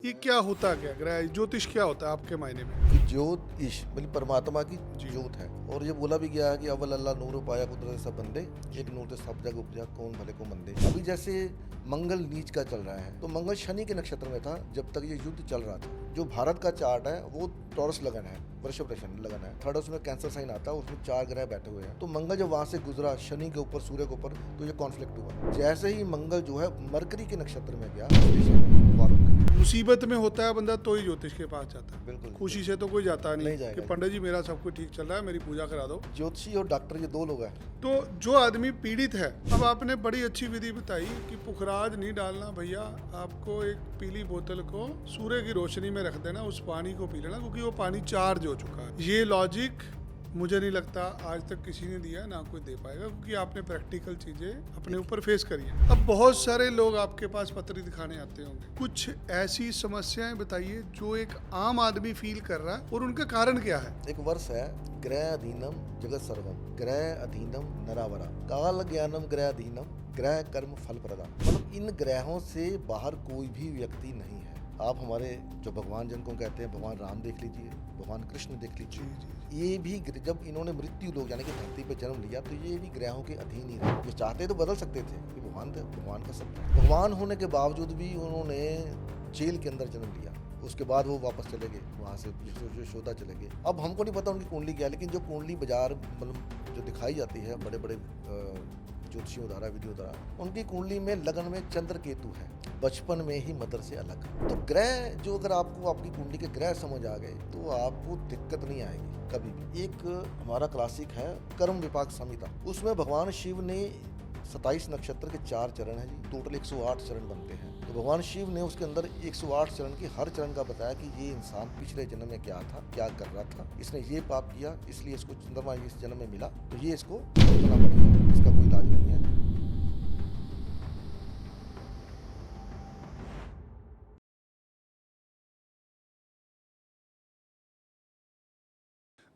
ये क्या होता क्या ग्रह ज्योतिष क्या होता है आपके मायने में? कि ज्योतिष मतलब परमात्मा की जी। ज्योत है। और ये बोला भी गया है कि अव्वल अल्लाह नूर पाया कुदरत सब बंदे, एक नूर से सब जग उपजा कौन भले को मंदे। अभी जैसे मंगल नीच का चल रहा है, तो मंगल शनि के नक्षत्र में था जब तक ये युद्ध चल रहा था। जो भारत का चार्ट है वो टॉरस लगन है, वृषभ राशि लगन है। थर्ड उसमें कैंसर साइन आता है, उसमें 4 ग्रह बैठे हुए हैं। तो मंगल जब वहां से गुजरा शनि के ऊपर सूर्य के ऊपर, तो ये कॉन्फ्लिक्ट हुआ। जैसे ही मंगल जो है मरकरी के नक्षत्र में गया, वार हो गई। मुसीबत में होता है बंदा तो ही ज्योतिष के पास जाता है। बिल्कुल खुशी से तो कोई जाता नहीं नहीं जाएगा। कि पंडित जी मेरा सब कुछ ठीक चल रहा है, मेरी पूजा करा दो। ज्योतिषी और डॉक्टर ये 2 लोग हैं। तो जो आदमी पीड़ित है, अब आपने बड़ी अच्छी विधि बताई कि पुखराज नहीं डालना भैया, आपको एक पीली बोतल को सूर्य की रोशनी में रख देना, उस पानी को पी लेना क्योंकि वो पानी चार्ज हो चुका है। ये लॉजिक मुझे नहीं लगता आज तक किसी ने दिया, ना कोई दे पाएगा, क्योंकि आपने प्रैक्टिकल चीजें अपने ऊपर फेस करी है। अब बहुत सारे लोग आपके पास पत्री दिखाने आते होंगे, कुछ ऐसी समस्याएं बताइए जो एक आम आदमी फील कर रहा है और उनका कारण क्या है? एक वर्ष है, ग्रह अधीनम जगत सर्वम, ग्रह अधीनम नरावरा, काल ज्ञानम ग्रह अधीनम, ग्रह कर्म फल प्रदा। मतलब इन ग्रहों से बाहर कोई भी व्यक्ति नहीं है। आप हमारे जो भगवान जिनको कहते हैं, भगवान राम देख लीजिए, भगवान कृष्ण देख लीजिए, ये भी जब इन्होंने मृत्यु लोग यानी कि धरती पे जन्म लिया, तो ये भी ग्रहों के अधीन ही रहे। ये चाहते तो बदल सकते थे कि भगवान का सब भगवान होने के बावजूद भी उन्होंने जेल के अंदर जन्म लिया। उसके बाद वो वापस चले गए, वहाँ से यशोदा चले गए। अब हमको नहीं पता उनकी कुंडली क्या है, लेकिन जो कुंडली बाजार मतलब जो दिखाई जाती है बड़े बड़े ज्योतिषियों द्वारा, विधियों द्वारा, उनकी कुंडली में लगन में चंद्र केतु है, बचपन में ही मदर से अलग। तो ग्रह जो अगर आपको आपकी कुंडली के ग्रह समझ आ गए तो आपको दिक्कत नहीं आएगी कभी भी। एक हमारा क्लासिक है कर्म विपाक संहिता, उसमें भगवान शिव ने 27 नक्षत्र के 4 चरण है जी, टोटल 108 चरण बनते हैं। तो भगवान शिव ने उसके अंदर 108 चरण के हर चरण का बताया कि ये इंसान पिछले जन्म में क्या था, क्या कर रहा था, इसने ये पाप किया, इसलिए इसको चंद्रमा इस जन्म में मिला, तो ये इसको करना पड़ेगा, इसका कोई इलाज नहीं है।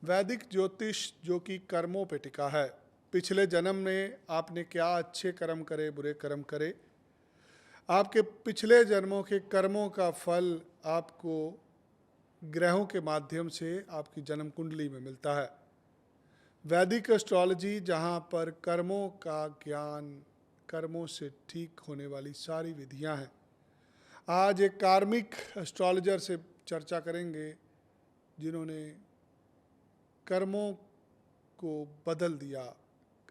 वैदिक ज्योतिष जो कि कर्मों पे टिका है, पिछले जन्म में आपने क्या अच्छे कर्म करे, बुरे कर्म करे, आपके पिछले जन्मों के कर्मों का फल आपको ग्रहों के माध्यम से आपकी जन्म कुंडली में मिलता है। वैदिक एस्ट्रोलॉजी जहाँ पर कर्मों का ज्ञान, कर्मों से ठीक होने वाली सारी विधियाँ हैं। आज एक कार्मिक एस्ट्रोलॉजर से चर्चा करेंगे जिन्होंने कर्मों को बदल दिया,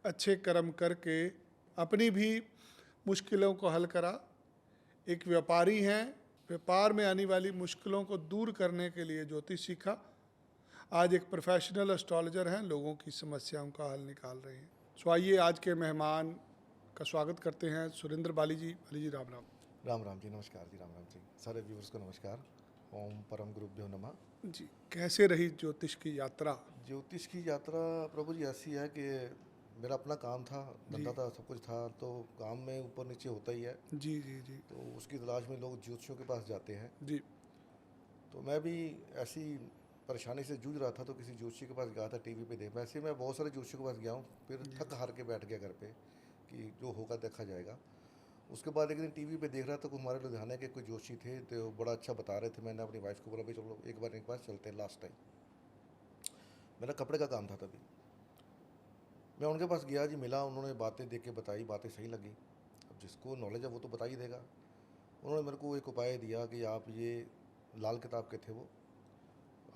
अच्छे कर्म करके अपनी भी मुश्किलों को हल करा। एक व्यापारी हैं, व्यापार में आने वाली मुश्किलों को दूर करने के लिए ज्योतिष सीखा। आज एक प्रोफेशनल एस्ट्रोलॉजर हैं, लोगों की समस्याओं का हल निकाल रहे हैं। सो आइए आज के मेहमान का स्वागत करते हैं, सुरेंद्र बाली जी। बाली जी राम राम। राम राम जी, नमस्कार जी, राम राम जी, सारे व्यूअर्स को नमस्कार। ओम परम गुरुभ्यो नमः। जी, कैसे रही ज्योतिष की यात्रा? ज्योतिष की यात्रा प्रभु जी ऐसी है कि मेरा अपना काम था, धंधा था, सब कुछ था, तो काम में ऊपर नीचे होता ही है। जी जी जी तो उसकी तलाश में लोग ज्योतिषियों के पास जाते हैं। जी। तो मैं भी ऐसी परेशानी से जूझ रहा था, तो किसी ज्योतिषी के पास गया था, टीवी पे देख। वैसे मैं बहुत सारे ज्योतिषियों के पास गया हूँ, फिर थक हार के बैठ गया घर पे कि जो होगा देखा जाएगा। उसके बाद एक दिन टीवी पे देख रहा था, हमारे लुधियाने के कोई जोशी थे, तो बड़ा अच्छा बता रहे थे। मैंने अपनी वाइफ को बोला भाई चलो एक बार चलते हैं, लास्ट टाइम। मेरा कपड़े का काम था तभी। मैं उनके पास गया जी, मिला, उन्होंने बातें देख के बताई, बातें सही लगी। अब जिसको नॉलेज है वो तो बता ही देगा। उन्होंने मेरे को एक उपाय दिया कि आप ये लाल किताब के थे वो,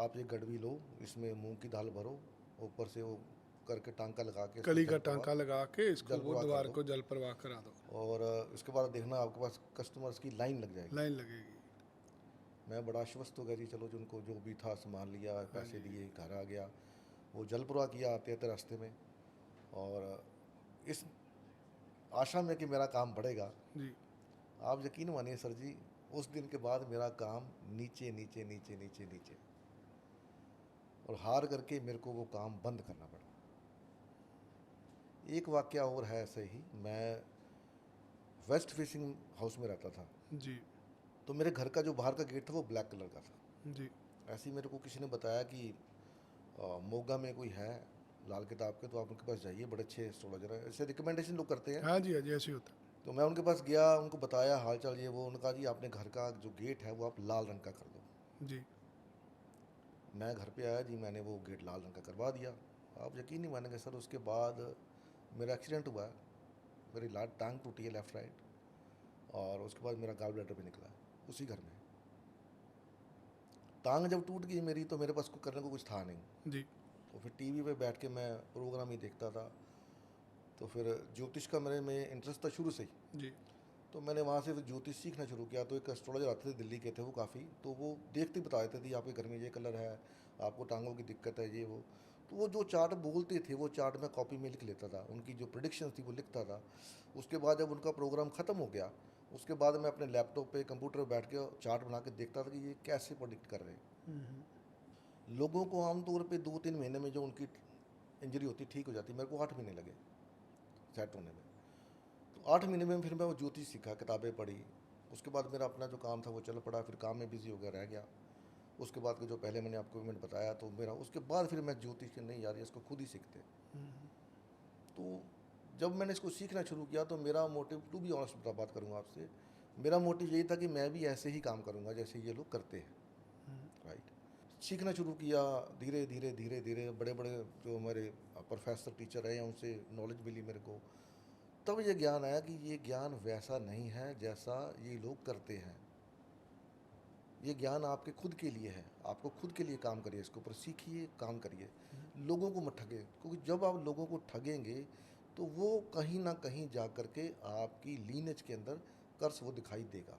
आप ये गड़वी लो, इसमें मूंग की दाल भरो, ऊपर से वो करके टांका लगा के कली का टांका लगा के इसको बुधवार को जल प्रवाह करा दो, और इसके बाद देखना आपके पास कस्टमर्स की लाइन लग जाएगी। लाइन लगेगी। मैं बड़ा आश्वस्त हो गया जी, चलो जिनको जो भी था संभाल लिया, पैसे दिए, घर आ गया। वो जल प्रवाह किया आते आते रास्ते में, और इस आशा में कि मेरा काम बढ़ेगा। जी। आप यकीन मानिए सर जी, उस दिन के बाद मेरा काम नीचे नीचे नीचे नीचे नीचे, और हार करके मेरे को वो काम बंद करना पड़ा। एक वाकया और है ऐसे ही। मैं वेस्ट फेसिंग हाउस में रहता था जी तो मेरे घर का जो बाहर का गेट था वो ब्लैक कलर का था। जी ऐसे ही मेरे को किसी ने बताया कि मोगा में कोई है लाल किताब के, तो आप उनके पास जाइए, बड़े अच्छे एस्ट्रोलॉजर हैं, ऐसे रिकमेंडेशन लोग करते हैं। हाँ जी, हाँ जी, ऐसे ही होता है। तो मैं उनके पास गया, उनको बताया हाल चाल ये वो। उन्होंने कहा जी आपने घर का जो गेट है वो आप लाल रंग का कर दो। जी। मैं घर पे आया जी, मैंने वो गेट लाल रंग का करवा दिया। आप यकीन नहीं मानेंगे सर, उसके बाद मेरा एक्सीडेंट हुआ, मेरी लाट टांग टूटी है लेफ़्ट राइट, और उसके बाद मेरा गॉल ब्लैडर भी निकला उसी घर में। टांग जब टूट गई मेरी तो मेरे पास कुछ करने को कुछ था नहीं। जी। तो फिर टीवी पे बैठ के मैं प्रोग्राम ही देखता था। तो फिर ज्योतिष का मेरे में इंटरेस्ट था शुरू से ही। जी। तो मैंने वहाँ से फिर ज्योतिष सीखना शुरू किया। तो एक एस्ट्रोलॉजर आते थे दिल्ली के थे वो काफ़ी, तो वो देखते बता देते थे आपके घर में ये कलर है, आपको टांगों की दिक्कत है ये वो। तो वो जो चार्ट बोलते थे वो चार्ट मैं कॉपी में लिख लेता था, उनकी जो प्रिडिक्शन थी वो लिखता था। उसके बाद जब उनका प्रोग्राम ख़त्म हो गया, उसके बाद मैं अपने लैपटॉप पे कंप्यूटर पर बैठ के चार्ट बना के देखता था कि ये कैसे प्रोडिक्ट कर रहे हैं। लोगों को आमतौर पे 2-3 महीने में जो उनकी इंजरी होती ठीक हो जाती, मेरे को 8 महीने लगे सेट होने में। तो 8 महीने में फिर मैं वो ज्योतिष सीखा, किताबें पढ़ी। उसके बाद मेरा अपना जो काम था वो चल पड़ा, फिर काम में बिजी हो गया, रह गया। उसके बाद के जो पहले मैंने आपको इवेंट बताया, तो मेरा उसके बाद फिर मैं ज्योतिष के नहीं यार इसको खुद ही सीखते। तो जब मैंने इसको सीखना शुरू किया तो मेरा मोटिव, टू बी ऑनेस्ट बात करूँगा आपसे, मेरा मोटिव यही था कि मैं भी ऐसे ही काम करूँगा जैसे ये लोग करते हैं। राइट। सीखना शुरू किया, धीरे धीरे धीरे धीरे बड़े बड़े जो हमारे प्रोफेसर टीचर हैं उनसे नॉलेज मिली मेरे को। तब ये ज्ञान आया कि ये ज्ञान वैसा नहीं है जैसा ये लोग करते हैं। ये ज्ञान आपके खुद के लिए है, आपको खुद के लिए काम करिए, इसके ऊपर सीखिए, काम करिए, लोगों को मत ठगे। क्योंकि जब आप लोगों को ठगेंगे तो वो कहीं ना कहीं जा कर के आपकी लीनेज के अंदर कर्स वो दिखाई देगा।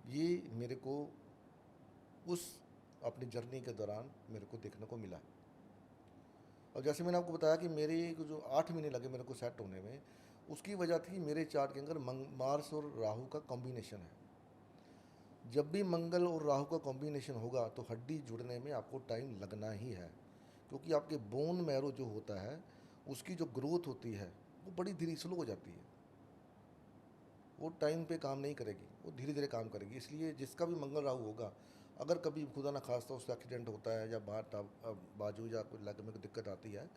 ये मेरे को उस अपनी जर्नी के दौरान मेरे को देखने को मिला। और जैसे मैंने आपको बताया कि मेरे जो 8 महीने लगे मेरे को सेट होने में, उसकी वजह थी मेरे चार्ट के अंदर मार्स और राहु का कॉम्बिनेशन है। जब भी मंगल और राहु का कॉम्बिनेशन होगा तो हड्डी जुड़ने में आपको टाइम लगना ही है, क्योंकि आपके बोन मैरो जो होता है उसकी जो ग्रोथ होती है वो बड़ी धीरे स्लो हो जाती है, वो टाइम पे काम नहीं करेगी, वो धीरे धीरे काम करेगी। इसलिए जिसका भी मंगल राहु होगा, अगर कभी खुदा ना खास्ता उसका एक्सीडेंट होता है या बाजू या कोई लग में कोई दिक्कत आती है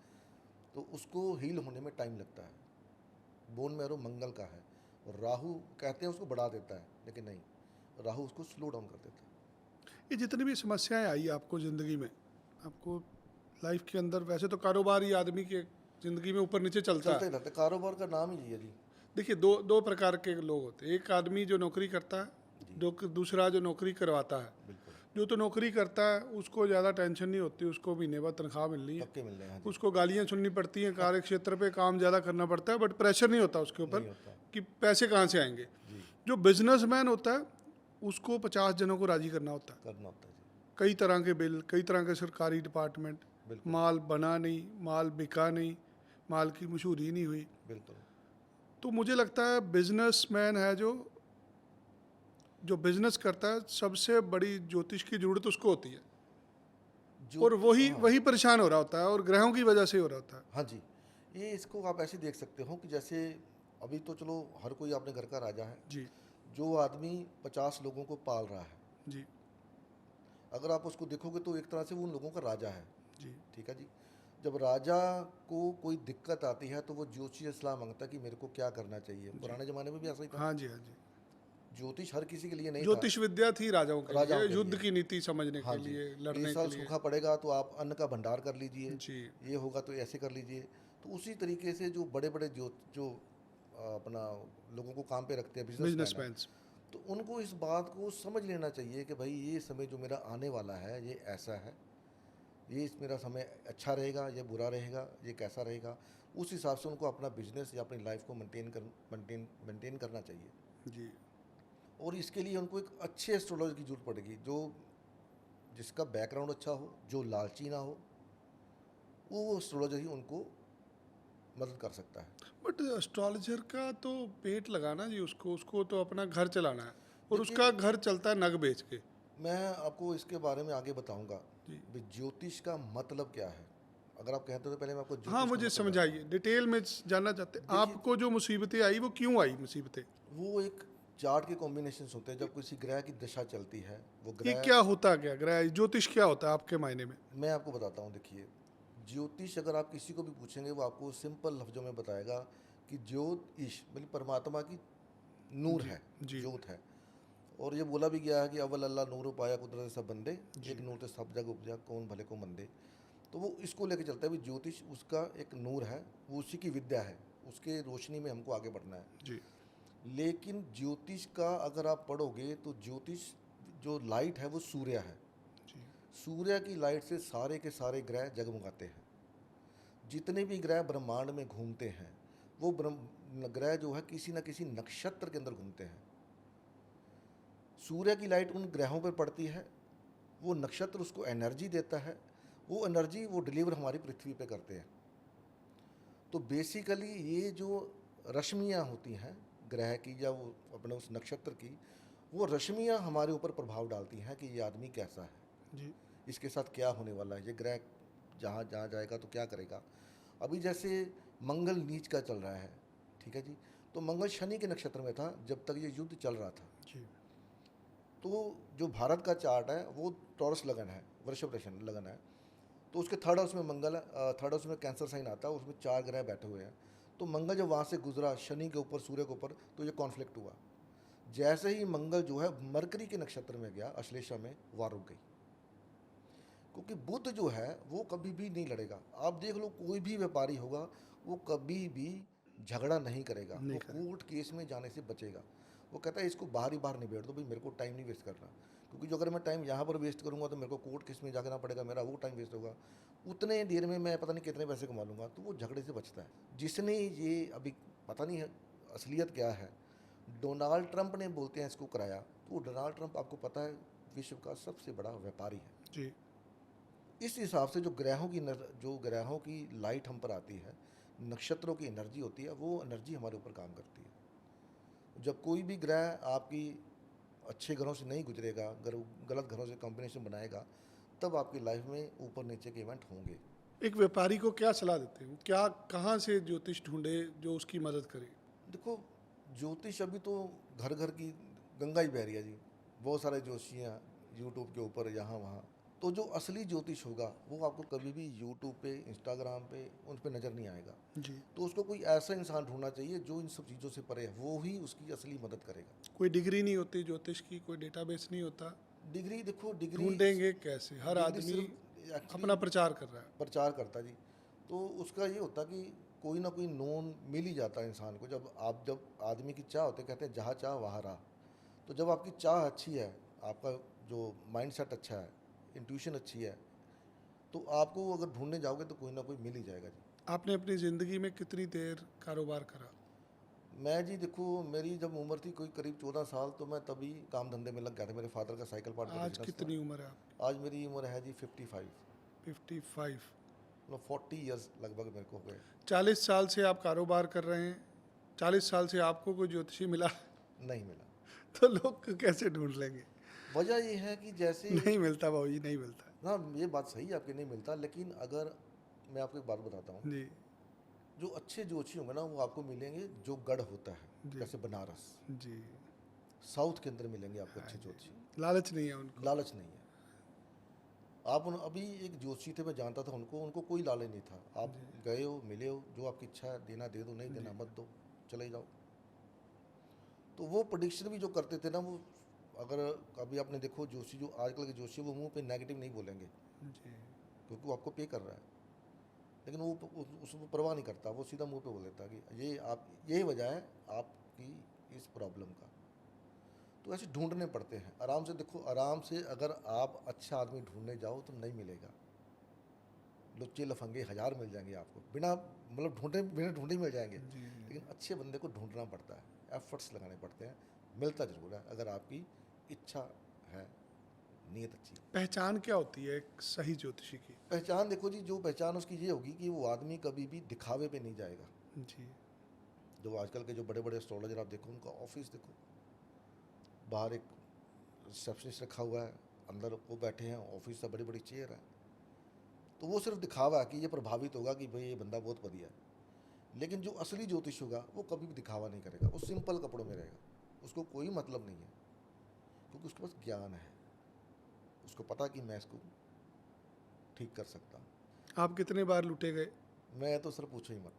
तो उसको हील होने में टाइम लगता है। बोन मैरो मंगल का है और राहु कहते हैं उसको बढ़ा देता है, लेकिन नहीं, राहु उसको स्लो डाउन कर देता है। ये जितनी भी समस्याएं आई आपको ज़िंदगी में, आपको लाइफ के अंदर, वैसे तो कारोबार ही आदमी के ज़िंदगी में ऊपर नीचे चलता चलते है। ही रहते, कारोबार का नाम ही ये है जी। देखिए, दो प्रकार के लोग होते हैं। एक आदमी जो नौकरी करता है, दूसरा जो नौकरी करवाता है। बिल्कुल, जो तो नौकरी करता है उसको ज़्यादा टेंशन नहीं होती, उसको महीने बाद तनख्वाह मिलनी है, पक्के मिल रहे हैं जी। उसको गालियाँ सुननी पड़ती हैं, कार्य क्षेत्र पे काम ज़्यादा करना पड़ता है, बट प्रेशर नहीं होता उसके ऊपर नहीं होता कि पैसे कहाँ से आएंगे। जी, जो बिजनेसमैन होता है उसको 50 जनों को राज़ी करना होता है। करना होता है जी। कई तरह के बिल, कई तरह के सरकारी डिपार्टमेंट, बिल्कुल माल बना नहीं, माल बिका नहीं, माल की मशहूरी नहीं हुई। बिल्कुल। तो मुझे लगता है बिजनेसमैन है जो बिजनेस करता है, सबसे बड़ी ज्योतिष की जरूरत उसको होती है, जो और वही परेशान हो रहा होता है और ग्रहों की वजह से हो रहा होता है। हाँ जी, ये इसको आप ऐसे देख सकते हो कि जैसे अभी तो चलो हर कोई अपने घर का राजा है। जी। जो आदमी 50 लोगों को पाल रहा है, जी। अगर आप उसको देखोगे तो एक तरह से वो उन लोगों का राजा है। जी। ठीक है जी। जब राजा को कोई दिक्कत आती है तो वो ज्योतिष से सलाह मांगता है कि मेरे को क्या करना चाहिए। पुराने ज़माने में भी ऐसा ही था। हाँ जी। हाँ जी। ज्योतिष हर किसी के लिए नहीं था। ज्योतिष विद्या थी राजाओं के राजाओं लिए, के युद्ध लिए। की नीति समझने हाँ के जी, लिए, इस लड़ने साल के लिए। सूखा पड़ेगा तो आप अन्न का भंडार कर लीजिए, जी। ये होगा तो ऐसे कर लीजिए। तो उसी तरीके से जो बड़े बड़े जो अपना लोगों को काम पे रखते हैं बिजनेसमैन हैं, बिजनेसमैन। तो उनको इस बात को समझ लेना चाहिए कि भाई ये समय जो मेरा आने वाला है ये ऐसा है, ये इस मेरा समय अच्छा रहेगा, ये बुरा रहेगा, ये कैसा रहेगा। उस हिसाब से उनको अपना बिजनेस या अपनी लाइफ को मेंटेन करना चाहिए। जी। और इसके लिए उनको एक अच्छे एस्ट्रोलॉजर की जरूरत पड़ेगी, जो जिसका बैकग्राउंड अच्छा हो, जो लालची ना हो, वो एस्ट्रोलॉजर ही उनको मदद कर सकता है। बट एस्ट्रोलॉजर का तो पेट लगाना जी, उसको तो अपना घर चलाना है, और देखिए, उसका घर चलता है नग बेच के। मैं आपको इसके बारे में आगे बताऊंगा जी। भी ज्योतिष का मतलब क्या है। अगर आप कहते हो तो पहले मैं आपको ज्योतिष हाँ, का मुझे मतलब समझाइए, डिटेल में जानना चाहते हैं। देखिए- आपको जो मुसीबतें आई वो क्यों आई मुसीबतें? वो एक चार्ट के कॉम्बिनेशन होते हैं। जब किसी ग्रह की दशा चलती है, वो ये ग्रह, क्या होता, क्या ग्रह ज्योतिष क्या होता है आपके मायने में? मैं आपको बताता हूँ। देखिए, ज्योतिष अगर आप किसी को भी पूछेंगे वो आपको सिंपल लफ्ज़ों में बताएगा कि ज्योत ईश मतलब परमात्मा की नूर है, जी। ज्योत है। और ये बोला भी गया है कि अव्वल अल्लाह नूर पाया कुदरत सब बंदे, एक नूर से सब जग उपजा कौन भले को मंदे। तो वो इसको लेके चलता है भी ज्योतिष उसका एक नूर है, वो उसी की विद्या है, उसके रोशनी में हमको आगे बढ़ना है। जी। लेकिन ज्योतिष का अगर आप पढ़ोगे तो ज्योतिष जो लाइट है वो सूर्य है। जी। सूर्य की लाइट से सारे के सारे ग्रह जगमगाते हैं। जितने भी ग्रह ब्रह्मांड में घूमते हैं वो ग्रह जो है किसी न किसी नक्षत्र के अंदर घूमते हैं। सूर्य की लाइट उन ग्रहों पर पड़ती है, वो नक्षत्र उसको एनर्जी देता है, वो एनर्जी वो डिलीवर हमारी पृथ्वी पे करते हैं। तो बेसिकली ये जो रश्मियाँ होती हैं ग्रह की या वो अपने उस नक्षत्र की, वो रश्मियाँ हमारे ऊपर प्रभाव डालती हैं कि ये आदमी कैसा है, जी। इसके साथ क्या होने वाला है, ये ग्रह जहाँ जहाँ जाएगा तो क्या करेगा। अभी जैसे मंगल नीच का चल रहा है, ठीक है जी, तो मंगल शनि के नक्षत्र में था जब तक ये युद्ध चल रहा था। जी। तो जो भारत का चार्ट है वो टॉरस लगन है, वृषभ राशि लगन है। तो उसके थर्ड हाउस में मंगल है, थर्ड हाउस में कैंसर साइन आता है, उसमें 4 ग्रह बैठे हुए हैं। तो मंगल जब वहाँ से गुजरा शनि के ऊपर सूर्य के ऊपर तो ये कॉन्फ्लिक्ट हुआ। जैसे ही मंगल जो है मरकरी के नक्षत्र में गया अश्लेषा में, वार रुक गई। क्योंकि बुध जो है वो कभी भी नहीं लड़ेगा। आप देख लो कोई भी व्यापारी होगा वो कभी भी झगड़ा नहीं करेगा, नहीं वो करेगा। कोर्ट केस में जाने से बचेगा। वो कहता है इसको बाहर ही बाहर निबेड़ दो भाई, मेरे को टाइम नहीं वेस्ट करना। क्योंकि जो अगर मैं टाइम यहाँ पर वेस्ट करूँगा तो मेरे को कोर्ट केस में जाना पड़ेगा, मेरा वो टाइम वेस्ट होगा, उतने देर में मैं पता नहीं कितने पैसे कमा लूँगा। तो वो झगड़े से बचता है। जिसने ये अभी पता नहीं है असलियत क्या है, डोनाल्ड ट्रंप ने बोलते हैं इसको कराया। तो डोनाल्ड ट्रंप आपको पता है विश्व का सबसे बड़ा व्यापारी है। जी। इस हिसाब से जो ग्रहों की लाइट हम पर आती है, नक्षत्रों की एनर्जी होती है, वो एनर्जी हमारे ऊपर काम करती है। जब कोई भी ग्रह आपकी अच्छे घरों से नहीं गुजरेगा, गलत घरों से कॉम्बिनेशन बनाएगा, तब आपकी लाइफ में ऊपर नीचे के इवेंट होंगे। एक व्यापारी को क्या सलाह देते हो, क्या कहाँ से ज्योतिष ढूंढे जो उसकी मदद करे? देखो ज्योतिष अभी तो घर घर की गंगा ही बह रही है जी। बहुत सारे ज्योतिषियाँ यूट्यूब के ऊपर यहाँ वहाँ। तो जो असली ज्योतिष होगा वो आपको कभी भी यूट्यूब पे, इंस्टाग्राम पे उन पे नज़र नहीं आएगा। जी। तो उसको कोई ऐसा इंसान ढूंढना चाहिए जो इन सब चीज़ों से परे है, वो ही उसकी असली मदद करेगा। कोई डिग्री नहीं होती ज्योतिष की, कोई डेटाबेस नहीं होता, डिग्री देखो, डिग्री ढूंढेंगे कैसे? हर डिग्री आदमी सिर्फ एक्चुअली अपना प्रचार कर रहा है। प्रचार करता जी। तो उसका ये होता कि कोई ना कोई नोन मिल ही जाता है इंसान को। जब आदमी की चाह होती है, कहते हैं जहाँ चाह वहाँ राह। तो जब आपकी चाह अच्छी है, आपका जो माइंड सेट अच्छा है, इंट्यूशन अच्छी है, तो आपको अगर ढूंढने जाओगे तो कोई ना कोई मिल ही जाएगा जी। आपने अपनी ज़िंदगी में कितनी देर कारोबार करा? मैं जी देखो मेरी जब उम्र थी कोई करीब 14 साल, तो मैं तभी काम धंधे में लग गया था। मेरे फादर का साइकिल पार्ट का आज बिजनेस था। कितनी उम्र है आपकी? आज मेरी उम्र है जी 55, 55। मतलब 40 ईयर्स लगभग मेरे को हो गए। 40 साल से आप कारोबार कर रहे हैं, 40 साल से आपको कोई ज्योतिषी मिला नहीं मिला। तो लोग कैसे ढूंढ लेंगे? वजह ये है कि जैसे नहीं मिलता भाई, नहीं मिलता। हाँ, ये बात सही है आपकी, नहीं मिलता। लेकिन अगर मैं आपको एक बात बताता हूँ, जी। जो अच्छे ज्योतिषी होंगे ना वो आपको मिलेंगे जो गढ़ होता है, जी। जैसे बनारस जी। साउथ के अंदर मिलेंगे आपको हाँ अच्छे जी। ज्योतिषी। लालच नहीं है उनको। लालच नहीं है। अभी एक ज्योतिषी थे, मैं जानता था उनको, उनको कोई लालच नहीं था। आप गए हो, मिले हो, जो आपकी इच्छा है देना दे दो, नहीं देना मत दो, चले जाओ। तो वो प्रोडिक्शन भी जो करते थे ना, वो अगर अभी आपने देखो जोशी, जो आजकल के जोशी, वो मुंह पे नेगेटिव नहीं बोलेंगे जी। क्योंकि वो आपको पे कर रहा है। लेकिन वो उसको परवाह नहीं करता, वो सीधा मुंह पे बोल देता कि यही वजह है आपकी इस प्रॉब्लम का। तो ऐसे ढूंढने पड़ते हैं आराम से। देखो आराम से अगर आप अच्छा आदमी ढूंढने जाओ तो नहीं मिलेगा। लुच्चे लफंगे 1000 मिल जाएंगे आपको, बिना ढूंढे मिल जाएंगे। जी। लेकिन अच्छे बंदे को ढूंढना पड़ता है, एफर्ट्स लगाने पड़ते हैं। मिलता जरूर है अगर आपकी इच्छा है, नीयत अच्छी है। पहचान क्या होती है एक सही ज्योतिषी की? पहचान देखो जी, जो पहचान उसकी ये होगी कि वो आदमी कभी भी दिखावे पे नहीं जाएगा। जी। जो आजकल के जो बड़े बड़े एस्ट्रोलॉजर आप देखो, उनका ऑफिस देखो, बाहर एक रिसेप्शनिस्ट रखा हुआ है, अंदर वो बैठे हैं, ऑफिस से बड़ी बड़ी चेयर है। तो वो सिर्फ दिखावा है कि ये प्रभावित होगा कि भाई ये बंदा बहुत बढ़िया है। लेकिन जो असली ज्योतिष होगा वो कभी भी दिखावा नहीं करेगा, वो सिंपल कपड़ों में रहेगा, उसको कोई मतलब नहीं है, क्योंकि उसके पास ज्ञान है, उसको पता कि मैं इसको ठीक कर सकता हूँ। आप कितने बार लूटे गए? मैं तो सर पूछो ही मत,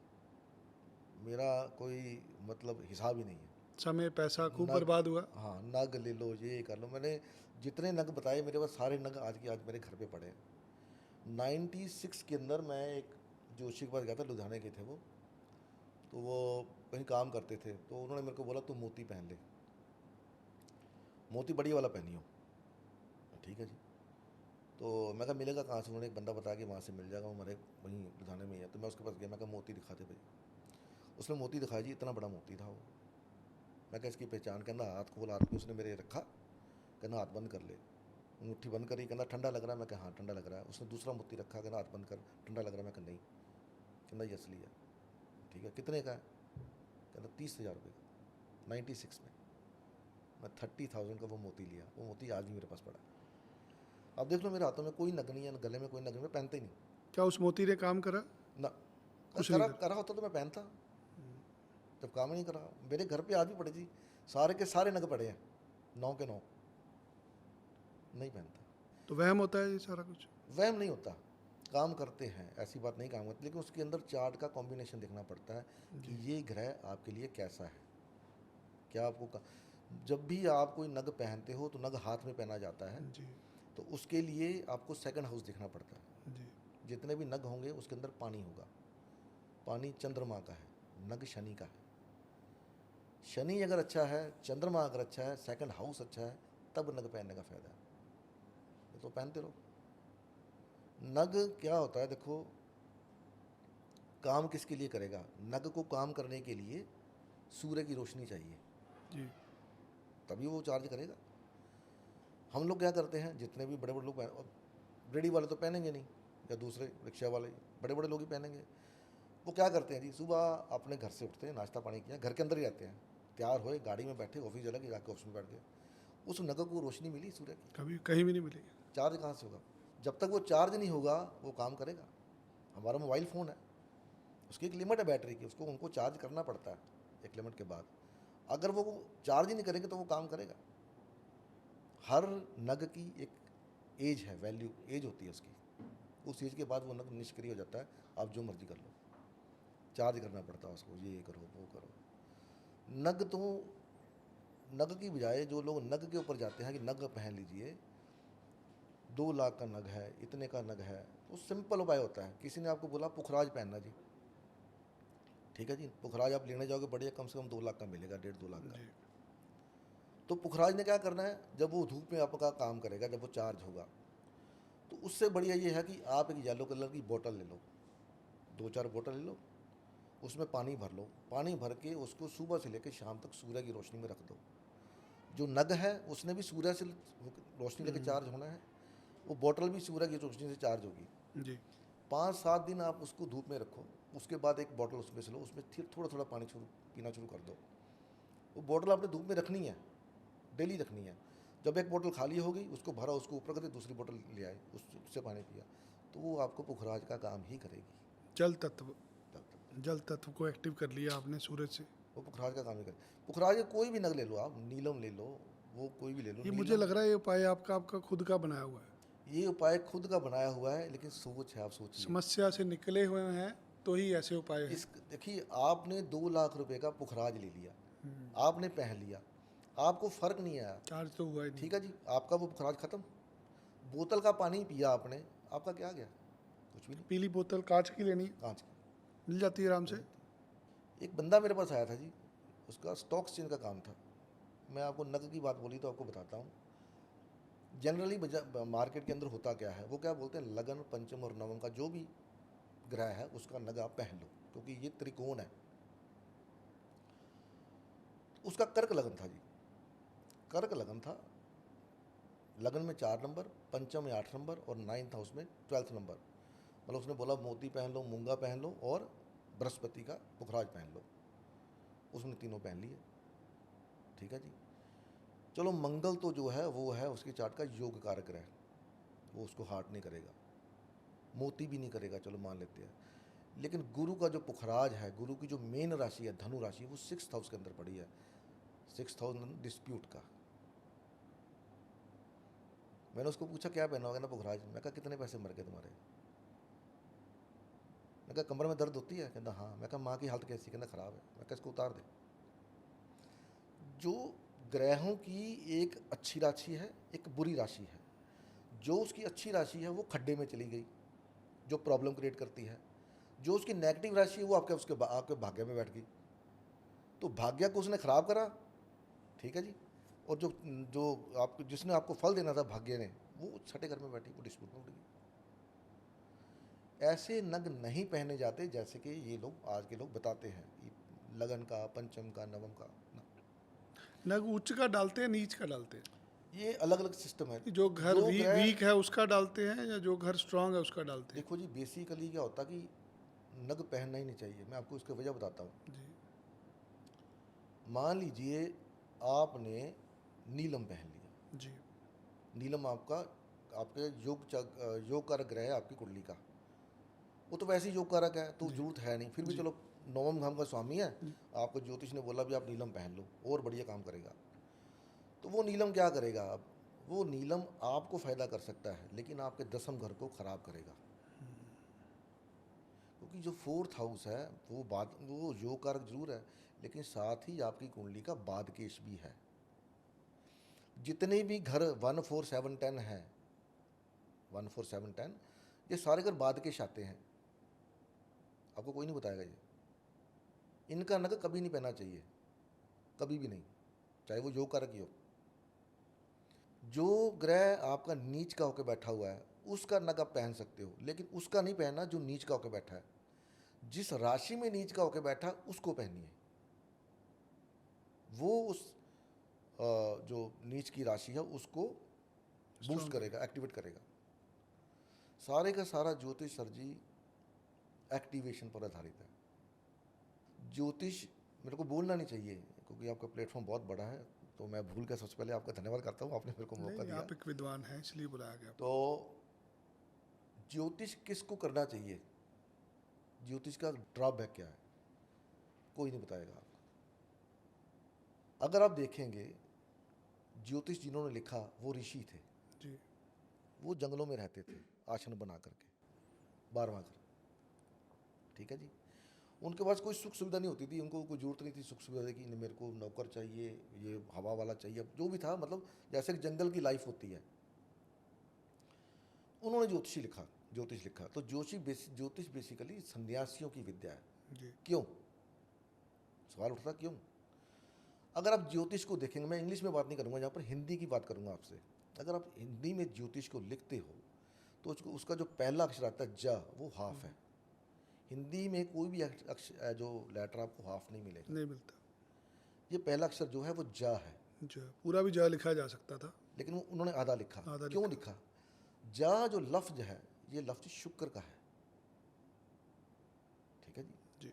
मेरा कोई मतलब हिसाब ही नहीं है। समय पैसा खूब नग, बर्बाद हुआ। हाँ, नग ले लो, ये कर लो। मैंने जितने नग बताए मेरे पास सारे नग आज के आज मेरे घर पे पड़े हैं। 96 के अंदर मैं एक जोशी के पास गया था, लुधियाने के थे वो, तो वो कहीं काम करते थे, तो उन्होंने मेरे को बोला तू मोती पहन ले, मोती बढ़िया वाला पहनियो। ठीक है जी। तो मैं कहा मिलेगा कहाँ से? उन्होंने एक बंदा बताया कि वहाँ से मिल जाएगा, वो हमारे वहीं लुधियाने में ही है। तो मैं उसके पास गया, मैं कहा मोती दिखाते भाई। उसने मोती दिखाया जी, इतना बड़ा मोती था वो। मैं कहा इसकी पहचान, कहना हाथ खोल। हाथ में उसने मेरे रखा, कहना हाथ बंद कर ले। मुट्ठी बंद करी, कहना ठंडा लग रहा है? मैं कहा हाँ ठंडा लग रहा है। उसने दूसरा मोती रखा, कहना हाथ बंद कर, ठंडा लग रहा है? मैं कहा नहीं। कहना ये असली है। ठीक है, कितने का है? कहना 30,000 रुपये का, 96 में। मैं 30,000 का वो मोती लिया। वो मोती आज भी मेरे पास पड़ा है। अब देख लो मेरे हाथों में कोई नग नहीं है, गले में कोई नग नहीं, मैं पहनता ही नहीं क्या उस मोती ने काम करा? ना। कुछ नहीं करा होता तो मैं पहनता, जब काम ही नहीं करा। मेरे घर पे आज भी पड़े जी, सारे के सारे नग पड़े हैं, 9 के 9। नहीं पहनता। तो वहम होता है ये सारा कुछ। वहम नहीं होता, काम करते हैं, ऐसी बात नहीं काम करते, लेकिन उसके अंदर चार्ट का कॉम्बिनेशन देखना पड़ता है कि ये ग्रह आपके लिए कैसा है। क्या आपको जब भी आप कोई नग पहनते हो तो नग हाथ में पहना जाता है, जी तो उसके लिए आपको सेकंड हाउस देखना पड़ता है। जी। जितने भी नग होंगे उसके अंदर पानी होगा। पानी चंद्रमा का है, नग शनि का है। शनि अगर अच्छा है, चंद्रमा अगर अच्छा है, सेकंड हाउस अच्छा है, तब नग पहनने का फ़ायदा है। तो पहनते रहो। नग क्या होता है देखो, काम किसके लिए करेगा? नग को काम करने के लिए सूर्य की रोशनी चाहिए, जी तभी वो चार्ज करेगा। हम लोग क्या करते हैं, जितने भी बड़े बड़े लोग रेडी वाले तो पहनेंगे नहीं, या दूसरे रिक्शा वाले, बड़े बड़े लोग ही पहनेंगे। वो क्या करते हैं जी, सुबह अपने घर से उठते हैं, नाश्ता पानी किया, घर के अंदर ही रहते हैं, तैयार हुए, गाड़ी में बैठे, ऑफिस चला के जाके ऑफिस में बैठ गए। उस नगर को रोशनी मिली सूर्य की? कभी कहीं भी नहीं मिलेगी। चार्ज कहाँ से होगा? जब तक वो चार्ज नहीं होगा वो काम करेगा। हमारा मोबाइल फ़ोन है, उसकी एक लिमिट है बैटरी की, उसको उनको चार्ज करना पड़ता है एक लिमिट के बाद। अगर वो चार्ज ही नहीं करेंगे तो वो काम करेगा? हर नग की एक एज है, वैल्यू एज होती है उसकी। उस एज के बाद वो नग निष्क्रिय हो जाता है। आप जो मर्जी कर लो, चार्ज करना पड़ता है उसको, ये करो वो करो। नग तो, नग की बजाय जो लोग नग के ऊपर जाते हैं कि नग पहन लीजिए, 2 लाख का नग है, इतने का नग है, तो सिंपल उपाय होता है। किसी ने आपको बोला पुखराज पहनना जी, ठीक है जी, पुखराज आप लेने जाओगे बढ़िया, कम से कम 2 लाख का मिलेगा, 1.5-2 लाख का। जी तो पुखराज ने क्या करना है, जब वो धूप में आपका काम करेगा, जब वो चार्ज होगा, तो उससे बढ़िया ये है कि आप एक येलो कलर की बोतल ले लो, 2-4 बोतल ले लो, उसमें पानी भर लो, पानी भर के उसको सुबह से लेकर शाम तक सूर्य की रोशनी में रख दो। जो नग है उसने भी सूर्य से रोशनी लेकर चार्ज होना है, वो बोतल भी सूर्य की रोशनी से चार्ज होगी। जी 5-7 दिन आप उसको धूप में रखो, उसके बाद एक बोतल उसमें से लो, उसमें फिर थोड़ा थोड़ा पानी पीना शुरू कर दो। वो बोतल आपने धूप में रखनी है, डेली रखनी है। जब एक बोतल खाली होगी उसको भरा, उसको ऊपर करके दूसरी बोतल ले आए, उससे पानी पिया, तो वो आपको पुखराज का काम ही करेगी। जल तत्व, तब तक जल तत्व को एक्टिव कर लिया आपने सूरज से। वो पुखराज का काम ही करे। पुखराज का कोई भी नग ले लो आप, नीलम ले लो, वो कोई भी ले लो, ये मुझे नीलम। लग रहा है ये उपाय आपका आपका खुद का बनाया हुआ है। ये उपाय खुद का बनाया हुआ है, लेकिन सोच है, आप सोचिए। समस्या से निकले हुए हैं तो ही ऐसे उपाय हैं। इस देखिए, आपने 2 लाख रुपए का पुखराज ले लिया, आपने पहन लिया, आपको फर्क नहीं आया, चार्ज तो हुआ ही नहीं। ठीक है जी, आपका वो पुखराज खत्म। बोतल का पानी पिया आपने, आपका क्या गया? कुछ भी नहीं। पीली बोतल कांच की लेनी है, कांच की। मिल जाती है आराम से। एक बंदा मेरे पास आया था जी, उसका स्टॉक एक्सचेंज का काम था। मैं आपको नग की बात बोली तो आपको बताता हूँ। जनरली मार्केट के अंदर होता क्या है, वो क्या बोलते हैं, लगन पंचम और नवम का जो भी ग्रह है उसका नग आप पहन लो, क्योंकि ये त्रिकोण है। उसका कर्क लगन था जी, कर्क लगन था। लगन में 4 नंबर, पंचम में 8 नंबर और 9th हाउस में 12th नंबर। मतलब उसने बोला मोती पहन लो, मूंगा पहन लो और बृहस्पति का पुखराज पहन लो। उसने तीनों पहन लिए, ठीक है जी। चलो, मंगल तो जो है वो है उसके चार्ट का योग कारक ग्रह, वो उसको हार्ट नहीं करेगा, मोती भी नहीं करेगा, चलो मान लेते हैं। लेकिन गुरु का जो पुखराज है, गुरु की जो मेन राशि है धनु राशि, वो 6th हाउस के अंदर पड़ी है, 6th हाउस डिस्प्यूट का। मैंने उसको पूछा क्या पहना होगा ना पुखराज, मैं कहा कितने पैसे मर गए तुम्हारे? मैं कहा कमर में दर्द होती है? कहता हाँ। मैं कहा माँ की हालत कैसी? कहना ख़राब है। मैं कहा इसको उतार दे। जो ग्रहों की एक अच्छी राशि है, एक बुरी राशि है। जो उसकी अच्छी राशि है वो खड्डे में चली गई, जो प्रॉब्लम क्रिएट करती है। जो उसकी नेगेटिव राशि है वो आपके भाग्य में बैठ गई। तो भाग्य को उसने खराब करा, ठीक है जी। और जो जो आपको जिसने आपको फल देना था भाग्य ने, वो छठे घर में बैठी, वो डिस्प्यूट में उठ गई। ऐसे नग नहीं पहने जाते जैसे कि ये लोग आज के लोग बताते हैं कि लगन का, पंचम का, नवम का ना। नग उच्च का डालते हैं, नीच का डालते हैं? ये अलग अलग सिस्टम है। कि जो घर जो ग्रह वीक है उसका डालते हैं, या जो घर स्ट्रांग है उसका डालते हैं? देखो जी, बेसिकली क्या होता कि नग पहनना ही नहीं चाहिए। मैं आपको इसकी वजह बताता हूँ। जी मान लीजिए आपने नीलम पहन लिया। जी नीलम आपके योग कारक ग्रह है आपकी कुंडली का। वो तो वैसे ही योग कारक है, तो जरूरत है नहीं। फिर भी चलो, नवम धाम का स्वामी है, आपको ज्योतिष ने बोला भी आप नीलम पहन लो और बढ़िया काम करेगा। तो वो नीलम क्या करेगा? अब वो नीलम आपको फ़ायदा कर सकता है, लेकिन आपके दसम घर को ख़राब करेगा। क्योंकि जो फोर्थ हाउस है वो योग कारक जरूर है, लेकिन साथ ही आपकी कुंडली का बादकेश भी है। जितने भी घर 1 4 7 10 हैं, 1 4 7 10, ये सारे घर बादकेश आते हैं। आपको कोई नहीं बताएगा ये। इनका नग कभी नहीं पहनना चाहिए, कभी भी नहीं, चाहे वो योग कारक ही हो। जो ग्रह आपका नीच का होकर बैठा हुआ है उसका नग आप पहन सकते हो, लेकिन उसका नहीं पहनना जो नीच का होकर बैठा है। जिस राशि में नीच का होकर बैठा उसको पहनिए। वो उस जो नीच की राशि है उसको बूस्ट करेगा, एक्टिवेट करेगा। सारे का सारा ज्योतिष सर जी एक्टिवेशन पर आधारित है। ज्योतिष मेरे को बोलना नहीं चाहिए क्योंकि आपका प्लेटफॉर्म बहुत बड़ा है, तो मैं भूल कर सबसे पहले आपका धन्यवाद करता हूँ, आपने मेरे को मौका दिया। आप एक विद्वान हैं इसलिए बुलाया गया। तो ज्योतिष किसको करना चाहिए, ज्योतिष का ड्रॉबैक क्या है, कोई नहीं बताएगा आपको। अगर आप देखेंगे ज्योतिष जिन्होंने लिखा वो ऋषि थे जी वो जंगलों में रहते थे आश्रम बना करके, 12वां घर, ठीक है जी। उनके पास कोई सुख सुविधा नहीं होती थी, उनको कोई ज़रूरत नहीं थी सुख सुविधा की, मेरे को नौकर चाहिए, ये हवा वाला चाहिए, जो भी था, मतलब जैसे कि जंगल की लाइफ होती है। उन्होंने ज्योतिष लिखा। तो ज्योतिष बेसिकली सन्यासियों की विद्या है। जी क्यों? सवाल उठता क्यों? अगर आप ज्योतिष को देखेंगे, मैं इंग्लिश में बात नहीं करूँगा, यहाँ पर हिंदी की बात करूँगा आपसे। अगर आप हिंदी में ज्योतिष को लिखते हो तो उसका जो पहला अक्षर आता है ज, वो हाफ है। हिंदी में कोई भी जो लेटर आपको हाफ नहीं मिलेगा, नहीं मिलता। ये पहला अक्षर जो है वो ज है। जो पूरा भी जा लिखा जा सकता था, लेकिन वो उन्होंने आधा लिखा। आधा क्यों लिखा? ज जो लफ्ज है ये लफ्ज शुक्र का है, ठीक है जी। जी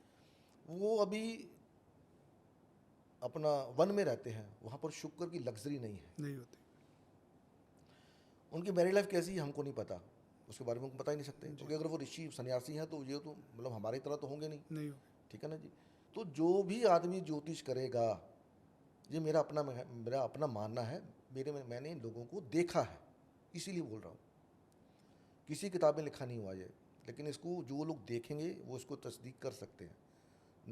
वो अभी अपना वन में रहते हैं, वहाँ पर शुक्र की लग्जरी नहीं है। नहीं होती। उनकी मैरिड लाइफ कैसी है हमको नहीं पता, उसके बारे में हमको बता ही नहीं सकते, क्योंकि अगर वो ऋषि सन्यासी हैं तो ये तो मतलब हमारी तरह तो होंगे नहीं, नहीं होगी। ठीक है ना जी। तो जो भी आदमी ज्योतिष करेगा, ये मेरा अपना मानना है, मैंने लोगों को देखा है इसीलिए बोल रहा हूँ, किसी किताब में लिखा नहीं हुआ ये, लेकिन इसको जो लोग देखेंगे वो इसको तस्दीक कर सकते हैं।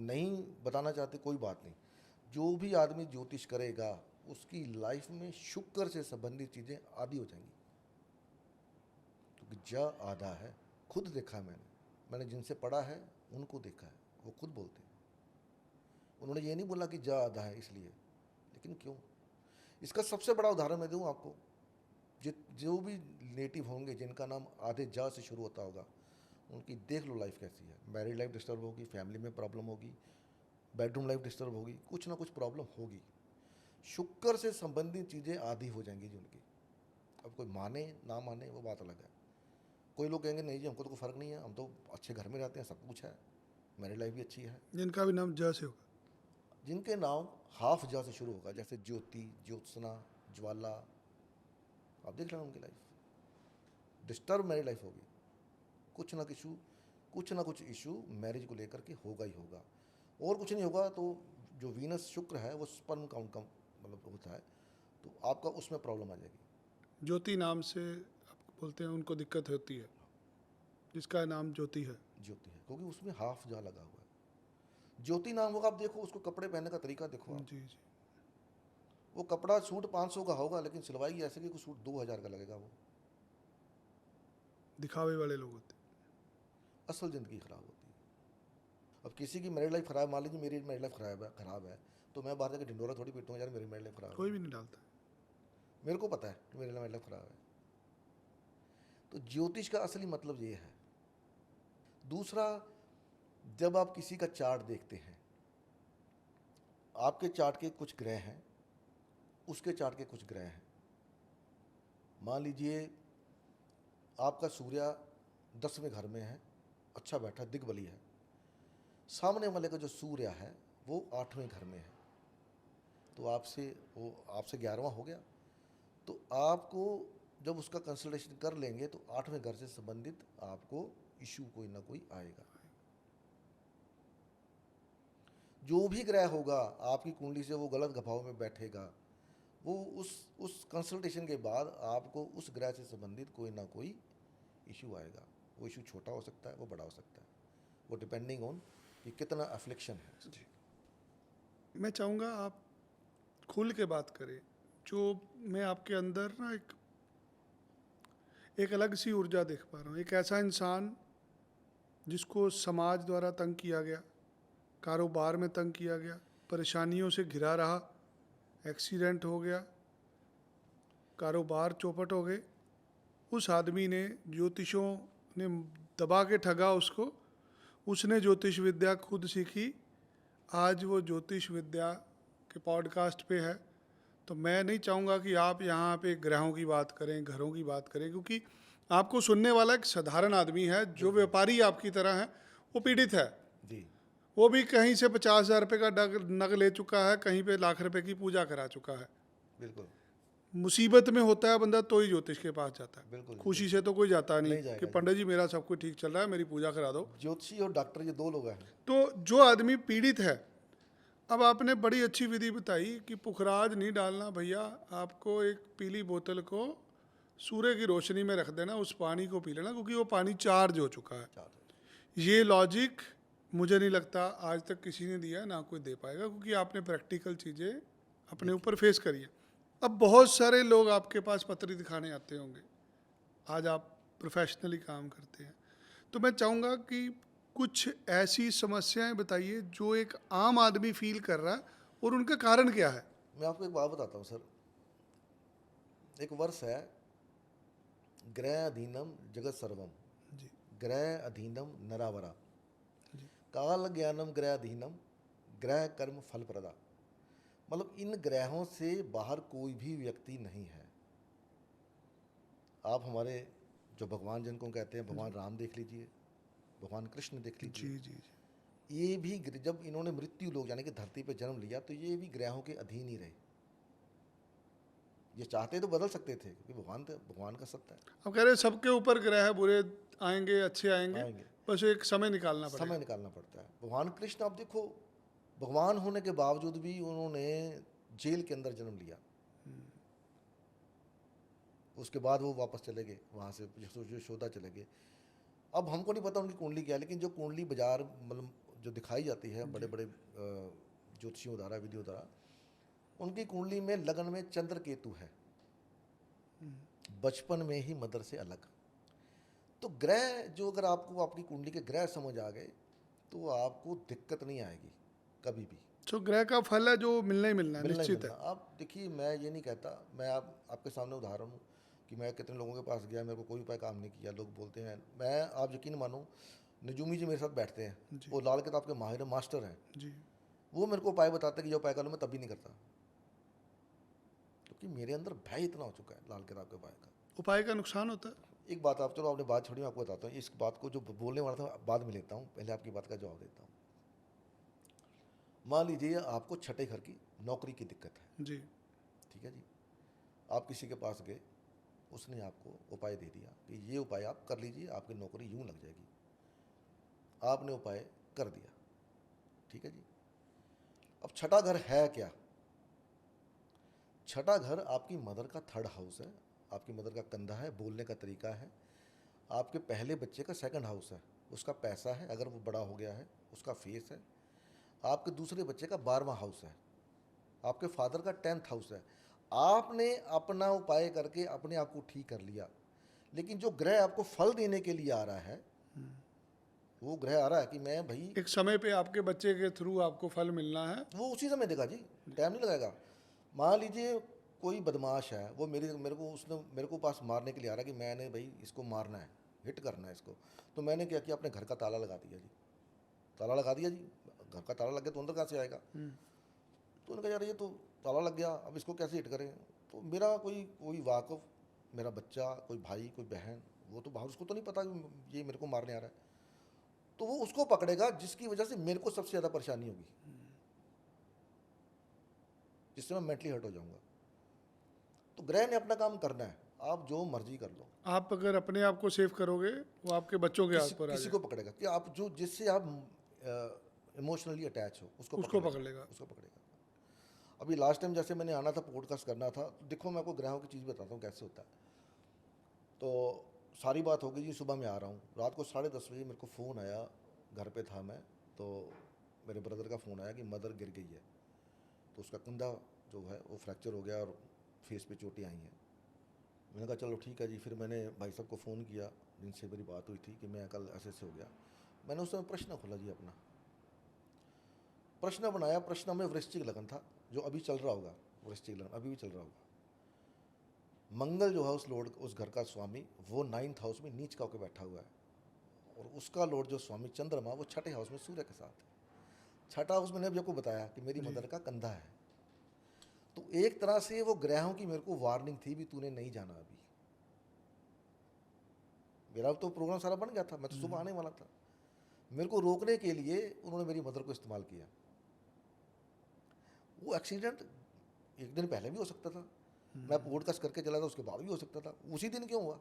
नहीं बताना चाहते कोई बात नहीं। जो भी आदमी ज्योतिष करेगा उसकी लाइफ में शुक्र से संबंधित चीज़ें आदि हो जाएंगी, क्योंकि ज आधा है। खुद देखा है मैंने जिनसे पढ़ा है उनको देखा है, वो खुद बोलते हैं। उन्होंने ये नहीं बोला कि ज आधा है इसलिए, लेकिन क्यों? इसका सबसे बड़ा उदाहरण मैं दूँ आपको। जो भी नेटिव होंगे जिनका नाम आधे ज से शुरू होता होगा, उनकी देख लो लाइफ कैसी है। मैरिड लाइफ डिस्टर्ब होगी, फैमिली में प्रॉब्लम होगी, बेडरूम लाइफ डिस्टर्ब होगी, कुछ ना कुछ प्रॉब्लम होगी। शुक्र से संबंधित चीज़ें आधी हो जाएंगी जी उनकी। अब कोई माने ना माने वो बात अलग है। कोई लोग कहेंगे नहीं जी हमको तो कोई फ़र्क नहीं है, हम तो अच्छे घर में रहते हैं, सब कुछ है, मैरिड लाइफ भी अच्छी है। जिनका भी नाम ज से होगा, जिनके नाम हाफ जा से शुरू होगा, जैसे ज्योति, ज्योत्सना, ज्वाला, आप देख लेना उनकी लाइफ डिस्टर्ब मैरिड लाइफ होगी। कुछ ना कुछ इशू मैरिज को लेकर के होगा ही होगा। और कुछ नहीं होगा तो जो वीनस शुक्र है वो स्पर्म काउंट कम मतलब होता है, तो आपका उसमें प्रॉब्लम आ जाएगी। ज्योति नाम से आपको बोलते हैं, उनको दिक्कत होती है जिसका नाम ज्योति है। ज्योति है क्योंकि उसमें हाफ जा लगा हुआ है। ज्योति नाम होगा, आप देखो उसको कपड़े पहनने का तरीका देखो आप। जी जी। वो कपड़ा सूट 500 का होगा, लेकिन सिलवाई ऐसे कि सूट 2000 का लगेगा। वो दिखावे वाले लोग होते असल ज़िंदगी ख़राब होती है। अब किसी की मैरिड लाइफ ख़राब, मान लीजिए मेरी मैरिड लाइफ ख़राब है तो मैं बाहर जाकर ढिंडोरा थोड़ी पीटूंगा यार मेरी मैरिड लाइफ ख़राब है। कोई भी नहीं डालता। मेरे को पता है कि मेरी मैरिड लाइफ ख़राब है। तो ज्योतिष का असली मतलब ये है। दूसरा, जब आप किसी का चार्ट देखते हैं, आपके चार्ट के कुछ ग्रह हैं, उसके चार्ट के कुछ ग्रह हैं। मान लीजिए आपका सूर्य 10वें घर में है, अच्छा बैठा दिग्बली है, सामने वाले का जो सूर्य है वो 8वें घर में है, तो आपसे 11वां हो गया। तो आपको जब उसका कंसल्टेशन कर लेंगे तो 8वें घर से संबंधित आपको इशू कोई ना कोई आएगा। जो भी ग्रह होगा आपकी कुंडली से वो गलत घपाव में बैठेगा, वो उस कंसल्टेशन के बाद आपको उस ग्रह से संबंधित कोई ना कोई इशू आएगा। वो इशू छोटा हो सकता है, वो बड़ा हो सकता है, वो डिपेंडिंग ऑन कि कितना अफ्लिक्शन है। जी। मैं चाहूँगा आप खुल के बात करें। जो मैं आपके अंदर ना एक अलग सी ऊर्जा देख पा रहा हूँ। एक ऐसा इंसान जिसको समाज द्वारा तंग किया गया, कारोबार में तंग किया गया, परेशानियों से घिरा रहा, एक्सीडेंट हो गया, कारोबार चौपट हो गए। उस आदमी ने ज्योतिषों ने दबा के ठगा उसको, उसने ज्योतिष विद्या खुद सीखी। आज वो ज्योतिष विद्या के पॉडकास्ट पे है। तो मैं नहीं चाहूँगा कि आप यहाँ पे ग्रहों की बात करें, घरों की बात करें, क्योंकि आपको सुनने वाला एक साधारण आदमी है जो व्यापारी आपकी तरह है, वो पीड़ित है। जी, वो भी कहीं से 50,000 रुपये का नग ले चुका है, कहीं पे लाख रुपए की पूजा करा चुका है। बिल्कुल मुसीबत में होता है बंदा तो ही ज्योतिष के पास जाता है, बिल्कुल खुशी से तो कोई जाता नहीं नहीं जाएगा कि जी। पंडित जी मेरा सब कुछ ठीक चल रहा है, मेरी पूजा करा दो। ज्योतिषी और डॉक्टर ये दो लोग हैं। तो जो आदमी पीड़ित है, अब आपने बड़ी अच्छी विधि बताई कि पुखराज नहीं डालना भैया, आपको एक पीली बोतल को सूर्य की रोशनी में रख देना, उस पानी को पी लेना, क्योंकि वो पानी चार्ज हो चुका है। ये लॉजिक मुझे नहीं लगता आज तक किसी ने दिया, ना कोई दे पाएगा, क्योंकि आपने प्रैक्टिकल चीज़ें अपने ऊपर फेस करी है। अब बहुत सारे लोग आपके पास पत्री दिखाने आते होंगे, आज आप प्रोफेशनली काम करते हैं, तो मैं चाहूँगा कि कुछ ऐसी समस्याएं बताइए जो एक आम आदमी फील कर रहा है और उनका कारण क्या है। मैं आपको एक बात बताता हूँ सर। एक वर्ष है, ग्रह अधीनम जगत सर्वम, जी ग्रह अधीनम नरावरा, जी काल ज्ञानम ग्रह अधीनम, ग्रह कर्म फल प्रदा। मतलब इन ग्रहों से बाहर कोई भी व्यक्ति नहीं है। आप हमारे जो भगवान जिनको कहते हैं, भगवान राम देख लीजिए, भगवान कृष्ण देख जी लीजिए, जी जी ये भी जब इन्होंने मृत्यु लोग यानी कि धरती पे जन्म लिया तो ये भी ग्रहों के अधीन ही रहे। ये चाहते तो बदल सकते थे, क्योंकि भगवान का सत्ता है। अब कह रहे सबके ऊपर ग्रह है, बुरे आएंगे अच्छे आएंगे, आएंगे, बस एक समय निकालना पड़ेगा। समय निकालना पड़ता है। भगवान कृष्ण आप देखो, भगवान होने के बावजूद भी उन्होंने जेल के अंदर जन्म लिया। उसके बाद वो वापस चले गए, वहाँ से यशोदा चले गए। अब हमको नहीं पता उनकी कुंडली क्या है, लेकिन जो कुंडली बाजार मतलब जो दिखाई जाती है बड़े बड़े ज्योतिषियों द्वारा, विधियों द्वारा, उनकी कुंडली में लगन में चंद्र केतु है, बचपन में ही मदर से अलग। तो ग्रह जो, अगर आपको आपकी कुंडली के ग्रह समझ आ गए तो आपको दिक्कत नहीं आएगी कभी भी। तो ग्रह का फल है जो मिलना ही मिलना है, मिलना ही निश्चित मिलना। है। आप देखिए, मैं ये नहीं कहता, मैं आपके सामने उदाहरण हूँ कि मैं कितने लोगों के पास गया, मेरे को कोई उपाय काम नहीं किया। लोग बोलते हैं, मैं आप यकीन मानो, नजूमी जी मेरे साथ बैठते हैं, जी वो लाल किताब के माहिर मास्टर हैं, जी वो मेरे को उपाय बताते हैं कि ये उपाय कर लो, मैं तब भी नहीं करता, क्योंकि मेरे अंदर भय इतना हो चुका है लाल किताब के उपाय का। उपाय का नुकसान होता है। एक बात, आप चलो आपने बात छोड़ी, मैं आपको बताता हूँ इस बात को, जो बोलने वाला था बाद में लेता हूँ, पहले आपकी बात का जवाब देता हूँ। मान लीजिए आपको छठे घर की नौकरी की दिक्कत है, जी ठीक है जी। आप किसी के पास गए, उसने आपको उपाय दे दिया कि ये उपाय आप कर लीजिए, आपकी नौकरी यूं लग जाएगी। आपने उपाय कर दिया, ठीक है जी। अब छठा घर है क्या? छठा घर आपकी मदर का थर्ड हाउस है, आपकी मदर का कंधा है, बोलने का तरीका है, आपके पहले बच्चे का सेकंड हाउस है। उसका पैसा है, अगर वो बड़ा हो गया है, उसका फेस है। आपके दूसरे बच्चे का 12वां हाउस है, आपके फादर का 10th हाउस है। आपने अपना उपाय करके अपने आप को ठीक कर लिया, लेकिन जो ग्रह आपको फल देने के लिए आ रहा है, वो ग्रह आ रहा है कि मैं भाई, एक समय पे आपके बच्चे के थ्रू आपको फल मिलना है। वो उसी समय देगा जी, टाइम नहीं लगाएगा। मान लीजिए कोई बदमाश है, वो मेरे को उसने मेरे को पास मारने के लिए आ रहा है कि मैंने भाई इसको मारना है, हिट करना है इसको। तो मैंने क्या किया, अपने घर का ताला लगा दिया जी, ताला लगा दिया जी। घर का ताला लग गया तो अंदर कहाँ से आएगा? तो उन्होंने कहा यार ये तो ताला लग गया, अब इसको कैसे हिट करें? तो मेरा कोई कोई वाकफ, मेरा बच्चा, कोई भाई, कोई बहन, वो तो बाहर, उसको तो नहीं पता कि ये मेरे को मारने आ रहा है। तो वो उसको पकड़ेगा जिसकी वजह से मेरे को सबसे ज़्यादा परेशानी होगी, जिससे मैं मेंटली हर्ट हो जाऊंगा। तो ग्रह ने अपना काम करना है, आप जो मर्जी कर लो। आप अगर अपने आप को सेव करोगे, वो आपके बच्चों के हाथ पर आ किसी जाए, को पकड़ेगा कि आप जो, जिससे आप इमोशनली अटैच हो, उसको उसको पकड़ेगा, पकड़ लेगा। उसको पकड़ेगा। अभी लास्ट टाइम जैसे मैंने आना था, पॉडकास्ट करना था, तो देखो मैं आपको ग्रहों की चीज़ बताता हूँ कैसे होता है। तो सारी बात हो गई जी, सुबह मैं आ रहा हूँ, रात को 10:30 बजे मेरे को फ़ोन आया, घर पे था मैं, तो मेरे ब्रदर का फ़ोन आया कि मदर गिर गई है, तो उसका कंधा जो है वो फ्रैक्चर हो गया और फेस पे चोटें आई हैं। मैंने कहा चलो ठीक है जी। फिर मैंने भाई साहब को फ़ोन किया जिनसे मेरी बात हुई थी कि मैं कल ऐसे ऐसे हो गया। मैंने उस समय प्रश्न खोला जी, अपना प्रश्न बनाया। प्रश्न में वृश्चिक लगन था, जो अभी चल रहा होगा, वृश्चिक लगन अभी भी चल रहा होगा। मंगल जो है उस लॉर्ड, उस घर का स्वामी, वो 9th हाउस में नीच का होकर बैठा हुआ है, और उसका लॉर्ड जो स्वामी चंद्रमा, वो 6ठे हाउस में सूर्य के साथ है। 6ठा हाउस मैंने अभी आपको बताया कि मेरी मदर का कंधा है। तो एक तरह से वो ग्रहों की मेरे को वार्निंग थी भी, तूने नहीं जाना अभी। मेरा तो प्रोग्राम सारा बन गया था, मैं तो सुबह आने वाला था। मेरे को रोकने के लिए उन्होंने मेरी मदर को इस्तेमाल किया। वो एक्सीडेंट एक दिन पहले भी हो सकता था, मैं पॉडकास्ट करके चला था उसके बाद भी हो सकता था, उसी दिन क्यों हुआ?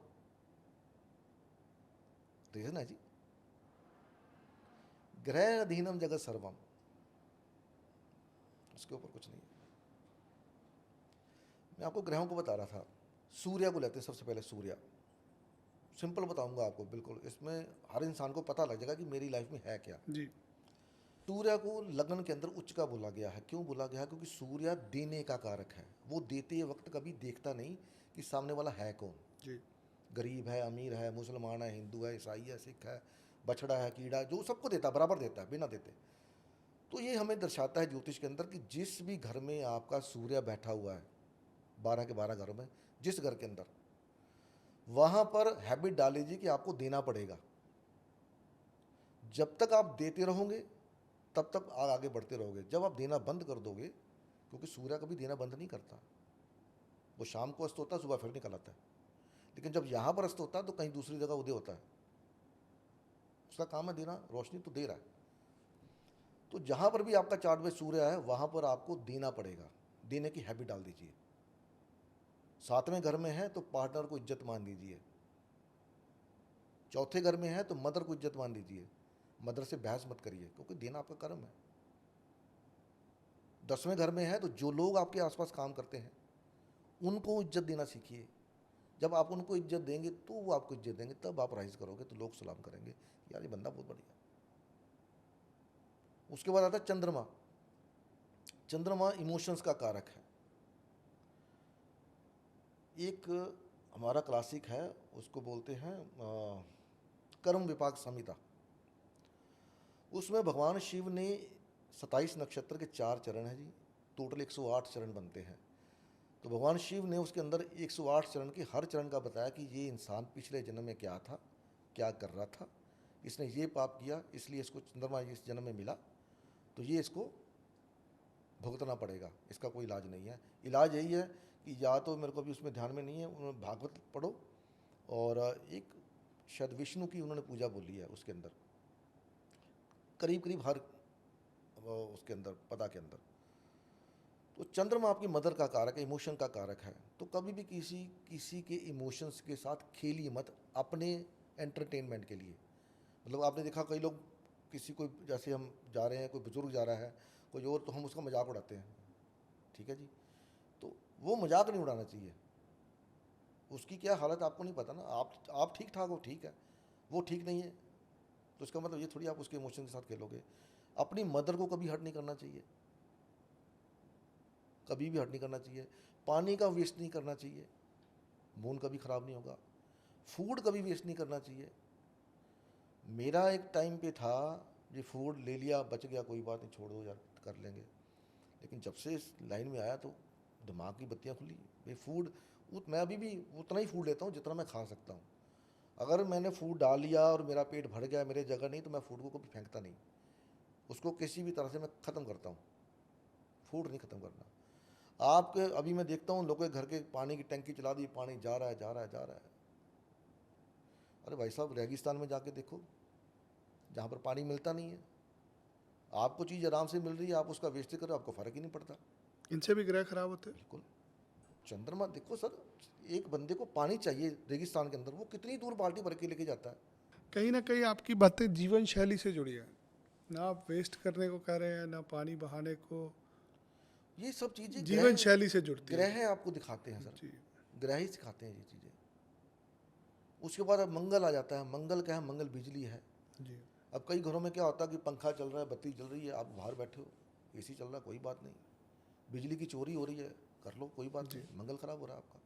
रीजन है जी, ग्रह अधीनम जगत सर्वम, उसके ऊपर कुछ नहीं है। मैं आपको ग्रहों को बता रहा था। सूर्य को लेते हैं सबसे पहले। सूर्य सिंपल बताऊंगा आपको, बिल्कुल इसमें हर इंसान को पता लग जाएगा कि मेरी लाइफ में है क्या। जी। सूर्य को लगन के अंदर उच्च का बोला गया है। क्यों बोला गया है? क्योंकि सूर्य देने का कारक है। वो देते वक्त कभी देखता नहीं कि सामने वाला है कौन, जी। गरीब है, अमीर है, मुसलमान है, हिंदू है, ईसाई है, सिख है, बछड़ा है, कीड़ा, जो सबको देता है, बराबर देता है, बिना देते। तो ये हमें दर्शाता है ज्योतिष के अंदर कि जिस भी घर में आपका सूर्य बैठा हुआ है, 12 के 12 घरों में, जिस घर के अंदर, वहाँ पर हैबिट डाल लीजिए कि आपको देना पड़ेगा। जब तक आप देते रहोगे तब तक आगे बढ़ते रहोगे। जब आप देना बंद कर दोगे, क्योंकि सूर्य कभी देना बंद नहीं करता, वो शाम को अस्त होता है, सुबह फिर निकल आता है। लेकिन जब यहाँ पर अस्त होता है तो कहीं दूसरी जगह उदय होता है। उसका काम है देना, रोशनी तो दे रहा है। तो जहाँ पर भी आपका चार्ट में सूर्य है, वहाँ पर आपको देना पड़ेगा। देने की हैबिट डाल दीजिए। 7वें घर में है तो पार्टनर को इज्जत मान दीजिए। 4थे घर में है तो मदर को इज्जत मान दीजिए। मदर से बहस मत करिए, क्योंकि देना आपका कर्म है। 10वें घर में है तो जो लोग आपके आसपास काम करते हैं उनको इज्जत देना सीखिए। जब आप उनको इज्जत देंगे तो वो आपको इज्जत देंगे, तब आप राइज करोगे तो लोग सलाम करेंगे, यार ये बंदा बहुत बढ़िया। उसके बाद आता है चंद्रमा। चंद्रमा इमोशंस का कारक है। एक हमारा क्लासिक है, उसको बोलते हैं कर्म विपाक संहिता। उसमें भगवान शिव ने 27 नक्षत्र के 4 चरण हैं जी, टोटल 108 चरण बनते हैं। तो भगवान शिव ने उसके अंदर 108 चरण के हर चरण का बताया कि ये इंसान पिछले जन्म में क्या था, क्या कर रहा था, इसने ये पाप किया, इसलिए इसको चंद्रमा इस जन्म में मिला, तो ये इसको भुगतना पड़ेगा। इसका कोई इलाज नहीं है। इलाज यही है कि या तो, मेरे को भी उसमें ध्यान में नहीं है, उन्होंने भागवत पढ़ो, और एक शायद विष्णु की उन्होंने पूजा बोली है उसके अंदर, करीब करीब हर उसके अंदर पदा के अंदर। तो चंद्रमा आपकी मदर का कारक है, इमोशन का कारक है। तो कभी भी किसी के इमोशंस के साथ खेलिए मत, अपने एंटरटेनमेंट के लिए। मतलब आपने देखा कई लोग, किसी को, जैसे हम जा रहे हैं, कोई बुजुर्ग जा रहा है, कोई और, तो हम उसका मजाक उड़ाते हैं, ठीक है जी। तो वो मजाक नहीं उड़ाना चाहिए। उसकी क्या हालत आपको नहीं पता ना। आप ठीक ठाक हो, ठीक है, वो ठीक नहीं है, तो इसका मतलब ये थोड़ी आप उसके इमोशन के साथ खेलोगे। अपनी मदर को कभी हर्ट नहीं करना चाहिए, कभी भी हर्ट नहीं करना चाहिए। पानी का वेस्ट नहीं करना चाहिए, मून कभी ख़राब नहीं होगा। फूड कभी वेस्ट नहीं करना चाहिए। मेरा एक टाइम पे था ये फूड ले लिया बच गया कोई बात नहीं, छोड़ दो यार कर लेंगे, लेकिन जब से इस लाइन में आया तो दिमाग की बत्तियाँ खुली। ये फूड मैं अभी भी उतना ही फूड लेता हूँ जितना मैं खा सकता हूँ। अगर मैंने फूड डाल लिया और मेरा पेट भर गया, मेरे जगह नहीं, तो मैं फूड को कभी फेंकता नहीं, उसको किसी भी तरह से मैं ख़त्म करता हूँ। फूड नहीं ख़त्म करना। आपके अभी मैं देखता हूँ लोगों के घर के पानी की टंकी चला दी, पानी जा रहा है जा रहा है जा रहा है। अरे भाई साहब, रेगिस्तान में जाके देखो जहाँ पर पानी मिलता नहीं है, आपको चीज़ आराम से मिल रही है, आप उसका वेस्ट करो, आपको फ़र्क ही नहीं पड़ता। इनसे भी ग्रह खराब होते हैं। बिल्कुल। चंद्रमा देखो सर, एक बंदे को पानी चाहिए रेगिस्तान के अंदर, वो कितनी दूर बाल्टी भर के लेके जाता है। कहीं ना कहीं आपकी बातें जीवन शैली से जुड़ी है, ना आप वेस्ट करने को कह रहे हैं ना पानी बहाने को, ये सब चीज़ें जीवन शैली से जुड़ती है। ग्रह आपको दिखाते हैं सर, जी ग्रह ही सिखाते हैं ये चीज़ें। उसके बाद अब मंगल आ जाता है। मंगल क्या है? मंगल बिजली है। जी। अब कई घरों में क्या होता है कि पंखा चल रहा है, बत्ती जल रही है, आप बाहर बैठे हो, एसी चल रहा है, कोई बात नहीं, बिजली की चोरी हो रही है, कर लो, कोई बात नहीं, मंगल खराब हो रहा है आपका।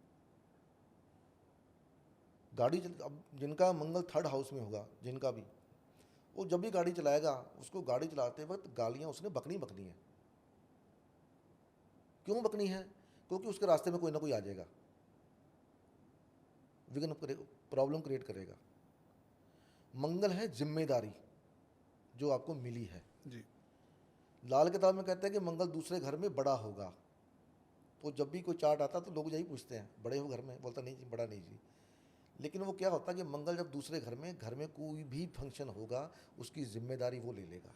अब जिनका मंगल थर्ड हाउस में होगा, जिनका भी, वो जब भी गाड़ी चलाएगा, उसको गाड़ी चलाते वक्त गालियाँ उसने बकनी बकनी है। क्यों बकनी है? क्योंकि उसके रास्ते में कोई ना कोई आ जाएगा, विघ्न प्रॉब्लम क्रिएट करेगा। मंगल है जिम्मेदारी जो आपको मिली है। जी। लाल किताब में कहते हैं कि मंगल दूसरे घर में बड़ा होगा। तो जब भी कोई चार्ट आता तो लोग यही पूछते हैं, बड़े हो घर में? बोलता नहीं जी, बड़ा नहीं जी। लेकिन वो क्या होता है कि मंगल जब दूसरे घर में कोई भी फंक्शन होगा, उसकी जिम्मेदारी वो ले लेगा।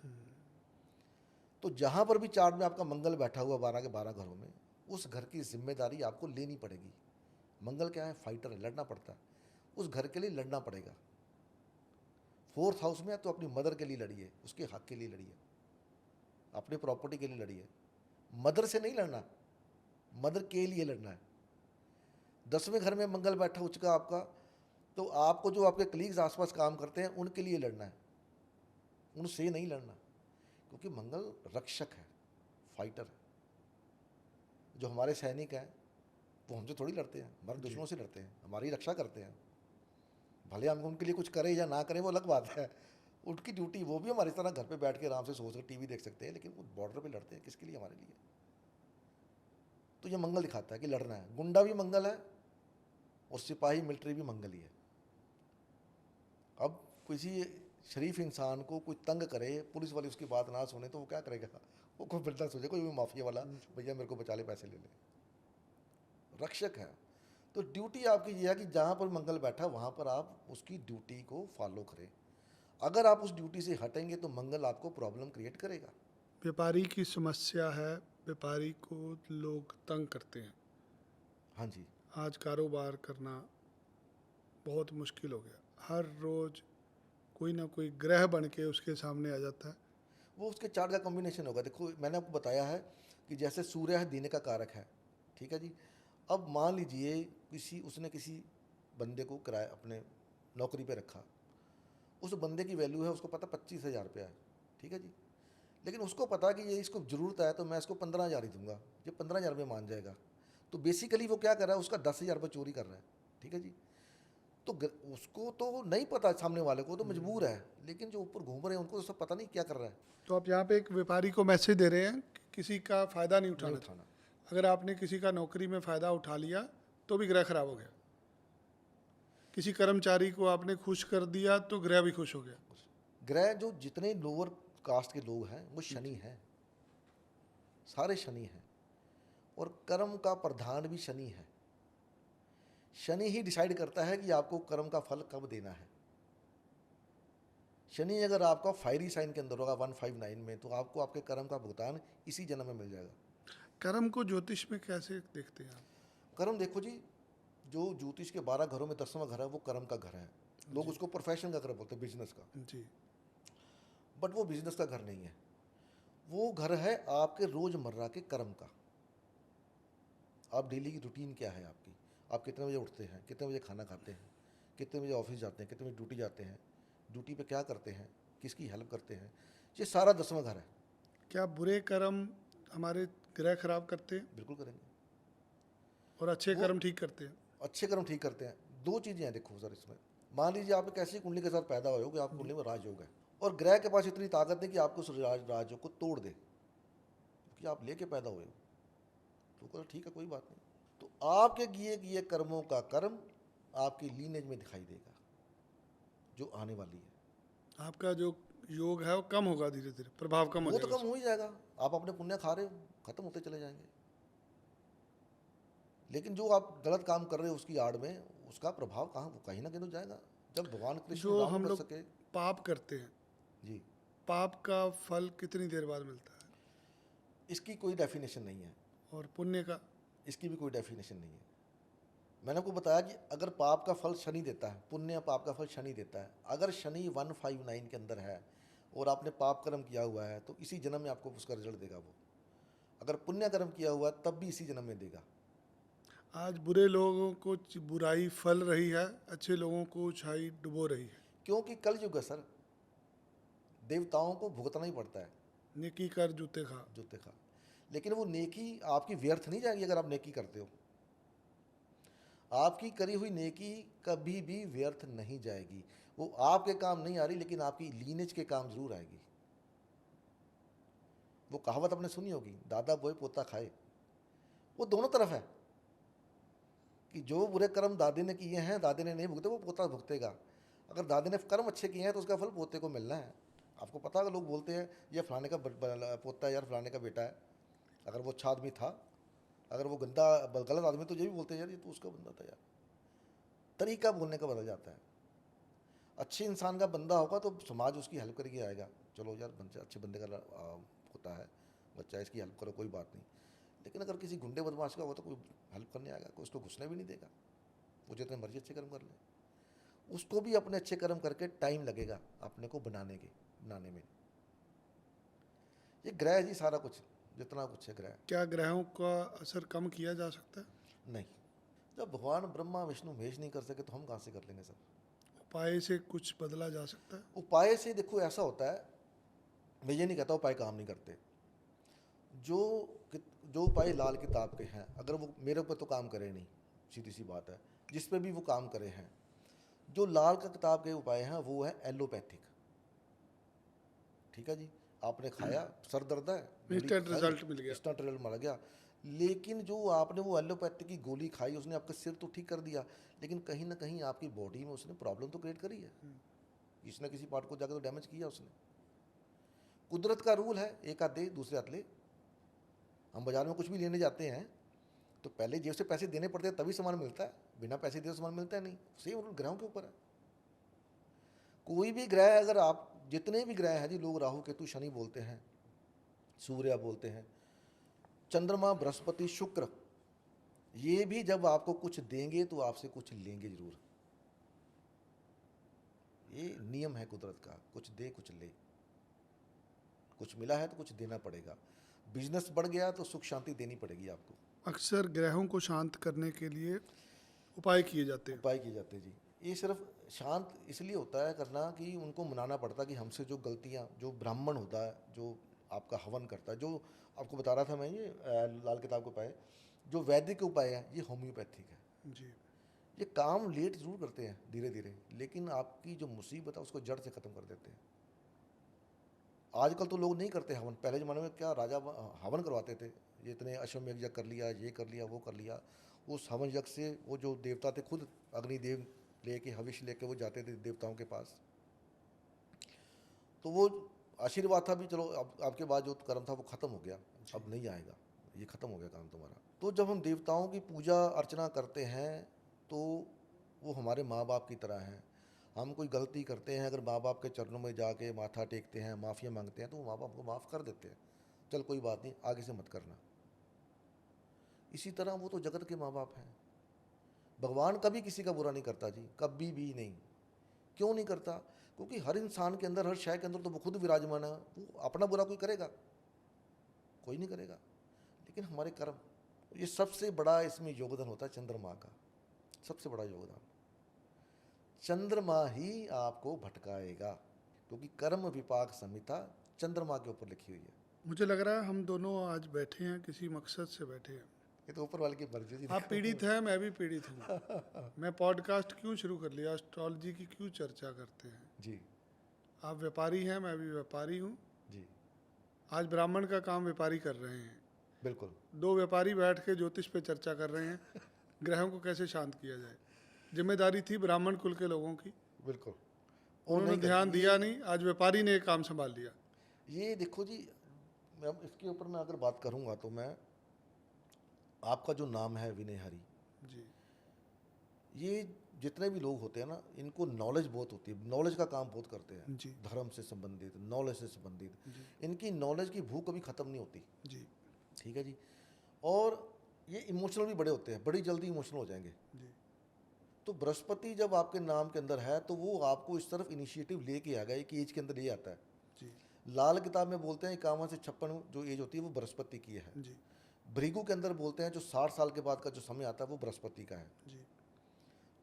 तो जहाँ पर भी चार्ट में आपका मंगल बैठा हुआ 12 के 12 घरों में, उस घर की जिम्मेदारी आपको लेनी पड़ेगी। मंगल क्या है? फाइटर है, लड़ना पड़ता है, उस घर के लिए लड़ना पड़ेगा। फोर्थ हाउस में है तो अपनी मदर के लिए लड़िए, उसके हक के लिए लड़िए, अपनी प्रॉपर्टी के लिए लड़िए। मदर से नहीं लड़ना, मदर के लिए लड़ना है। 10वें घर में मंगल बैठा उचका आपका, तो आपको जो आपके कलीग्स आसपास काम करते हैं उनके लिए लड़ना है, उनसे नहीं लड़ना, क्योंकि मंगल रक्षक है, फाइटर है। जो हमारे सैनिक हैं वो हमसे थोड़ी लड़ते हैं, हमारे दुश्मनों से लड़ते हैं, हमारी रक्षा करते हैं। भले हम उनके लिए कुछ करें या ना करें वो अलग बात है, उनकी ड्यूटी, वो भी हमारी तरह घर पे बैठ के आराम से सोच कर टीवी देख सकते हैं, लेकिन वो बॉर्डर पे लड़ते हैं, किसके लिए? हमारे लिए। तो ये मंगल दिखाता है कि लड़ना है। गुंडा भी मंगल है और सिपाही मिलिट्री भी मंगल ही है। अब किसी शरीफ इंसान को कोई तंग करे, पुलिस वाले उसकी बात ना सुने, तो वो क्या करेगा? वो कोई बिल्डर सोचे, कोई माफिया वाला, भैया मेरे को बचा ले, पैसे ले ले। रक्षक है। तो ड्यूटी आपकी ये है कि जहाँ पर मंगल बैठा वहाँ पर आप उसकी ड्यूटी को फॉलो करें। अगर आप उस ड्यूटी से हटेंगे तो मंगल आपको प्रॉब्लम क्रिएट करेगा। व्यापारी की समस्या है, व्यापारी को लोग तंग करते हैं। हाँ जी। आज कारोबार करना बहुत मुश्किल हो गया, हर रोज कोई ना कोई ग्रह बन के उसके सामने आ जाता है। वो उसके चार्ट का कॉम्बिनेशन होगा। देखो मैंने आपको बताया है कि जैसे सूर्य है दिन का कारक है, ठीक है जी। अब मान लीजिए उसने किसी बंदे को किराए अपने नौकरी पे रखा, उस बंदे की वैल्यू है, उसको पता 25,000 रुपया है, ठीक है जी। लेकिन उसको पता कि ये इसको ज़रूरत है तो मैं इसको 15,000 ही दूंगा, ये 15,000 रुपये मान जाएगा। तो बेसिकली वो क्या कर रहा है? उसका 10,000 रुपये चोरी कर रहा है, ठीक है जी। तो उसको तो नहीं पता, सामने वाले को तो मजबूर है, लेकिन जो ऊपर घूम रहे हैं उनको तो सब पता नहीं क्या कर रहा है। तो आप यहाँ पे एक व्यापारी को मैसेज दे रहे हैं कि किसी का फ़ायदा नहीं नहीं उठाना। उठाना। अगर आपने किसी का नौकरी में फ़ायदा उठा लिया तो भी ग्रह खराब हो गया। किसी कर्मचारी को आपने खुश कर दिया तो ग्रह भी खुश हो गया। ग्रह जो जितने लोअर कास्ट के लोग हैं वो शनि हैं, सारे शनि हैं, और कर्म का प्रधान भी शनि है। शनि ही डिसाइड करता है कि आपको कर्म का फल कब देना है। शनि अगर आपका फायरी साइन के अंदर होगा 159 में, तो आपको आपके कर्म का भुगतान इसी जन्म में मिल जाएगा। कर्म को ज्योतिष में कैसे देखते हैं आप? कर्म देखो जी, जो ज्योतिष के 12 घरों में 10वां घर है वो कर्म का घर है। लोग उसको प्रोफेशन का घर बोलते हैं, बिजनेस का, जी। बट वो बिजनेस का घर नहीं है। वो घर है आपके रोजमर्रा के कर्म का। आप डेली की रूटीन क्या है आपकी, आप कितने बजे उठते हैं, कितने बजे खाना खाते हैं, कितने बजे ऑफिस जाते हैं, कितने बजे ड्यूटी जाते हैं, ड्यूटी पे क्या करते हैं, किसकी हेल्प करते हैं, ये सारा 10वां घर है। क्या बुरे कर्म हमारे ग्रह खराब करते हैं बिल्कुल करेंगे। और अच्छे वो कर्म ठीक करते हैं? अच्छे कर्म ठीक करते हैं। दो चीज़ें हैं देखो सर इसमें। मान लीजिए आप एक ऐसी कुंडली के साथ पैदा हुए हो कि आपकी कुंडली में राजयोग है और ग्रह के पास इतनी ताकत है कि आपको उस राजयोग को तोड़ दे, क्योंकि आप लेके पैदा हुए हो। तो कहता ठीक है कोई बात नहीं। तो आपके किए कर्मों का कर्म आपकी लीनेज में दिखाई देगा जो आने वाली है। आपका जो योग है वो कम होगा, धीरे धीरे प्रभाव कम हो वो तो जाएगा कम हो ही जाएगा, आप अपने पुण्य खा रहे हो, खत्म होते चले जाएंगे। लेकिन जो आप गलत काम कर रहे हो उसकी आड़ में, उसका प्रभाव कहाँ, वो कहीं ना कहीं तो जाएगा। जब भगवान कृष्ण जो राम हम कर लोग सके। पाप करते हैं, जी, पाप का फल कितनी देर बाद मिलता है? इसकी कोई डेफिनेशन नहीं है, और पुण्य का? इसकी भी कोई डेफिनेशन नहीं है। मैंने आपको बताया कि अगर पाप का फल शनि देता है, पुण्य पाप का फल शनि देता है। अगर शनि 159 के अंदर है और आपने पाप कर्म किया हुआ है तो इसी जन्म में आपको उसका रिजल्ट देगा वो। अगर पुण्य कर्म किया हुआ है तब भी इसी जन्म में देगा। आज बुरे लोगों को बुराई फल रही है, अच्छे लोगों को अच्छाई डुबो रही है। क्योंकि कल युग है सर, देवताओं को भुगतना ही पड़ता है। नेकी कर जूते खा। जूते खा। लेकिन वो नेकी आपकी व्यर्थ नहीं जाएगी अगर आप नेकी करते हो। आपकी करी हुई नेकी कभी भी व्यर्थ नहीं जाएगी। वो आपके काम नहीं आ रही लेकिन आपकी लीनेज के काम जरूर आएगी। वो कहावत आपने सुनी होगी, दादा बोए पोता खाए। वो दोनों तरफ है कि जो बुरे कर्म दादी ने किए हैं, दादी ने नहीं भुगते, वो पोता भुगतेगा। अगर दादी ने कर्म अच्छे किए हैं तो उसका फल पोते को मिलना है। आपको पता है, लोग बोलते हैं ये फलाने का पोता है यार, फलाने का बेटा है। अगर वो अच्छा आदमी था, अगर वो गंदा गलत आदमी, तो ये भी बोलते हैं यार ये तो उसका बंदा था यार। तरीका बोलने का बदल जाता है। अच्छे इंसान का बंदा होगा तो समाज उसकी हेल्प करके आएगा, चलो यार बच्चा अच्छे बंदे का होता है बच्चा, इसकी हेल्प करो, कोई बात नहीं। लेकिन अगर किसी गुंडे बदमाश का हो तो कोई हेल्प करने आएगा, कोई उसको घुसने भी नहीं देगा, वो जितने मर्जी अच्छे कर्म कर ले। उसको भी अपने अच्छे कर्म करके टाइम लगेगा अपने को बनाने में। ये ग्रह जी सारा कुछ, जितना कुछ है ग्रह। क्या ग्रहों का असर कम किया जा सकता है? नहीं, जब भगवान ब्रह्मा विष्णु महेश नहीं कर सके तो हम कहाँ से कर लेंगे सब। उपाय से कुछ बदला जा सकता है? उपाय से देखो ऐसा होता है, मैं ये नहीं कहता उपाय काम नहीं करते। जो जो उपाय लाल किताब के हैं, अगर वो मेरे ऊपर तो काम करे नहीं, सीधी सी बात है। जिस पे भी वो काम करे हैं, जो लाल का किताब के उपाय हैं वो है एलोपैथिक। ठीक है जी, आपने खाया, सर दर्द है, इंस्टेंट रिजल्ट मिल गया। इंस्टेंट रिजल्ट मिल गया। लेकिन जो आपने वो एलोपैथिक की गोली खाई, उसने आपका सिर तो ठीक कर दिया, लेकिन कहीं ना कहीं आपकी बॉडी में उसने प्रॉब्लम तो क्रिएट करी है। किसी न किसी पार्ट को जाकर तो डैमेज किया उसने। कुदरत का रूल है, एक हाथ दे दूसरे हाथ ले। हम बाजार में कुछ भी लेने जाते हैं तो पहले जेब से पैसे देने पड़ते हैं तभी सामान मिलता है, बिना पैसे दिए सामान मिलता है नहीं। सेम रूल ग्रहों के ऊपर है। कोई भी ग्रह, अगर आप जितने भी ग्रह हैं जी, लोग राहु केतु शनि बोलते हैं, सूर्य बोलते हैं, चंद्रमा बृहस्पति शुक्र, ये भी जब आपको कुछ देंगे तो आपसे कुछ लेंगे जरूर। ये नियम है कुदरत का, कुछ दे कुछ ले। कुछ मिला है तो कुछ देना पड़ेगा। बिजनेस बढ़ गया तो सुख शांति देनी पड़ेगी आपको। अक्सर ग्रहों को शांत करने के लिए उपाय किए जाते हैं। उपाय किए जाते हैं जी। ये सिर्फ शांत इसलिए होता है करना कि उनको मनाना पड़ता है कि हमसे जो गलतियाँ, जो ब्राह्मण होता है, जो आपका हवन करता है, जो आपको बता रहा था मैं, ये लाल किताब के उपाय, जो वैदिक उपाय है ये होम्योपैथिक है जी। ये काम लेट जरूर करते हैं धीरे धीरे, लेकिन आपकी जो मुसीबत है उसको जड़ से ख़त्म कर देते हैं। आजकल तो लोग नहीं करते हवन। पहले ज़माने में क्या राजा हवन करवाते थे, ये इतने अश्वमेध यज्ञ कर लिया, ये कर लिया, वो कर लिया। उस हवन यज्ञ से वो जो देवता थे खुद अग्निदेव लेके हविष लेके वो जाते थे देवताओं के पास, तो वो आशीर्वाद था भी, चलो अब आपके बाद जो कर्म था वो ख़त्म हो गया, अब नहीं आएगा, ये ख़त्म हो गया काम तुम्हारा। तो जब हम देवताओं की पूजा अर्चना करते हैं तो वो हमारे माँ बाप की तरह हैं। हम कोई गलती करते हैं, अगर माँ बाप के चरणों में जाके माथा टेकते हैं, माफ़िया मांगते हैं, तो वो माँ बाप को माफ़ कर देते हैं, चल कोई बात नहीं, आगे से मत करना। इसी तरह वो तो जगत के माँ बाप हैं। भगवान कभी किसी का बुरा नहीं करता जी, कभी भी नहीं। क्यों नहीं करता? क्योंकि हर इंसान के अंदर, हर शय के अंदर तो वो खुद विराजमान है। वो अपना बुरा कोई करेगा? कोई नहीं करेगा। लेकिन हमारे कर्म, ये सबसे बड़ा इसमें योगदान होता है चंद्रमा का, सबसे बड़ा योगदान। चंद्रमा ही आपको भटकाएगा। क्योंकि कर्म विपाक संहिता चंद्रमा के ऊपर लिखी हुई है। मुझे लग रहा है हम दोनों आज बैठे हैं, किसी मकसद से बैठे हैं। ये तो ऊपर वाले की मर्जी जी। आप पीड़ित हैं, मैं भी पीड़ित हूँ। मैं पॉडकास्ट क्यों शुरू कर लिया, एस्ट्रोलॉजी की क्यों चर्चा करते हैं। जी आप व्यापारी हैं, मैं भी व्यापारी हूँ। जी आज ब्राह्मण का काम व्यापारी कर रहे हैं। बिल्कुल। दो व्यापारी बैठ के ज्योतिष पे चर्चा कर रहे हैं, ग्रहों को कैसे शांत किया जाए। जिम्मेदारी थी ब्राह्मण कुल के लोगों की, बिल्कुल। उन्होंने ध्यान दिया नहीं, आज व्यापारी ने काम संभाल लिया। ये देखो जी, मैं अब इसके ऊपर मैं अगर बात करूंगा तो मैं, आपका जो नाम है विनय हरी, जी ये जितने भी लोग होते हैं ना, इनको नॉलेज बहुत होती है, नॉलेज का काम बहुत करते हैं। जी धर्म से संबंधित, नॉलेज से संबंधित, जी इनकी नॉलेज की भूख कभी ख़त्म नहीं होती। जी ठीक है जी। और ये इमोशनल भी बड़े होते हैं, बड़ी जल्दी इमोशनल हो जाएंगे। जी तो बृहस्पति जब आपके नाम के अंदर है तो वो आपको इस तरफ इनिशिएटिव लेके आएगा, एक एज के अंदर ले आता है। जी लाल किताब में बोलते हैं 51 से 56 जो एज होती है वो बृहस्पति की है। जी भृगु के अंदर बोलते हैं जो 60 साल के बाद का जो समय आता है वो बृहस्पति का है। जी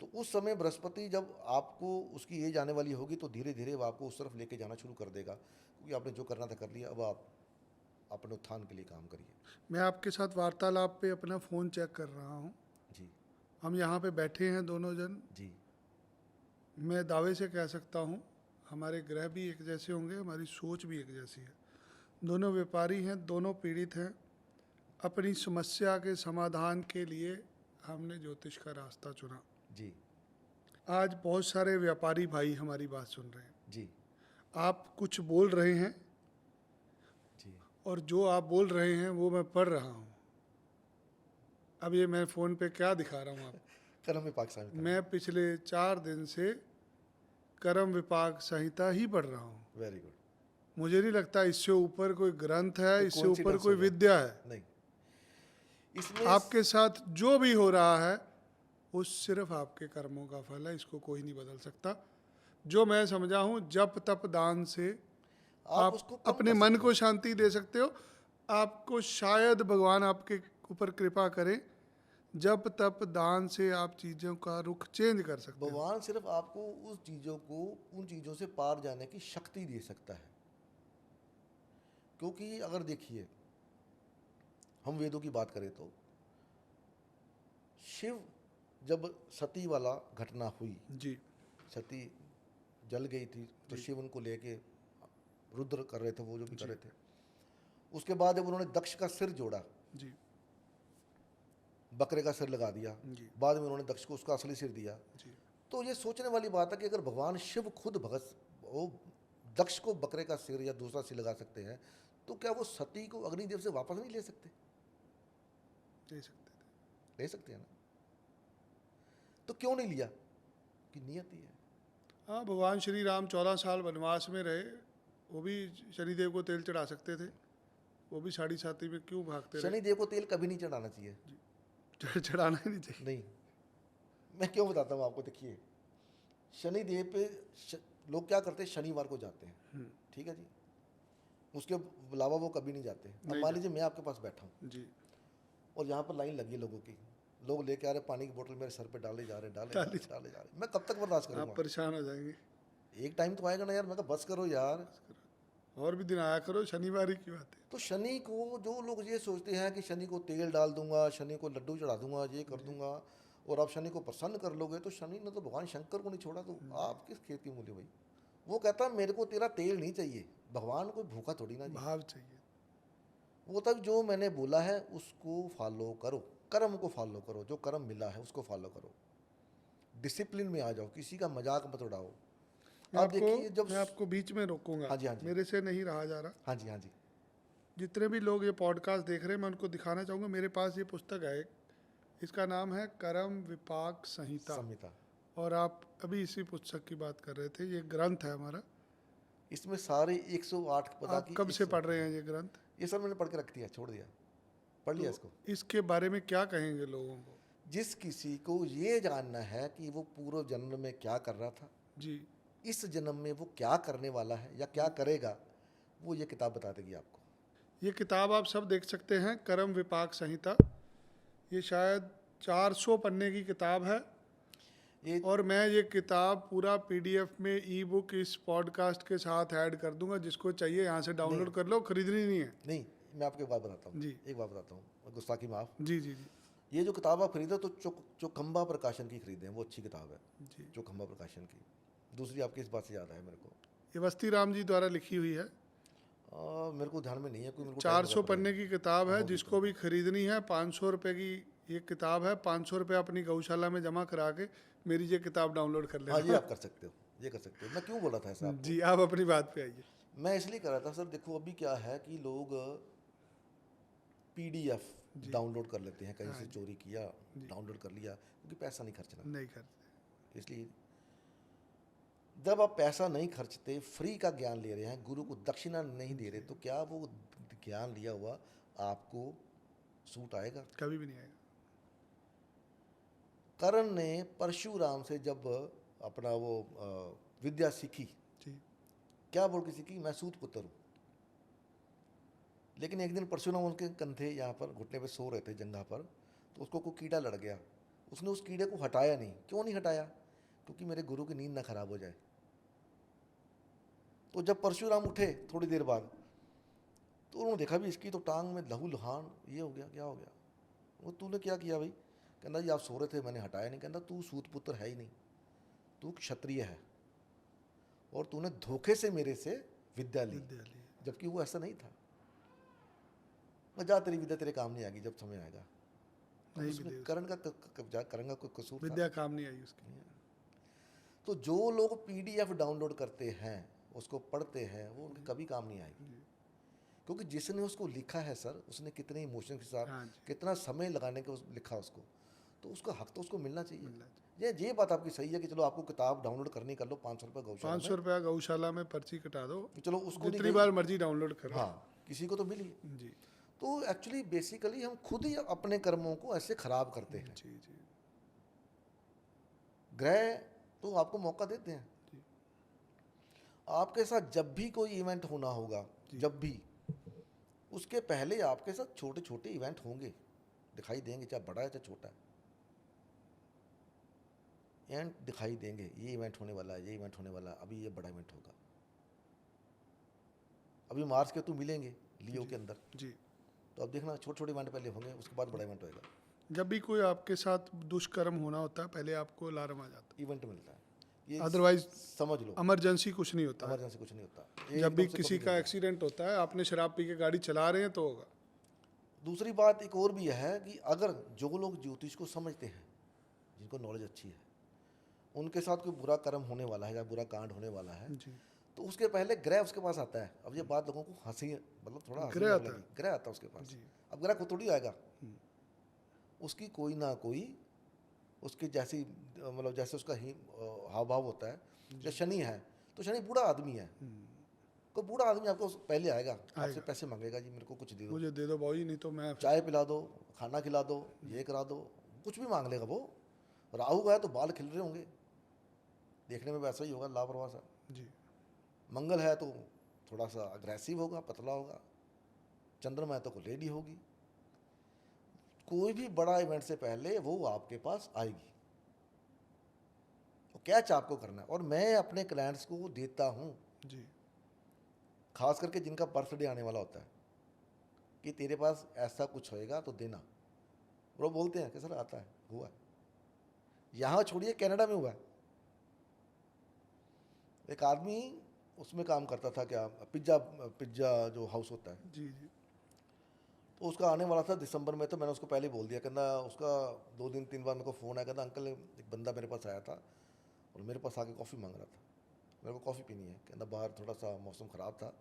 तो उस समय बृहस्पति जब आपको उसकी एज आने वाली होगी तो धीरे धीरे वो आपको उस तरफ लेके जाना शुरू कर देगा, क्योंकि आपने जो करना था कर लिया, अब आप अपने उत्थान के लिए काम करिए। मैं आपके साथ वार्तालाप पे अपना फ़ोन चेक कर रहा हूँ। जी हम यहाँ पे बैठे हैं दोनों जन। जी मैं दावे से कह सकता हूँ हमारे ग्रह भी एक जैसे होंगे, हमारी सोच भी एक जैसी है। दोनों व्यापारी हैं, दोनों पीड़ित हैं। अपनी समस्या के समाधान के लिए हमने ज्योतिष का रास्ता चुना। जी आज बहुत सारे व्यापारी भाई हमारी बात सुन रहे हैं। जी आप कुछ बोल रहे हैं जी और जो आप बोल रहे हैं वो मैं पढ़ रहा हूँ। अब ये मैं फ़ोन पे क्या दिखा रहा हूँ आप, कर्म में पाकिस्तान में। मैं पिछले 4 दिन से कर्म विपाक संहिता ही पढ़ रहा हूँ। Very good. मुझे नहीं लगता इससे ऊपर कोई ग्रंथ है, तो इससे कौन सी ऊपर dance कोई होगा? विद्या है। नहीं, इसमें आपके साथ जो भी हो रहा है वो सिर्फ आपके कर्मों का फल है, इसको कोई नहीं बदल सकता। जो मैं समझा हूँ, जप तप दान से आप उसको कम अपने कर मन सकते को शांति दे सकते हो। आपको शायद भगवान आपके ऊपर कृपा करे, जप तप दान से आप चीज़ों का रुख चेंज कर सकते हो। भगवान सिर्फ आपको उस चीज़ों को, उन चीज़ों से पार जाने की शक्ति दे सकता है। क्योंकि अगर देखिए, हम वेदों की बात करें तो शिव जब सती वाला घटना हुई, जी सती जल गई थी, तो शिव उनको लेके रुद्र कर रहे थे, वो जो भी कर रहे थे। उसके बाद जब उन्होंने दक्ष का सिर जोड़ा, जी बकरे का सिर लगा दिया, जी बाद में उन्होंने दक्ष को उसका असली सिर दिया। जी तो ये सोचने वाली बात है कि अगर भगवान शिव खुद भगत वो दक्ष को बकरे का सिर या दूसरा सिर लगा सकते हैं, तो क्या वो सती को अग्निदेव से वापस नहीं ले सकते? दे सकते थे। ले सकते हैं ना। तो क्यों नहीं लिया? कि नियति है। हाँ, भगवान श्री राम 14 साल वनवास में रहे, वो भी शनिदेव को तेल चढ़ा सकते थे, वो भी साड़ी साथी में क्यों भागते रहे? शनिदेव को तेल कभी नहीं चढ़ाना चाहिए। चढ़ाना ही नहीं चाहिए। नहीं, मैं क्यों बताता हूँ आपको। देखिए, शनिदेव पे लोग क्या करते हैं, शनिवार को जाते हैं, ठीक है जी, उसके अलावा वो कभी नहीं जाते। अब मान लीजिए मैं आपके पास बैठा हूँ जी और यहाँ पर लाइन लगी है लोगों की, लोग लेके आ रहे पानी की बोतल मेरे सर पे डाले जा रहे, डाले जा रहे, मैं कब तक बर्दाश्त आप करूँगा? परेशान हो जाएंगे। एक टाइम तो आएगा ना यार, मैं कहा बस करो यार। और भी दिन आया करो, शनिवार ही की बात है। तो शनि को जो लोग ये सोचते हैं कि शनि को तेल डाल दूंगा, शनि को लड्डू चढ़ा दूंगा, ये कर दूंगा और आप शनि को प्रसन्न कर लोगे, तो शनि ने तो भगवान शंकर को नहीं छोड़ा, तो आप किस खेत की मूल्य भाई? वो कहता है मेरे को तेरा तेल नहीं चाहिए। भगवान कोई भूखा थोड़ी ना जी। भाव चाहिए। वो तक जो मैंने बोला है उसको फॉलो करो, कर्म को फॉलो करो, जो कर्म मिला है उसको फॉलो करो, डिसिप्लिन में आ जाओ, किसी का मजाक मत उड़ाओ। आप देखिए जब मैं आपको बीच में रोकूंगा। हाँ जी, हाँ जी। मेरे से नहीं रहा जा रहा। हाँ जी, हाँ जी, जितने भी लोग ये पॉडकास्ट देख रहे हैं, मैं उनको दिखाना चाहूँगा, मेरे पास ये पुस्तक है, इसका नाम है कर्म विपाक संहिता। संहिता। और आप अभी इसी पुस्तक की बात कर रहे थे, ये ग्रंथ है हमारा। इसमें सारे 108 पदा आप की कब से पढ़ रहे हैं ये ग्रंथ? ये सब मैंने पढ़ के रख दिया, छोड़ दिया, पढ़ लिया इसको। इसके बारे में क्या कहेंगे लोगों को? जिस किसी को ये जानना है कि वो पूर्व जन्म में क्या कर रहा था, जी इस जन्म में वो क्या करने वाला है या क्या करेगा, वो ये किताब बता देगी आपको। ये किताब आप सब देख सकते हैं, कर्म विपाक संहिता। ये शायद 400 पन्ने की किताब है। ये और मैं ये किताब पूरा पीडीएफ में ई बुक इस पॉडकास्ट के साथ ऐड कर दूंगा, जिसको चाहिए यहाँ से डाउनलोड कर लो, खरीदनी नहीं है। नहीं, मैं आपको एक बात बताता हूँ, जी एक बात बताता हूँ, गुस्ताखी माफ। जी जी जी ये जो किताब आप खरीदो तो चौखंबा प्रकाशन की खरीदें, वो अच्छी किताब है, जी। चौखंबा प्रकाशन की। दूसरी आपकी इस बात से याद है मेरे को, ये वस्ती राम जी द्वारा लिखी हुई है, मेरे को ध्यान में नहीं है, कोई मेरे को टाइम 400 पता पन्ने पड़ेगा। की किताब है। होगी जिसको भी खरीदनी है 500 रुपये की ये किताब है, 500 रुपये अपनी गौशाला में जमा करा के मेरी ये किताब डाउनलोड कर हाँ, ये लेना। आप कर सकते हो, ये कर सकते हो। मैं क्यों बोला था ऐसा आपको? जी आप अपनी बात पे आइए। मैं इसलिए कर रहा था सर, देखो अभी क्या है कि लोग पीडीएफ डाउनलोड कर लेते हैं, कहीं से चोरी किया, डाउनलोड कर लिया, क्योंकि पैसा नहीं खर्चना। नहीं करते। इसलिए जब आप पैसा नहीं खर्चते, फ्री का ज्ञान ले रहे हैं, गुरु को दक्षिणा नहीं दे रहे, तो क्या वो ज्ञान लिया हुआ आपको सूट आएगा? कभी भी नहीं आएगा। कर्ण ने परशुराम से जब अपना वो विद्या सीखी, जी क्या बोल के सीखी? मैं सूत पुत्र हूँ। लेकिन एक दिन परशुराम उनके कंधे यहाँ पर घुटने पे सो रहे थे जंघा पर, तो उसको कोई कीड़ा लड़ गया। उसने उस कीड़े को हटाया नहीं। क्यों नहीं हटाया? क्योंकि मेरे गुरु की नींद ना खराब हो जाए। तो जब परशुराम उठे थोड़ी देर बाद, तो उन्होंने देखा भी इसकी तो टांग में लहू लुहान, ये हो गया, क्या हो गया? वो तूने क्या किया भाई? कहना जी आप सो रहे थे, मैंने हटाया नहीं। कहना तू सूत पुत्र है ही नहीं, तू क्षत्रिय है, और तूने धोखे से मेरे से विद्या ली, जबकि वो ऐसा नहीं था। मैं जा, तेरी विद्या तेरे काम नहीं आएगी, जब समय आएगा। नहीं उसमें करण का कब्जा करेंगा कोई कसूर था? विद्या काम नहीं आई उसकी। तो जो लोग पीडीएफ डाउनलोड करते हैं, उसको पढ़ते हैं, वो उनके कभी काम नहीं आएगी। क्योंकि जिसने उसको लिखा है सर, उसने कितने इमोशन के साथ, हाँ कितना समय लगाने के लिखा उसको, तो उसका हक तो उसको मिलना चाहिए। ये बात आपकी सही है कि चलो आपको किताब डाउनलोड करनी कर लो, 500 रुपये गौशाला 500 रुपया गौशाला में पर्ची कटा दो, में, चलो उसको जितनी बार मर्जी डाउनलोड करो। हाँ, किसी को तो मिली। जी तो एक्चुअली बेसिकली हम खुद ही अपने कर्मों को ऐसे खराब करते हैं। जी जी ग्रह तो आपको मौका देते हैं। आपके साथ जब भी कोई इवेंट होना होगा, जब भी, उसके पहले आपके साथ छोटे छोटे इवेंट होंगे, दिखाई देंगे, चाहे बड़ा है चाहे छोटा है, इवेंट दिखाई देंगे। ये इवेंट होने वाला है, ये इवेंट होने वाला है, अभी ये बड़ा इवेंट होगा। अभी मार्स के तू मिलेंगे लियो के अंदर, जी। तो अब देखना छोटे छोटे इवेंट पहले होंगे, उसके बाद बड़ा इवेंट होएगा। जब भी कोई आपके साथ दुष्कर्म होना होता है, पहले आपको अलार्म आ जाता इवेंट मिलता है, ये अदरवाइज समझ लो। इमरजेंसी कुछ नहीं होता है। इमरजेंसी कुछ नहीं होता। जब भी एकदम से किसी कभी का नहीं एक्सीडेंट होता है, आपने शराब पी के गाड़ी चला रहे हैं तो होगा। होता। दूसरी बात एक और भी है कि अगर जो लोग ज्योतिष को समझते हैं, जिनको नॉलेज अच्छी है, उनके साथ कोई बुरा कर्म होने वाला है या बुरा कांड होने वाला है, जी तो उसके पहले ग्रह उसके पास आता है। अब ये बात लोगों को हंसी, मतलब थोड़ा हंसी ग्रह लगने आता है। लगी। ग्रह आता है उसके पास। जी। अब ग्रह को थोड़ी आएगा, उसकी कोई ना कोई उसकी जैसी, मतलब जैसे उसका ही हाव भाव होता है। जैसे शनि है, तो शनि बूढ़ा आदमी है, कोई बूढ़ा आदमी आपको पहले आएगा, आपसे पैसे मांगेगा, जी मेरे को कुछ दे दो, मुझे दे दो भाई, नहीं तो मैं चाय पिला दो, खाना खिला दो, ये करा दो, कुछ भी मांग लेगा वो। राहु है तो बाल खिल रहे होंगे, देखने में वैसा ही होगा, लापरवाह सा। जी मंगल है तो थोड़ा सा अग्रेसिव होगा, पतला होगा। चंद्रमा है तो कोई लेडी होगी। कोई भी बड़ा इवेंट से पहले वो आपके पास आएगी, तो कैच आपको करना है। और मैं अपने क्लाइंट्स को देता हूँ, जी खास करके जिनका बर्थडे आने वाला होता है, कि तेरे पास ऐसा कुछ होएगा तो देना। वो बोलते हैं कि सर आता है, हुआ है। यहाँ छोड़िए, कनाडा में हुआ है। एक आदमी उसमें काम करता था, क्या, पिज्जा जो हाउस होता है, जी जी तो उसका आने वाला था दिसंबर में। तो मैंने उसको पहले ही बोल दिया, कहना उसका 2 दिन 3 बार मेरे को फ़ोन आया, कहना अंकल एक बंदा मेरे पास आया था और मेरे पास आके कॉफ़ी मांग रहा था, मेरे को कॉफ़ी पीनी है। कहना बाहर थोड़ा सा मौसम ख़राब था।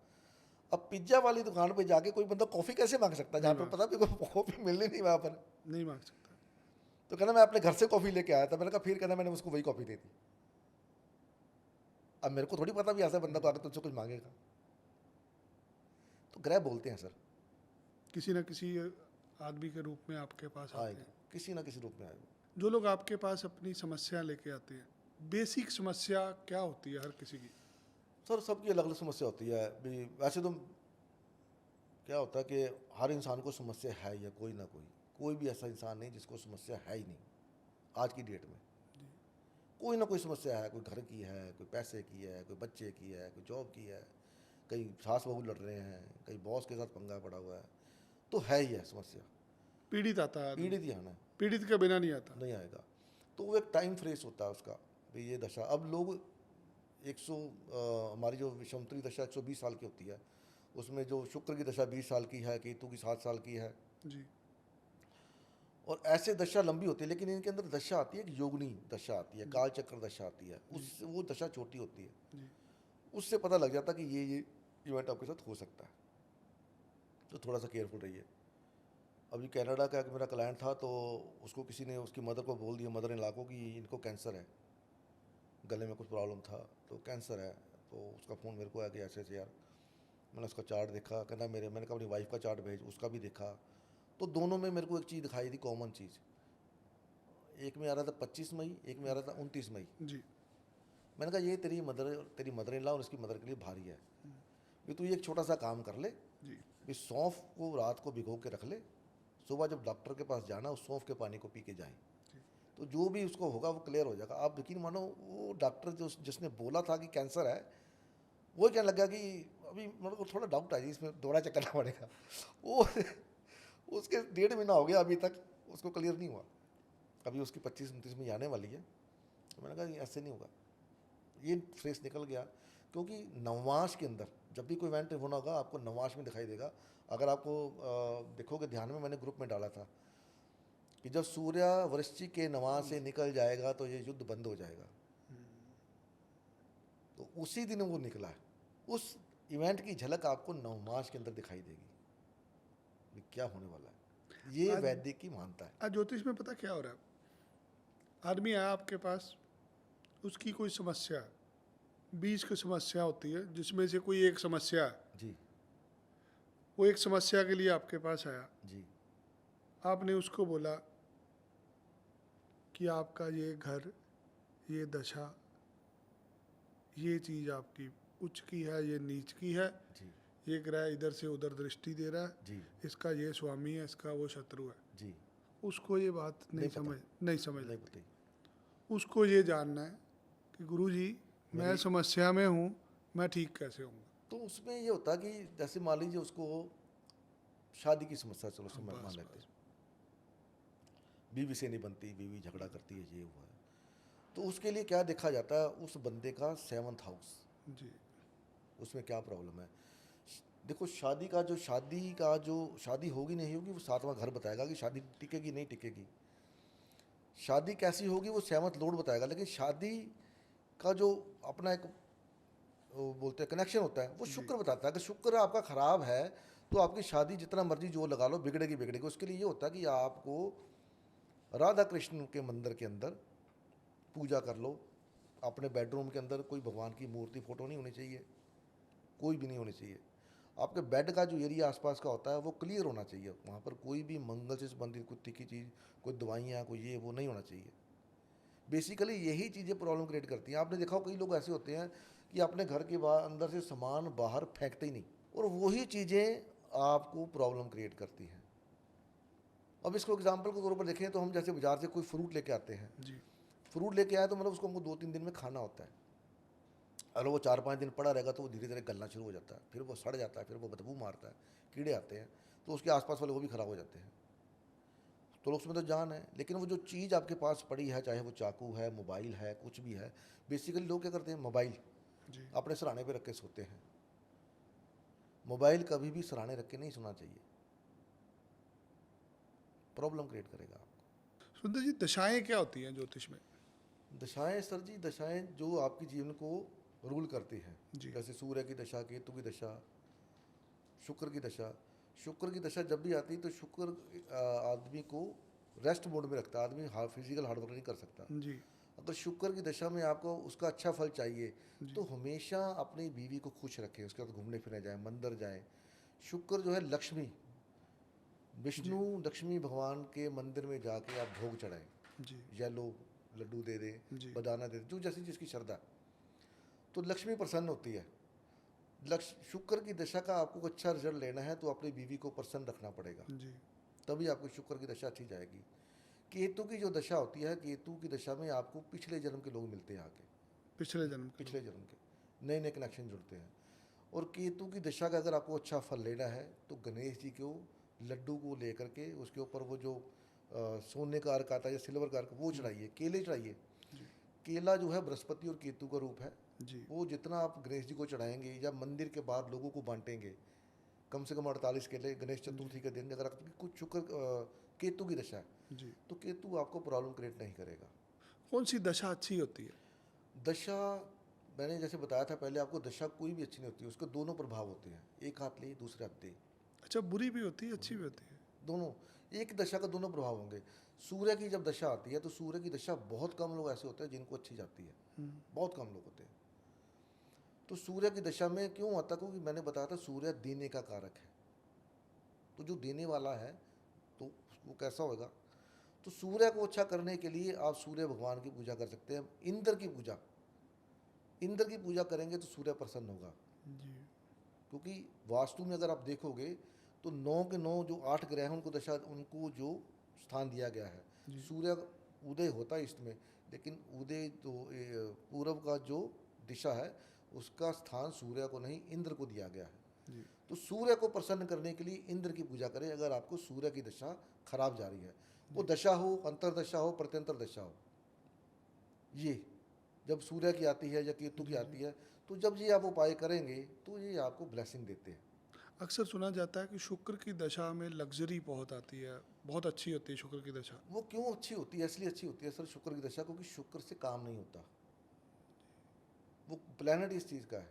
अब पिज्ज़ा वाली दुकान पे जाके कोई बंदा कॉफ़ी कैसे मांग सकता है, जहाँ पर पता भी कॉफ़ी मिलनी नहीं वहाँ पर। नहीं मांग सकता। तो कहना मैं अपने घर से कॉफ़ी लेके आया था। मैंने कहा फिर? कहना मैंने उसको वही कॉफ़ी दे दी। अब मेरे को थोड़ी पता भी ऐसा बंदा को आकर तुझसे कुछ मांगेगा। तो ग्रह बोलते हैं सर, किसी न किसी आदमी के रूप में आपके पास आते आएगा, हैं। किसी ना किसी रूप में आएगा। जो लोग आपके पास अपनी समस्या लेके आते हैं, बेसिक समस्या क्या होती है हर किसी की? सर सबकी अलग अलग समस्या होती है भी। वैसे तो क्या होता है कि हर इंसान को समस्या है, या कोई ना कोई भी ऐसा इंसान नहीं जिसको समस्या है ही नहीं आज की डेट में। कोई ना कोई समस्या है, कोई घर की है, कोई पैसे की है, कोई बच्चे की है, कोई जॉब की है, कई सास बहू लड़ रहे हैं, कई बॉस के साथ पंगा पड़ा हुआ है, तो है ही है समस्या। पीड़ित आता है आदमी, पीड़ित ही आना है, पीड़ित के बिना नहीं आता। नहीं आएगा। तो वो एक टाइम फ्रेस होता है उसका, भाई ये दशा। अब लोग 100 हमारी जो विषमत्री दशा 120 साल की होती है, उसमें जो शुक्र की दशा 20 साल की है, केतु की 7 साल की है, जी और ऐसे दशा लंबी होती है। लेकिन इनके अंदर दशा आती है, एक योगनी दशा आती है, काल चक्र दशा आती है, उस वो दशा छोटी होती है। जी उससे पता लग जाता है कि ये इवेंट आपके साथ हो सकता है, तो थोड़ा सा केयरफुल रहिए। अभी कनाडा का एक मेरा क्लाइंट था, तो उसको किसी ने उसकी मदर को बोल दिया, मदर इन ला को, कि इनको कैंसर है, गले में कुछ प्रॉब्लम था, तो कैंसर है। तो उसका फ़ोन मेरे को आया कि ऐसे ऐसे यार। मैंने उसका चार्ट देखा, कहना मैंने कहा अपनी वाइफ का चार्ट भेज, उसका भी देखा। तो दोनों में मेरे को एक चीज़ दिखाई दी, कॉमन चीज़। एक में आ रहा था 25 मई, एक में आ रहा था 29 मई। जी मैंने कहा ये तेरी मदर इन लॉ और उसकी मदर के लिए भारी है, भी तू ये एक छोटा सा काम कर ले, जी भी सौंफ को रात को भिगो के रख ले, सुबह जब डॉक्टर के पास जाना उस सौंफ के पानी को पी के जाए, तो जो भी उसको होगा वो क्लियर हो जाएगा। आप यकीन मानो, वो डॉक्टर जिसने बोला था कि कैंसर है, वो कहने लगा कि अभी मेरे को थोड़ा डाउट है जी, इसमें दोहरा चेक करना पड़ेगा। वो उसके 1.5 महीना हो गया, अभी तक उसको क्लियर नहीं हुआ। अभी उसकी 25-29 में आने वाली है। तो मैंने कहा ये ऐसे नहीं होगा, ये फ्रेस निकल गया। क्योंकि नवमास के अंदर जब भी कोई इवेंट होना होगा, आपको नवमास में दिखाई देगा। अगर आपको देखोगे ध्यान में, मैंने ग्रुप में डाला था कि जब सूर्य वृश्चिक के नवां से निकल जाएगा तो ये युद्ध बंद हो जाएगा। तो उसी दिन वो निकला है। उस इवेंट की झलक आपको नवमास के अंदर दिखाई देगी कि क्या होने वाला है। ये आज- वैदिक की मानता है। आज ज्योतिष में पता क्या हो रहा है, आदमी आया आपके पास, उसकी कोई समस्या है, 20 की समस्या होती है, जिसमें से कोई एक समस्या है, जी वो एक समस्या के लिए आपके पास आया, जी आपने उसको बोला कि आपका ये घर, ये दशा, ये चीज़ आपकी उच्च की है, ये नीच की है, जी ये ग्रह इधर से उधर दृष्टि दे रहा है, जी इसका ये स्वामी है, इसका वो शत्रु है। जी उसको ये बात नहीं पता। समझ नहीं लगती। पता। उसको ये जानना है कि गुरुजी मैं समस्या में हूँ, मैं ठीक कैसे होऊंगा। तो उसमें ये होता कि जैसे मान लीजिए उसको शादी की समस्या, चलो मान बस लेते बस हैं, बीवी से नहीं बनती, बीवी झगड़ा करती है, ये हुआ है। तो उसके लिए क्या देखा जाता है, उस बंदे का 7th हाउस, जी उसमें क्या प्रॉब्लम है। देखो शादी जो शादी होगी नहीं होगी, वो 7वां घर बताएगा कि शादी टिकेगी नहीं टिकेगी। शादी कैसी होगी वो 7th लॉर्ड बताएगा। लेकिन शादी का जो अपना एक वो बोलते हैं कनेक्शन होता है, वो शुक्र बताता है। अगर शुक्र आपका खराब है तो आपकी शादी जितना मर्जी जो लगा लो, बिगड़ेगी बिगड़ेगी। उसके लिए ये होता है कि आपको राधा कृष्ण के मंदिर के अंदर पूजा कर लो। अपने बेडरूम के अंदर कोई भगवान की मूर्ति फोटो नहीं होनी चाहिए, कोई भी नहीं होनी चाहिए। आपके बेड का जो एरिया आसपास का होता है वो क्लियर होना चाहिए, वहाँ पर कोई भी मंगल से संबंधित कोई तीखी चीज़, कोई दवाइयाँ, कोई ये वो नहीं होना चाहिए। बेसिकली यही चीज़ें प्रॉब्लम क्रिएट करती हैं। आपने देखा हो कई लोग ऐसे होते हैं कि अपने घर के बाहर अंदर से सामान बाहर फेंकते ही नहीं, और वही चीज़ें आपको प्रॉब्लम क्रिएट करती हैं। अब इसको एग्जांपल के तौर पर देखें तो हम जैसे बाजार से कोई फ्रूट लेके आते हैं, जी फ्रूट लेके आए तो मतलब उसको हमको 2-3 दिन में खाना होता है। अगर वो 4-5 दिन पड़ा रहेगा तो वो धीरे धीरे गलना शुरू हो जाता है, फिर वो सड़ जाता है, फिर वो बदबू मारता है, कीड़े आते हैं, तो उसके आसपास वाले वो भी ख़राब हो जाते हैं। तो उसमें तो जान है। लेकिन वो जो चीज़ आपके पास पड़ी है, चाहे वो चाकू है, मोबाइल है, कुछ भी है, बेसिकली लोग क्या करते हैं, मोबाइल जी अपने सराहने पे रख के सोते हैं। मोबाइल कभी भी सराहने रख के नहीं सोना चाहिए, प्रॉब्लम क्रिएट करेगा आपको। सुंदर जी, दशाएं क्या होती हैं ज्योतिष में? दशाएं सर जी, दशाएं जो आपके जीवन को रूल करती हैं, जी जैसे सूर्य की दशा, केतु की दशा, शुक्र की दशा। शुक्र की दशा जब भी आती है तो शुक्र आदमी को रेस्ट मोड में रखता है, आदमी फिजिकल हार्डवर्क नहीं कर सकता। जी अगर शुक्र की दशा में आपको उसका अच्छा फल चाहिए जी तो हमेशा अपनी बीवी को खुश रखें, उसके साथ घूमने फिरने जाएं, मंदिर जाएं। शुक्र जो है लक्ष्मी, विष्णु लक्ष्मी भगवान के मंदिर में जाके आप भोग चढ़ाएं, जी येलो लड्डू दे दें, जी बदाना दे दें, जो जैसी जिसकी श्रद्धा, तो लक्ष्मी प्रसन्न होती है। शुक्र की दशा का आपको अच्छा रिजल्ट लेना है तो अपनी बीवी को प्रसन्न रखना पड़ेगा, जी तभी आपको शुक्र की दशा अच्छी जाएगी। केतु की जो दशा होती है, केतु की दशा में आपको पिछले जन्म के लोग मिलते हैं आके, पिछले जन्म के पिछले जन्म के नए नए कनेक्शन जुड़ते हैं। और केतु की दशा का अगर आपको अच्छा फल लेना है तो गणेश जी को लड्डू को लेकर के उसके ऊपर वो जो सोने का अर्क आता है या सिल्वर का अर्क वो चढ़ाइए, केले चढ़ाइए। केला जो है बृहस्पति और केतु का रूप है। जी। वो जितना आप गणेश जी को चढ़ाएंगे या मंदिर के बाहर लोगों को बांटेंगे, कम से कम 48 केले गणेश चतुर्थी के दिन, अगर आपकी कुछ शुक्र केतु की दशा है जी। तो केतु आपको प्रॉब्लम क्रिएट नहीं करेगा। कौन सी दशा अच्छी होती है? दशा मैंने जैसे बताया था पहले आपको, दशा कोई भी अच्छी नहीं होती, उसके दोनों प्रभाव होते हैं, एक हाथ ले दूसरे हाथ दे, अच्छा, बुरी भी होती है अच्छी भी होती है? दोनों। एक दशा का दोनों प्रभाव होंगे। सूर्य की जब दशा आती है तो सूर्य की दशा बहुत कम लोग ऐसे होते हैं जिनको अच्छी जाती है, बहुत कम लोग होते हैं। तो सूर्य की दशा में क्यों आता, क्योंकि मैंने बताया था सूर्य देने का कारक है, तो जो देने वाला है तो वो कैसा होगा। तो सूर्य को अच्छा करने के लिए आप सूर्य भगवान की पूजा कर सकते हैं। इंद्र की पूजा, इंद्र की पूजा करेंगे तो सूर्य प्रसन्न होगा। जी। क्योंकि वास्तु में अगर आप देखोगे तो 9 के 9 जो 8 ग्रह हैं उनको दशा, उनको जो स्थान दिया गया है, सूर्य उदय होता है ईस्ट में, लेकिन उदय तो पूर्व का जो दिशा है उसका स्थान सूर्य को नहीं इंद्र को दिया गया है। जी। तो सूर्य को प्रसन्न करने के लिए इंद्र की पूजा करें अगर आपको सूर्य की दशा खराब जा रही है। वो दशा हो, अंतरदशा हो, प्रत्यंतर दशा हो, ये जब सूर्य की आती है या केतु की आती है, तो जब ये आप उपाय करेंगे तो ये आपको ब्लेसिंग देते हैं। अक्सर सुना जाता है कि शुक्र की दशा में लग्जरी बहुत आती है, बहुत अच्छी होती है शुक्र की दशा। वो क्यों अच्छी होती है, इसलिए अच्छी होती है सर शुक्र की दशा, क्योंकि शुक्र से काम नहीं होता। वो प्लैनेट इस चीज़ का है,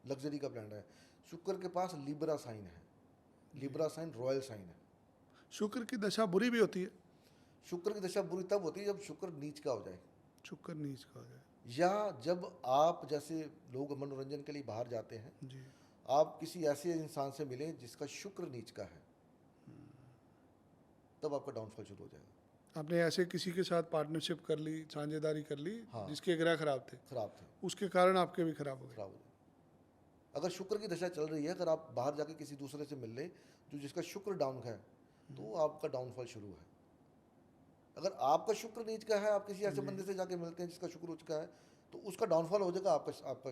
लग्जरी का प्लैनेट है। शुक्र के पास लिब्रा साइन है, लिब्रा साइन रॉयल साइन है। शुक्र की दशा बुरी भी होती है? शुक्र की दशा बुरी तब होती है जब शुक्र नीच का हो जाए, शुक्र नीच का हो जाए। या जब आप जैसे लोग मनोरंजन के लिए बाहर जाते हैं, जी। आप किसी ऐसे इंसान से मिलें जिसका शुक्र नीच का है, तब आपका डाउनफॉल शुरू हो जाएगा। आपने ऐसे किसी के साथ पार्टनरशिप कर ली, साझेदारी कर ली, हाँ। जिसके ग्रह खराब थे, खराब थे, उसके कारण आपके भी खराब हो गए? खराब हो जाए। अगर शुक्र की दशा चल रही है, अगर आप बाहर जाके किसी दूसरे से मिल ले जो जिसका शुक्र डाउन है, तो आपका डाउनफॉल शुरू है। अगर आपका शुक्र नीच का है, आप किसी ऐसे बंदे से जाके मिलते हैं जिसका शुक्र उच्च का है, तो उसका डाउनफॉल हो जाएगा, आपका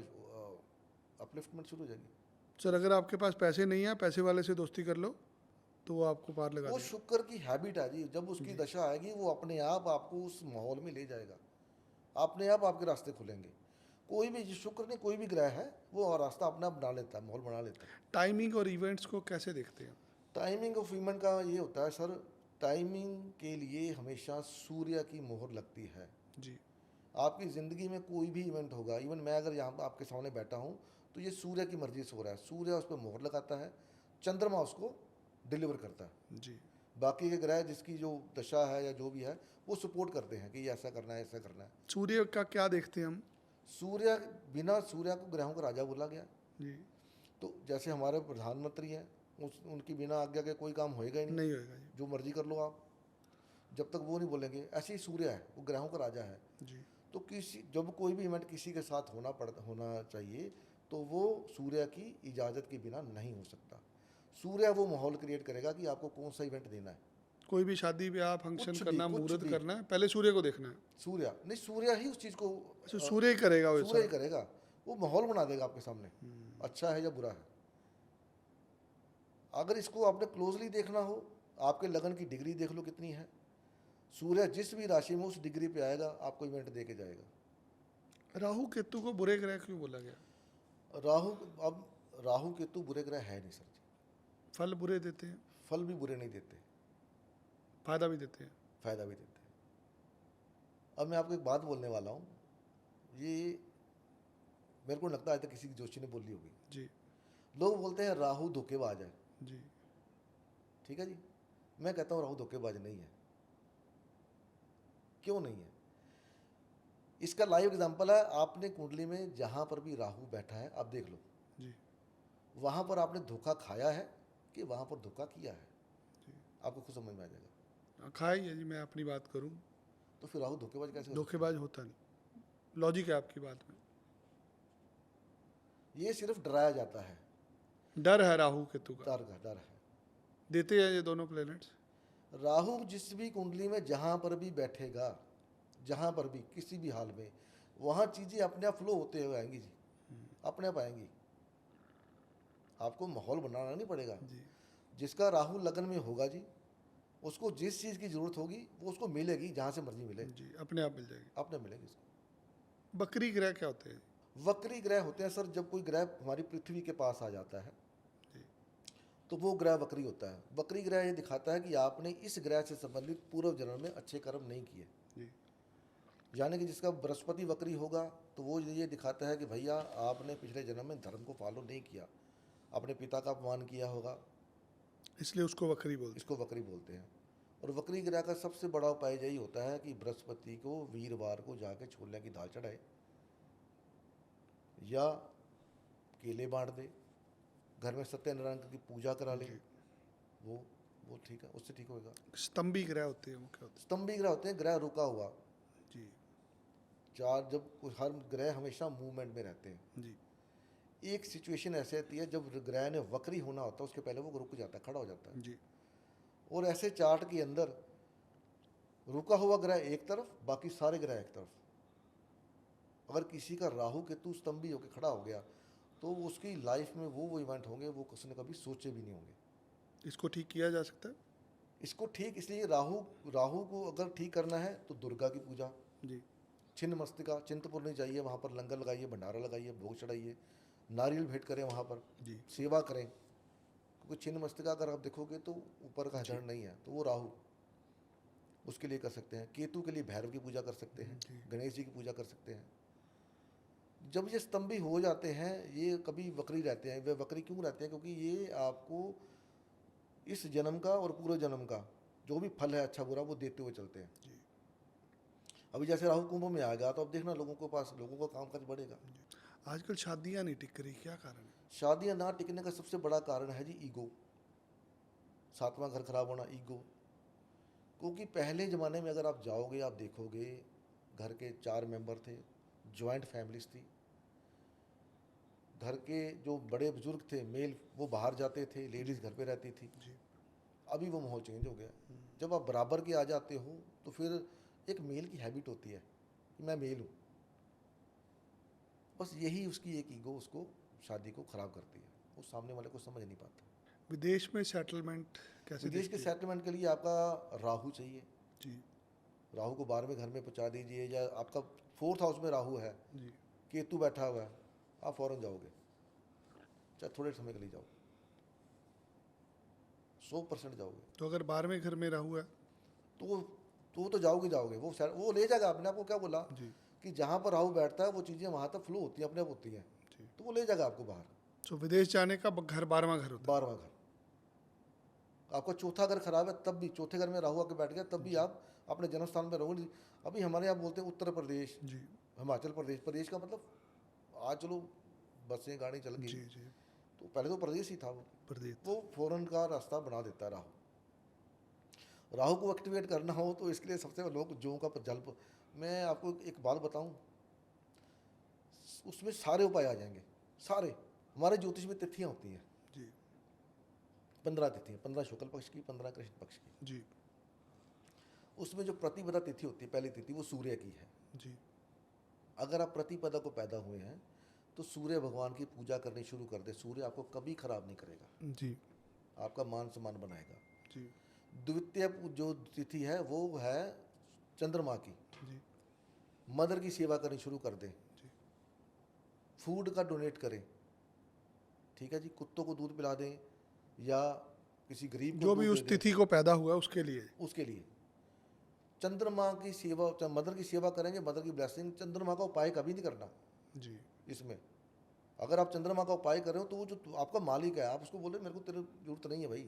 अपलिफ्टमेंट शुरू हो जाएगी। सर, अगर आपके पास पैसे नहीं है, पैसे वाले से दोस्ती कर लो तो वो आपको पार लगा वो देगा। शुक्र की हैबिट है जी, जब उसकी दशा आएगी वो अपने आप आपको उस माहौल में ले जाएगा, अपने आप आपके रास्ते खुलेंगे। कोई भी शुक्र नहीं, कोई भी ग्रह है वो रास्ता अपना बना लेता है, माहौल बना लेता है। टाइमिंग और इवेंट्स को कैसे देखते हैं? टाइमिंग ऑफ इवेंट का ये होता है सर, टाइमिंग के लिए हमेशा सूर्य की मोहर लगती है। जी। आपकी ज़िंदगी में कोई भी इवेंट होगा, इवन मैं अगर यहाँ आपके सामने बैठा हूँ तो ये सूर्य की मर्जी से हो रहा है। सूर्य उस पर मोहर लगाता है, चंद्रमा उसको डिलीवर करता है। जी। बाकी के ग्रह जिसकी जो दशा है या जो भी है वो सपोर्ट करते हैं कि ये ऐसा करना है, ऐसा करना है। सूर्य का क्या देखते हैं हम? सूर्य, बिना सूर्य को ग्रहों का राजा बोला गया। जी। तो जैसे हमारे प्रधानमंत्री हैं, उनकी बिना आज्ञा के कोई काम होएगा ही नहीं, नहीं होएगा जी। जो मर्जी कर लो आप, जब तक वो नहीं बोलेंगे। ऐसे ही सूर्य है, वो ग्रहों का राजा है। जी। तो किसी, जब कोई भी इवेंट किसी के साथ होना चाहिए तो वो सूर्य की इजाज़त के बिना नहीं हो सकता। सूर्य वो माहौल क्रिएट करेगा कि आपको कौन सा इवेंट देना है। कोई भी शादी ब्याह फंक्शन कुछ भी, करना, कुछ मुहूर्त भी। करना है, पहले सूर्य को देखना है। सूर्य नहीं, सूर्य ही उस चीज़ को, अच्छा, सूर्य ही करेगा वो सूर्य ही सब। करेगा, वो माहौल बना देगा आपके सामने, अच्छा है या बुरा है। अगर इसको आपने क्लोजली देखना हो, आपके लगन की डिग्री देख लो कितनी है। सूर्य जिस भी राशि में उस डिग्री पे आएगा आपको इवेंट दे के जाएगा। राहु केतु को बुरे ग्रह क्यों बोला गया? अब राहु केतु बुरे ग्रह है नहीं सर जी, फल बुरे देते हैं, फल भी बुरे नहीं देते, फायदा भी देते हैं। फायदा भी देते हैं। अब मैं आपको एक बात बोलने वाला हूँ, ये मेरे को लगता है आज तक किसी जोशी ने बोली होगी। जी। लोग बोलते हैं राहु धोखेबाज है। जी। ठीक है जी, मैं कहता हूँ राहु धोखेबाज नहीं है। क्यों नहीं है? इसका लाइव एग्जांपल है, आपने कुंडली में जहाँ पर भी राहु बैठा है आप देख लो, जी। वहाँ पर आपने धोखा खाया है कि वहाँ पर धोखा किया है, आपको खुद समझ में आ जाएगा। खाई है जी, मैं अपनी बात करूं तो फिर राहु धोखेबाज कैसे हो धोखेबाज होता नहीं। लॉजिक है आपकी बात में। सकता है? ये सिर्फ डराया जाता है, डर है राहु केतु का, डर है। देते हैं ये दोनों प्लेनेट्स। राहु जिस भी कुंडली में जहाँ पर भी बैठेगा, जहाँ पर भी किसी भी हाल में, वहाँ चीज़ें अपने आप फ्लो होते हुए आएंगी जी, अपने आप आएंगी। आपको माहौल बनाना नहीं पड़ेगा। जी जिसका राहु लगन में होगा जी, उसको जिस चीज़ की ज़रूरत होगी वो उसको मिलेगी, जहाँ से मर्जी मिले, जी, अपने आप मिल जाएगी। अपने मिलेगी उसको। बकरी ग्रह क्या होते हैं? वक्री ग्रह होते हैं सर, जब कोई ग्रह हमारी पृथ्वी के पास आ जाता है जी तो वो ग्रह वक्री होता है। वक्री ग्रह ये दिखाता है कि आपने इस ग्रह से संबंधित पूर्व जन्म में अच्छे कर्म नहीं किए। जी यानी कि जिसका बृहस्पति वक्री होगा तो वो ये दिखाता है कि भैया आपने पिछले जन्म में धर्म को फॉलो नहीं किया, अपने पिता का अपमान किया होगा, इसलिए उसको बकरी बोलते इसको वक्री बोलते हैं। और वक्री ग्रह का सबसे बड़ा उपाय यही होता है कि बृहस्पति को वीरवार को जाके छोले की दाल चढ़ाए या केले बांट दे, घर में सत्यनारायण की पूजा करा ले, जी। वो ठीक है, उससे ठीक होगा। हैं। स्तंभी ग्रह होते हैं, वो क्या होते स्तंभी ग्रह होते हैं, ग्रह रुका हुआ। हैं? जी चार जब हर ग्रह हमेशा मूवमेंट में रहते हैं। जी एक सिचुएशन ऐसे आती है जब ग्रह ने वक्री होना होता है, उसके पहले वो रुक जाता है, खड़ा हो जाता है। जी और ऐसे चार्ट के अंदर रुका हुआ ग्रह एक तरफ, बाकी सारे ग्रह एक तरफ। अगर किसी का राहु केतु स्तंभी होकर खड़ा हो गया तो उसकी लाइफ में वो इवेंट होंगे वो उसने कभी सोचे भी नहीं होंगे। इसको ठीक किया जा सकता है? इसको ठीक इसलिए राहु राहु को अगर ठीक करना है तो दुर्गा की पूजा, जी छिन्न मस्तिका चिंतपूर्णी जाइए, वहाँ पर लंगर लगाइए, भंडारा लगाइए, भोग चढ़ाइए, नारियल भेंट करें, वहाँ पर जी सेवा करें। क्योंकि छिन्न मस्तिका अगर आप देखोगे तो ऊपर का हरण नहीं है, तो वो राहु, उसके लिए कर सकते हैं। केतु के लिए भैरव की पूजा कर सकते हैं, जी। गणेश जी की पूजा कर सकते हैं। जब ये स्तंभी हो जाते हैं, ये कभी वक्री रहते हैं। वे वक्री क्यों रहते हैं? क्योंकि ये आपको इस जन्म का और पूरे जन्म का जो भी फल है अच्छा बुरा वो देते हुए चलते हैं। जी अभी जैसे राहु कुंभ में आएगा तो अब देखना लोगों के पास लोगों का काम काज बढ़ेगा। जी। आजकल शादियां नहीं टिक रही, क्या कारण है? शादियां ना टिकने का सबसे बड़ा कारण है जी ईगो। सातवां घर खराब होना, ईगो। क्योंकि पहले ज़माने में अगर आप जाओगे आप देखोगे घर के 4 मेंबर थे, जॉइंट फैमिलीज थी। घर के जो बड़े बुजुर्ग थे मेल वो बाहर जाते थे, लेडीज़ घर पे रहती थी। जी अभी वो माहौल चेंज हो गया। जब आप बराबर के आ जाते हो तो फिर एक मेल की हैबिट होती है कि मैं मेल हूँ। बस यही उसकी एक ईगो उसको शादी को ख़राब करती है, वो सामने वाले को समझ नहीं पाता। विदेश में सेटलमेंट कैसे विदेश के देखती है? सेटलमेंट के लिए आपका राहु चाहिए। जी राहु को 12वें घर में पहुँचा दीजिए, या आपका 4th हाउस में राहु है, जी केतु बैठा हुआ है, आप फ़ौरन जाओगे, चाहे थोड़े समय के लिए जाओ, 100% जाओगे। तो अगर 12वें घर में राहु है? तो जाओगे जाओगे, वो ले जाएगा। आपने आपको क्या बोला जी कि जहाँ पर राहु बैठता है वो चीज़ें वहाँ तक फ्लो होती हैं, अपने आप होती हैं, जी। तो वो ले जाएगा आपको बाहर। तो विदेश जाने का घर 12वां घर होता 12वां घर, आपका चौथा घर खराब है तब भी, चौथे घर में राहु आके बैठ गया तब भी आप अपने जन्म स्थान पर रहोगे। अभी हमारे यहाँ बोलते हैं उत्तर प्रदेश, है? जी हिमाचल प्रदेश। प्रदेश का मतलब आज चलो बसें गाड़ी चल गई, जी जी। तो पहले तो प्रदेश ही था प्रदेश। वो फौरन का रास्ता बना देता है राहु। राहु को एक्टिवेट करना हो तो इसके लिए सबसे लोग जो का जल। मैं आपको एक बात बताऊं, उसमें सारे उपाय आ जाएंगे सारे। हमारे ज्योतिष में तिथियां होती हैं जी 15 तिथियां, 15 शुक्ल पक्ष की, 15 कृष्ण पक्ष की। जी उसमें जो प्रतिपदा तिथि होती है, पहली तिथि वो सूर्य की है। जी अगर आप प्रतिपदा को पैदा हुए हैं तो सूर्य भगवान की पूजा करनी शुरू कर दे, सूर्य आपको कभी खराब नहीं करेगा, जी आपका मान सम्मान बनाएगा। जी द्वितीय जो तिथि है वो है चंद्रमा की। जी मदर की सेवा करनी शुरू कर दें, जी फूड का डोनेट करें, ठीक है जी, कुत्तों को दूध पिला दें या किसी गरीब को जो भी दूध उस दे दें, तिथि को पैदा हुआ उसके लिए। उसके लिए चंद्रमा की सेवा, मदर की सेवा करेंगे, मदर की ब्लेसिंग। चंद्रमा का उपाय कभी नहीं करना जी इसमें। अगर आप चंद्रमा का उपाय कर रहे हो तो वो जो आपका मालिक है, आप उसको बोले मेरे को तेरे जरूरत नहीं है भाई,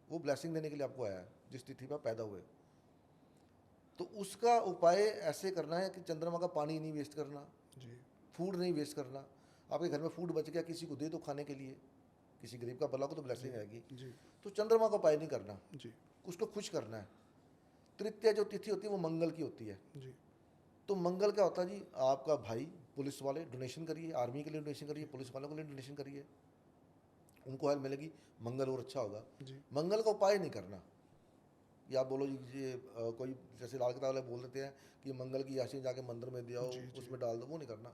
वो ब्लेसिंग देने के लिए आपको आया है जिस तिथि पर पैदा हुए। तो उसका उपाय ऐसे करना है कि चंद्रमा का पानी नहीं वेस्ट करना, जी फूड नहीं वेस्ट करना। आपके घर में फूड बच गया, किसी को दे दो खाने के लिए, किसी गरीब का भला को तो ब्लेसिंग आएगी। जी तो चंद्रमा का उपाय नहीं करना, जी उसको खुश करना है। तृतीय जो तिथि होती है वो मंगल की होती है। जी तो मंगल क्या होता है जी, आपका भाई पुलिस वाले डोनेशन करिए, आर्मी के लिए डोनेशन करिए, पुलिस वालों के लिए डोनेशन करिए, उनको हेल्प मिलेगी, मंगल और अच्छा होगा। जी मंगल का उपाय नहीं करना, कि आप बोलो ये कोई जैसे लाल किताब वाले बोल देते हैं कि मंगल की राशि जाके मंदिर में दिया हो, उसमें डाल दो, वो नहीं करना।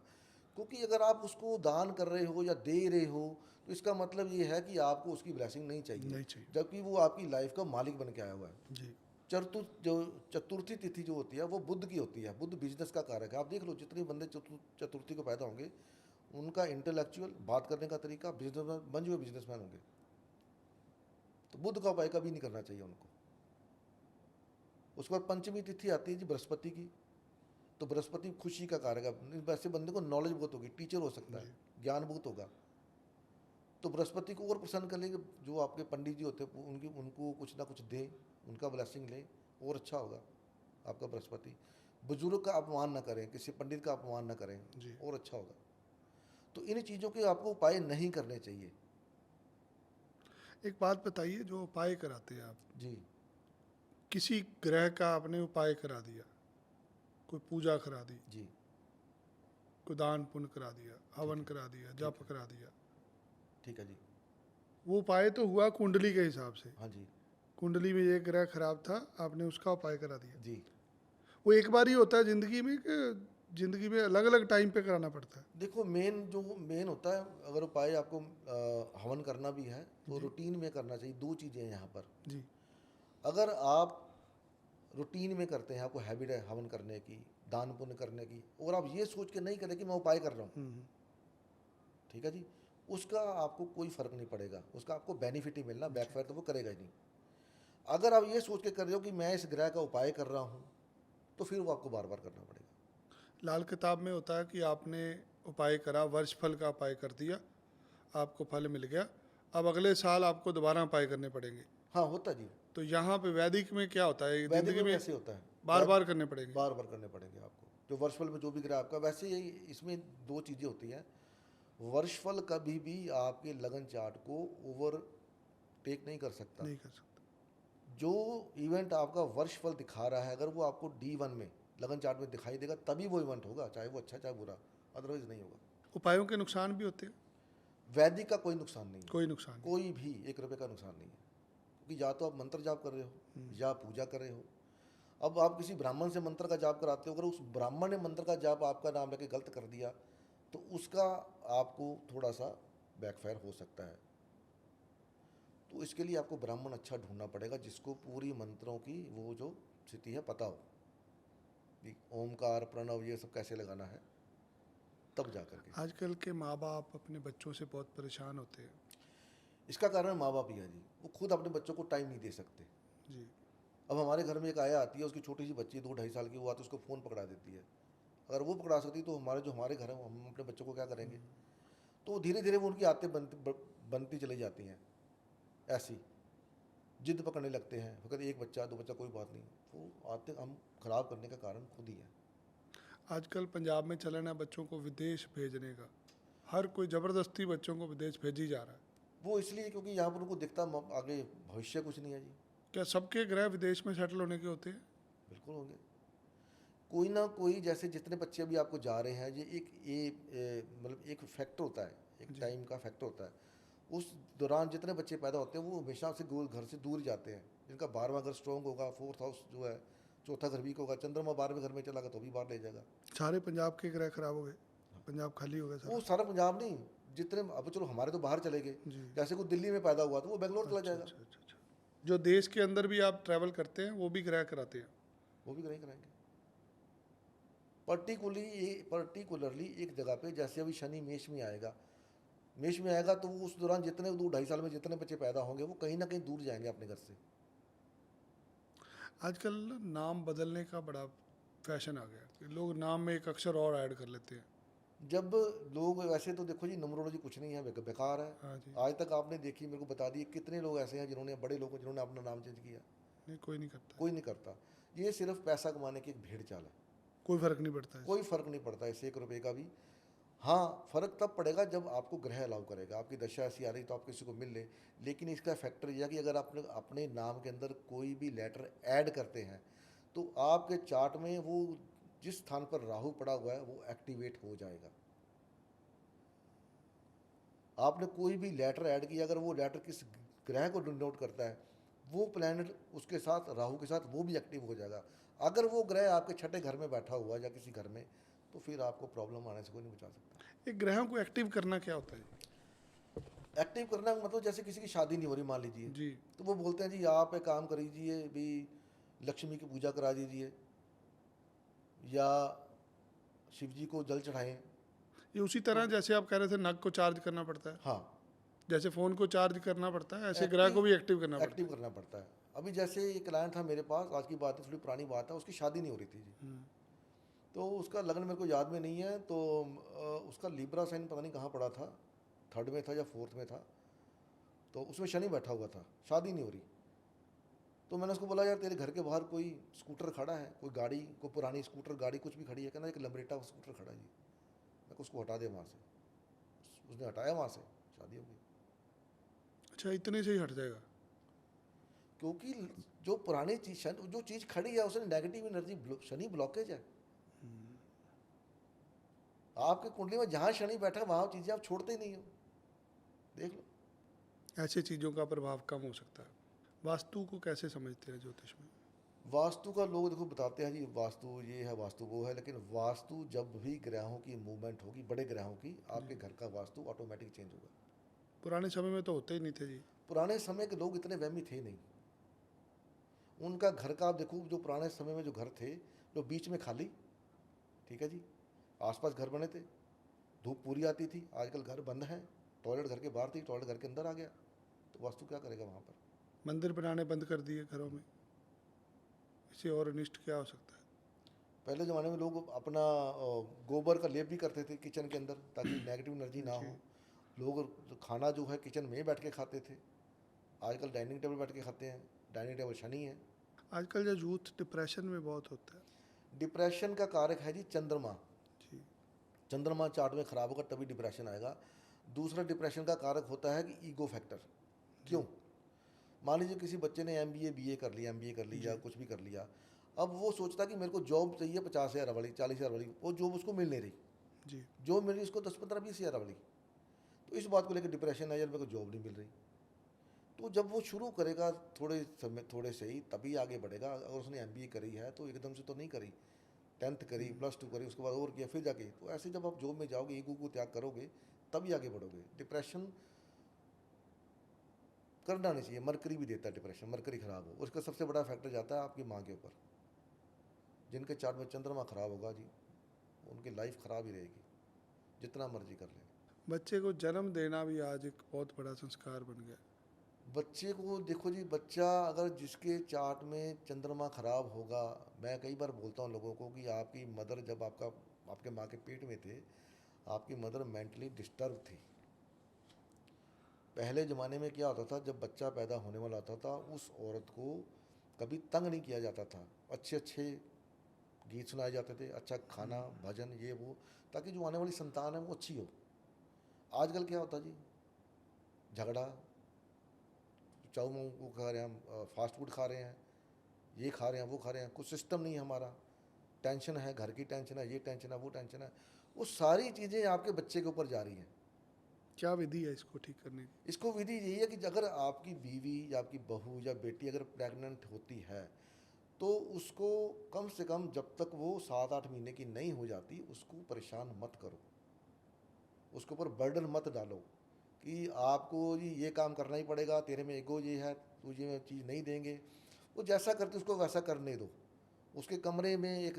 क्योंकि अगर आप उसको दान कर रहे हो या दे रहे हो तो इसका मतलब ये है कि आपको उसकी ब्लेसिंग नहीं चाहिए, नहीं चाहिए। जबकि वो आपकी लाइफ का मालिक बन के आया हुआ है। जी। चतुर्थी तिथि जो होती है वो बुध की होती है, बुध बिजनेस का कारक है। आप देख लो जितने बंदे चतुर्थी को पैदा होंगे उनका इंटेलेक्चुअल बात करने का तरीका, बिजनेसमैन बन हुए बिजनेसमैन होंगे। तो बुध का उपाय कभी नहीं करना चाहिए उनको। उसके बाद पंचमी तिथि आती है जी बृहस्पति की, तो बृहस्पति खुशी का कारक है। वैसे बंदे को नॉलेज बहुत होगी, टीचर हो सकता है, ज्ञान बहुत होगा, तो बृहस्पति को और प्रसन्न कर लेंगे। जो आपके पंडित जी होते हैं उनको कुछ ना कुछ दें, उनका ब्लेसिंग लें, और अच्छा होगा आपका बृहस्पति। बुजुर्ग का अपमान ना करें, किसी पंडित का अपमान ना करें, और अच्छा होगा। तो इन चीज़ों के आपको उपाय नहीं करने चाहिए। एक बात बताइए, जो उपाय कराते हैं आप, जी किसी ग्रह का आपने उपाय करा दिया, कोई पूजा करा दी, जी कोई दान पुण्य करा दिया, हवन करा दिया, जप करा दिया, ठीक है जी। वो उपाय तो हुआ कुंडली के हिसाब से। हाँ जी कुंडली में ये ग्रह खराब था, आपने उसका उपाय करा दिया। जी। वो एक बार ही होता है जिंदगी में कि जिंदगी में अलग अलग टाइम पे कराना पड़ता है? देखो मेन होता है, अगर उपाय आपको हवन करना भी है तो रूटीन में करना चाहिए। दो चीज़ें हैं यहाँ पर। जी। अगर आप रूटीन में करते हैं, आपको हैबिट है हवन करने की, दान पुण्य करने की, और आप ये सोच के नहीं करें कि मैं उपाय कर रहा हूँ, ठीक है जी, उसका आपको कोई फर्क नहीं पड़ेगा, उसका आपको बेनिफिट ही मिलना, बैकफायर तो वो करेगा ही नहीं। अगर आप ये सोच के कर रहे हो कि मैं इस ग्रह का उपाय कर रहा हूँ, तो फिर वो आपको बार बार करना पड़ेगा। लाल किताब में होता है कि आपने उपाय करा, वर्ष फल का उपाय कर दिया, आपको फल मिल गया, अब अगले साल आपको दोबारा उपाय करने पड़ेंगे। हाँ होता जी। तो यहाँ पे वैदिक में क्या होता है, वैदिक जिंदगी में में वैसे होता है, बार बार करने पड़ेंगे? बार बार करने पड़ेंगे आपको, जो वर्षफल में जो भी ग्रह आपका। वैसे ही इसमें दो चीज़ें होती हैं। वर्षफल कभी भी आपके लगन चार्ट को ओवर टेक नहीं कर सकता। नहीं कर सकते। जो इवेंट आपका वर्षफल दिखा रहा है, अगर वो आपको D1 में लगन चार्ट में दिखाई देगा, तभी वो इवेंट होगा, चाहे वो अच्छा चाहे बुरा, अदरवाइज नहीं होगा। उपायों के नुकसान भी होते हैं? वैदिक का कोई नुकसान नहीं है, कोई नुकसान नहीं। कोई भी 1 रुपये का नुकसान नहीं है। क्योंकि या तो आप मंत्र जाप कर रहे हो या पूजा कर रहे हो। अब आप किसी ब्राह्मण से मंत्र का जाप कराते हो, अगर उस ब्राह्मण ने मंत्र का जाप आपका नाम लेके गलत कर दिया तो उसका आपको थोड़ा सा बैकफायर हो सकता है। तो इसके लिए आपको ब्राह्मण अच्छा ढूंढना पड़ेगा जिसको पूरी मंत्रों की वो जो स्थिति है पता हो, कि ओमकार प्रणव ये सब कैसे लगाना है, तब जा करके। आजकल के माँ बाप अपने बच्चों से बहुत परेशान होते हैं। इसका कारण माँ बाप ही है जी, वो खुद अपने बच्चों को टाइम नहीं दे सकते। जी। अब हमारे घर में एक आया आती है, उसकी छोटी सी बच्ची 2-2.5 साल की, वो आती है उसको फ़ोन पकड़ा देती है। अगर वो पकड़ा सकती तो हमारे घर है, हम अपने बच्चों को क्या करेंगे? तो धीरे धीरे वो उनकी आदतें बनती चली जाती हैं। ऐसी जिद पकड़ने लगते हैं, अगर एक बच्चा 2 बच्चा कोई बात नहीं, वो आदतें हम खराब करने का कारण खुद ही है। आजकल पंजाब में चलन है बच्चों को विदेश भेजने का, हर कोई ज़बरदस्ती बच्चों को विदेश भेजी जा रहा है। वो इसलिए क्योंकि यहाँ पर उनको दिखता आगे भविष्य कुछ नहीं है जी। क्या सबके ग्रह विदेश में सेटल होने के होते हैं? बिल्कुल होंगे, कोई ना कोई। जैसे जितने बच्चे अभी आपको जा रहे हैं, ये मतलब एक फैक्टर होता है, एक टाइम का फैक्टर होता है। उस दौरान जितने बच्चे पैदा होते हैं वो हमेशा से घर से दूर जाते हैं। जिनका 12वां घर स्ट्रॉन्ग होगा, 4th हाउस जो है, चौथा घर वीक होगा, चंद्रमा 12वें घर में चला गया तो भी बाहर ले जाएगा। सारे पंजाब के ग्रह खराब हो गए, पंजाब खाली हो गया वो सारा? सारा पंजाब नहीं, जितने अब चलो हमारे तो बाहर चले गए। जैसे कोई दिल्ली में पैदा हुआ तो वो बेंगलोर चला जाएगा। अच्छा। जो देश के अंदर भी आप ट्रैवल करते हैं वो भी ग्रह कराते हैं? वो भी कराएंगे। पर्टिकुलरली एक जगह पे, जैसे अभी शनि मेष में आएगा, तो वो उस दौरान जितने 2-2.5 साल में जितने बच्चे पैदा होंगे वो कहीं ना कहीं दूर जाएंगे अपने घर से। आजकल नाम बदलने का बड़ा फैशन आ गया कि लोग नाम में एक अक्षर और ऐड कर लेते हैं। जब लोग, वैसे तो देखो जी न्यूमरोलॉजी कुछ नहीं है, बेकार है। हाँ जी। आज तक आपने देखी, मेरे को बता दी कितने लोग ऐसे हैं जिन्होंने, बड़े लोग जिन्होंने अपना नाम चेंज किया? नहीं, कोई नहीं करता। कोई नहीं करता। ये सिर्फ पैसा कमाने की एक भेड़ चाल है, कोई फर्क नहीं पड़ता है। कोई फर्क नहीं पड़ता इससे 1 रुपये का भी। हाँ, फर्क तब पड़ेगा जब आपको ग्रह अलाउ करेगा। आपकी दशा ऐसी आ रही तो आप किसी को मिल ले, लेकिन इसका फैक्टर यह है कि अगर आप अपने नाम के अंदर कोई भी लेटर ऐड करते हैं तो आपके चार्ट में वो जिस स्थान पर राहु पड़ा हुआ है वो एक्टिवेट हो जाएगा। आपने कोई भी लेटर ऐड किया, अगर वो लेटर किस ग्रह को डिनोट करता है, वो प्लैनेट उसके साथ, राहु के साथ, वो भी एक्टिव हो जाएगा। अगर वो ग्रह आपके छठे घर में बैठा हुआ या किसी घर में, तो फिर आपको प्रॉब्लम आने से कोई नहीं बचा सकता। एक ग्रहों को एक्टिव करना क्या होता है? एक्टिव करना का मतलब जैसे किसी की शादी नहीं हो रही मान लीजिए, जी। तो वो बोलते हैं जी आप एक काम कर दीजिए भी, लक्ष्मी की पूजा करा दीजिए या शिव जी को जल चढ़ाएं। ये उसी तरह जैसे आप कह रहे थे नग को चार्ज करना पड़ता है, हाँ, जैसे फ़ोन को चार्ज करना पड़ता है, ऐसे ग्रह को भी एक्टिव करना पड़ता एक्टिव करना पड़ता है। अभी जैसे एक क्लाइंट था मेरे पास, आज की बात है, थोड़ी पुरानी बात है, उसकी शादी नहीं हो रही थी जी। तो उसका लग्न मेरे को याद में नहीं है, तो उसका लिब्रा साइन पता नहीं कहाँ पड़ा था, थर्ड में था या फोर्थ में था, तो उसमें शनि बैठा हुआ था, शादी नहीं हो रही। तो मैंने उसको बोला यार तेरे घर के बाहर कोई स्कूटर खड़ा है, कोई गाड़ी, कोई पुरानी स्कूटर गाड़ी कुछ भी खड़ी है? कहना एक लंबरेटा स्कूटर खड़ा है जी। मैं को उसको हटा दे वहाँ से। उसने हटाया वहाँ से, शादी हो गई। अच्छा, इतने से ही हट जाएगा? क्योंकि जो पुरानी चीज, जो चीज़ खड़ी है उसमें नेगेटिव एनर्जी, शनि ब्लॉकेज है। आपकी कुंडली में जहाँ शनि बैठा है वहाँ चीज़ें आप छोड़ते ही नहीं हो, देख लो। ऐसे चीज़ों का प्रभाव कम हो सकता है। वास्तु को कैसे समझते हैं ज्योतिष में? वास्तु का लोग देखो बताते हैं जी वास्तु ये है, वास्तु वो है, लेकिन वास्तु जब भी ग्रहों की मूवमेंट होगी, बड़े ग्रहों की, आपके घर का वास्तु ऑटोमेटिक चेंज होगा। पुराने समय में तो होते ही नहीं थे जी। पुराने समय के लोग इतने वहमी थे नहीं। उनका घर का आप देखो, जो पुराने समय में जो घर थे, जो बीच में खाली, ठीक है जी, आसपास घर बने थे, धूप पूरी आती थी। आजकल घर बंद है, टॉयलेट घर के बाहर थी, टॉयलेट घर के अंदर आ गया, तो वास्तु क्या करेगा वहाँ पर? मंदिर बनाने बंद कर दिए घरों में, इससे और अनिष्ट क्या हो सकता है? पहले ज़माने में लोग अपना गोबर का लेप भी करते थे किचन के अंदर, ताकि नेगेटिव एनर्जी ना हो। लोग खाना जो है किचन में ही बैठ के खाते थे, आजकल डाइनिंग टेबल बैठ के खाते हैं। डाइनिंग टेबल शनि है। आजकल जो यूथ डिप्रेशन में बहुत होता है। डिप्रेशन का कारक है जी चंद्रमा। जी। चंद्रमा चार्ट में खराब होगा तभी डिप्रेशन आएगा। दूसरा डिप्रेशन का कारक होता है कि ईगो फैक्टर। क्यों? मान लीजिए किसी बच्चे ने MBA BA कर लिया, MBA कर लिया, कुछ भी कर लिया, अब वो सोचता कि मेरे को जॉब चाहिए 50,000 वाली, 40,000 वाली, वो जॉब उसको मिल नहीं रही। जी। जॉब मिल रही उसको 10-15-20,000 वाली। तो इस बात को लेकर डिप्रेशन है यार मेरे को जॉब नहीं मिल रही। तो जब वो शुरू करेगा थोड़े समय, थोड़े से ही, तभी आगे बढ़ेगा। अगर उसने MBA करी है तो एकदम से तो नहीं करी, 10th करी, +2 करी, उसके बाद और किया, फिर जाके, तो ऐसे जब आप जॉब में जाओगे, ईगो को त्याग करोगे, तभी आगे बढ़ोगे। डिप्रेशन करना नहीं चाहिए। मरकरी भी देता है डिप्रेशन, मरकरी खराब हो, उसका सबसे बड़ा फैक्टर जाता है आपकी माँ के ऊपर। जिनके चार्ट में चंद्रमा खराब होगा जी, उनकी लाइफ खराब ही रहेगी, जितना मर्जी कर लें। बच्चे को जन्म देना भी आज एक बहुत बड़ा संस्कार बन गया। बच्चे को देखो जी, बच्चा अगर जिसके चार्ट में चंद्रमा खराब होगा, मैं कई बार बोलता हूँ लोगों को कि आपकी मदर जब आपके माँ के पेट में थे, आपकी मदर मेंटली डिस्टर्ब थी। पहले ज़माने में क्या होता था, जब बच्चा पैदा होने वाला होता था, उस औरत को कभी तंग नहीं किया जाता था। अच्छे अच्छे गीत सुनाए जाते थे, अच्छा खाना, भजन, ये वो, ताकि जो आने वाली संतान है वो अच्छी हो। आजकल क्या होता जी, झगड़ा, चाउ माऊ वो खा रहे हैं, हम फास्ट फूड खा रहे हैं, ये खा रहे हैं, वो खा रहे हैं, कुछ सिस्टम नहीं है हमारा। टेंशन है, घर की टेंशन है, ये टेंशन है, वो टेंशन है, वो सारी चीज़ें आपके बच्चे के ऊपर जा रही हैं। क्या विधि है इसको ठीक करने की? इसको विधि यही है कि अगर आपकी बीवी या आपकी बहू या बेटी अगर प्रेग्नेंट होती है, तो उसको कम से कम जब तक वो 7-8 महीने की नहीं हो जाती, उसको परेशान मत करो, उसके ऊपर बर्डन मत डालो कि आपको जी ये काम करना ही पड़ेगा, तेरे में ईगो ये है, तुझे ये चीज़ नहीं देंगे। वो जैसा करते उसको वैसा करने दो। उसके कमरे में एक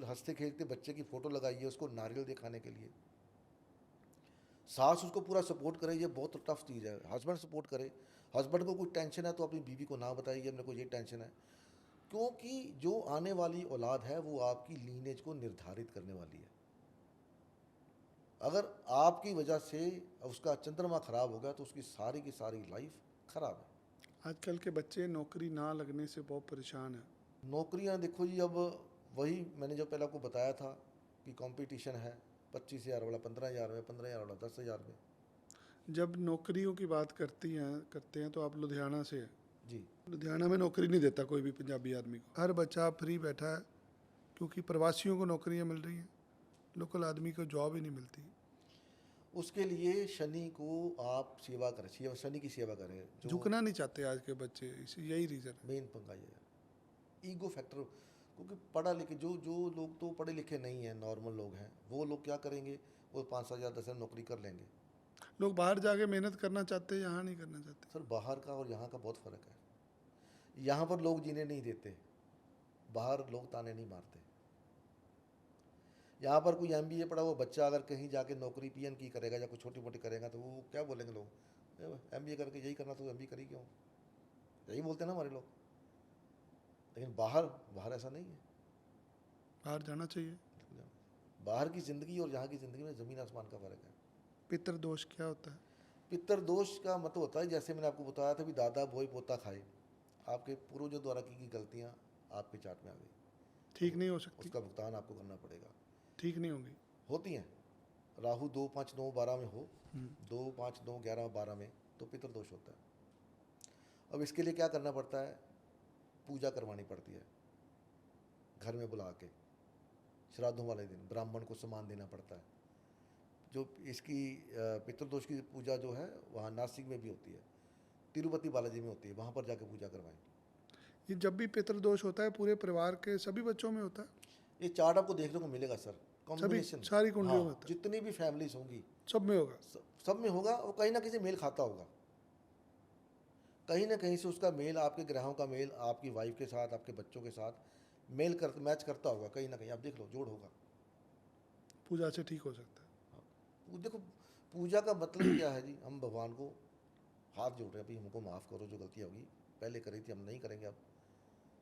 हंसते खेलते बच्चे की फ़ोटो लगाइए, उसको नारियल दिखाने के लिए। सास उसको पूरा सपोर्ट करे, ये बहुत टफ चीज़ है। हस्बैंड सपोर्ट करे, हस्बैंड को कोई टेंशन है तो अपनी बीवी को ना बताइए मेरे को ये टेंशन है, क्योंकि जो आने वाली औलाद है वो आपकी लीनेज को निर्धारित करने वाली है। अगर आपकी वजह से उसका चंद्रमा खराब हो गया तो उसकी सारी की सारी लाइफ खराब है। आजकल के बच्चे नौकरी ना लगने से बहुत परेशान है। नौकरियां देखो जी, अब वही मैंने जो पहले आपको बताया था कि कंपटीशन है, 25,000 वाला 15,000 में, 15,000 वाला 10,000 में। जब नौकरियों की बात करते हैं तो आप लुधियाना से हैं। जी, लुधियाना में नौकरी नहीं देता कोई भी पंजाबी आदमी को। हर बच्चा फ्री बैठा है क्योंकि प्रवासियों को नौकरियां मिल रही हैं, लोकल आदमी को जॉब ही नहीं मिलती। उसके लिए शनि को आप सेवा करें, शनि की सेवा करें। जो झुकना नहीं चाहते आज के बच्चे, यही रीज़न है। मेन पंगा ये है, ईगो फैक्टर। क्योंकि पढ़ा लिखे जो लोग तो पढ़े लिखे नहीं हैं, नॉर्मल लोग हैं, वो लोग क्या करेंगे, वो 5,000 10,000 नौकरी कर लेंगे। लोग बाहर जाके मेहनत करना चाहते हैं, यहाँ नहीं करना चाहते। सर बाहर का और यहाँ का बहुत फ़र्क है। यहाँ पर लोग जीने नहीं देते, बाहर लोग ताने नहीं मारते। यहाँ पर कोई MBA पढ़ा हुआ बच्चा अगर कहीं जाके नौकरी PN की करेगा या कुछ छोटी मोटी करेगा तो वो क्या बोलेंगे लोग, MBA करके यही करना, तो MBA करी क्यों, यही बोलते हैं ना हमारे लोग। लेकिन बाहर ऐसा नहीं है। बाहर जाना चाहिए। बाहर की ज़िंदगी और यहाँ की ज़िंदगी में ज़मीन आसमान का फ़र्क है। पितृदोष क्या होता है? पितृदोष का मतलब होता है, जैसे मैंने आपको बताया था, भी दादा बोई पोता खाए। आपके पूर्वजों द्वारा की गलतियाँ आपके चाट में आ गई, ठीक नहीं हो सकती। उसका भुगतान आपको करना पड़ेगा। ठीक नहीं होंगी। होती हैं, राहु 2 5 9 12 में हो, 2 5 9 11 12 में, तो पितृदोष होता है। अब इसके लिए क्या करना पड़ता है, पूजा करवानी पड़ती है, घर में बुला के श्राद्धों वाले दिन ब्राह्मण को सामान देना पड़ता है। जो इसकी पितृदोष की पूजा जो है वहाँ नासिक में भी होती है, तिरुपति बालाजी में होती है, वहाँ पर जाके पूजा करवाएं। ये जब भी पितृदोष होता है पूरे परिवार के सभी बच्चों में होता है? ये चार्ट आपको देखने को मिलेगा सर, कॉम्बिनेशन सारी कुंडलियों में होता है? जितनी भी फैमिलीज होंगी सब में होगा? सब में होगा, और कहीं ना कहीं से मेल खाता होगा, कहीं ना कहीं से उसका मेल, आपके ग्रहों का मेल आपकी वाइफ के साथ, आपके बच्चों के साथ मैच करता होगा, कहीं ना कहीं आप देख लो, जोड़ होगा। पूजा से ठीक हो सकता है। वो देखो, पूजा का मतलब क्या है जी, हम भगवान को हाथ जोड़ रहे हैं, भाई हमको माफ़ करो, जो गलती होगी पहले करी थी हम नहीं करेंगे अब।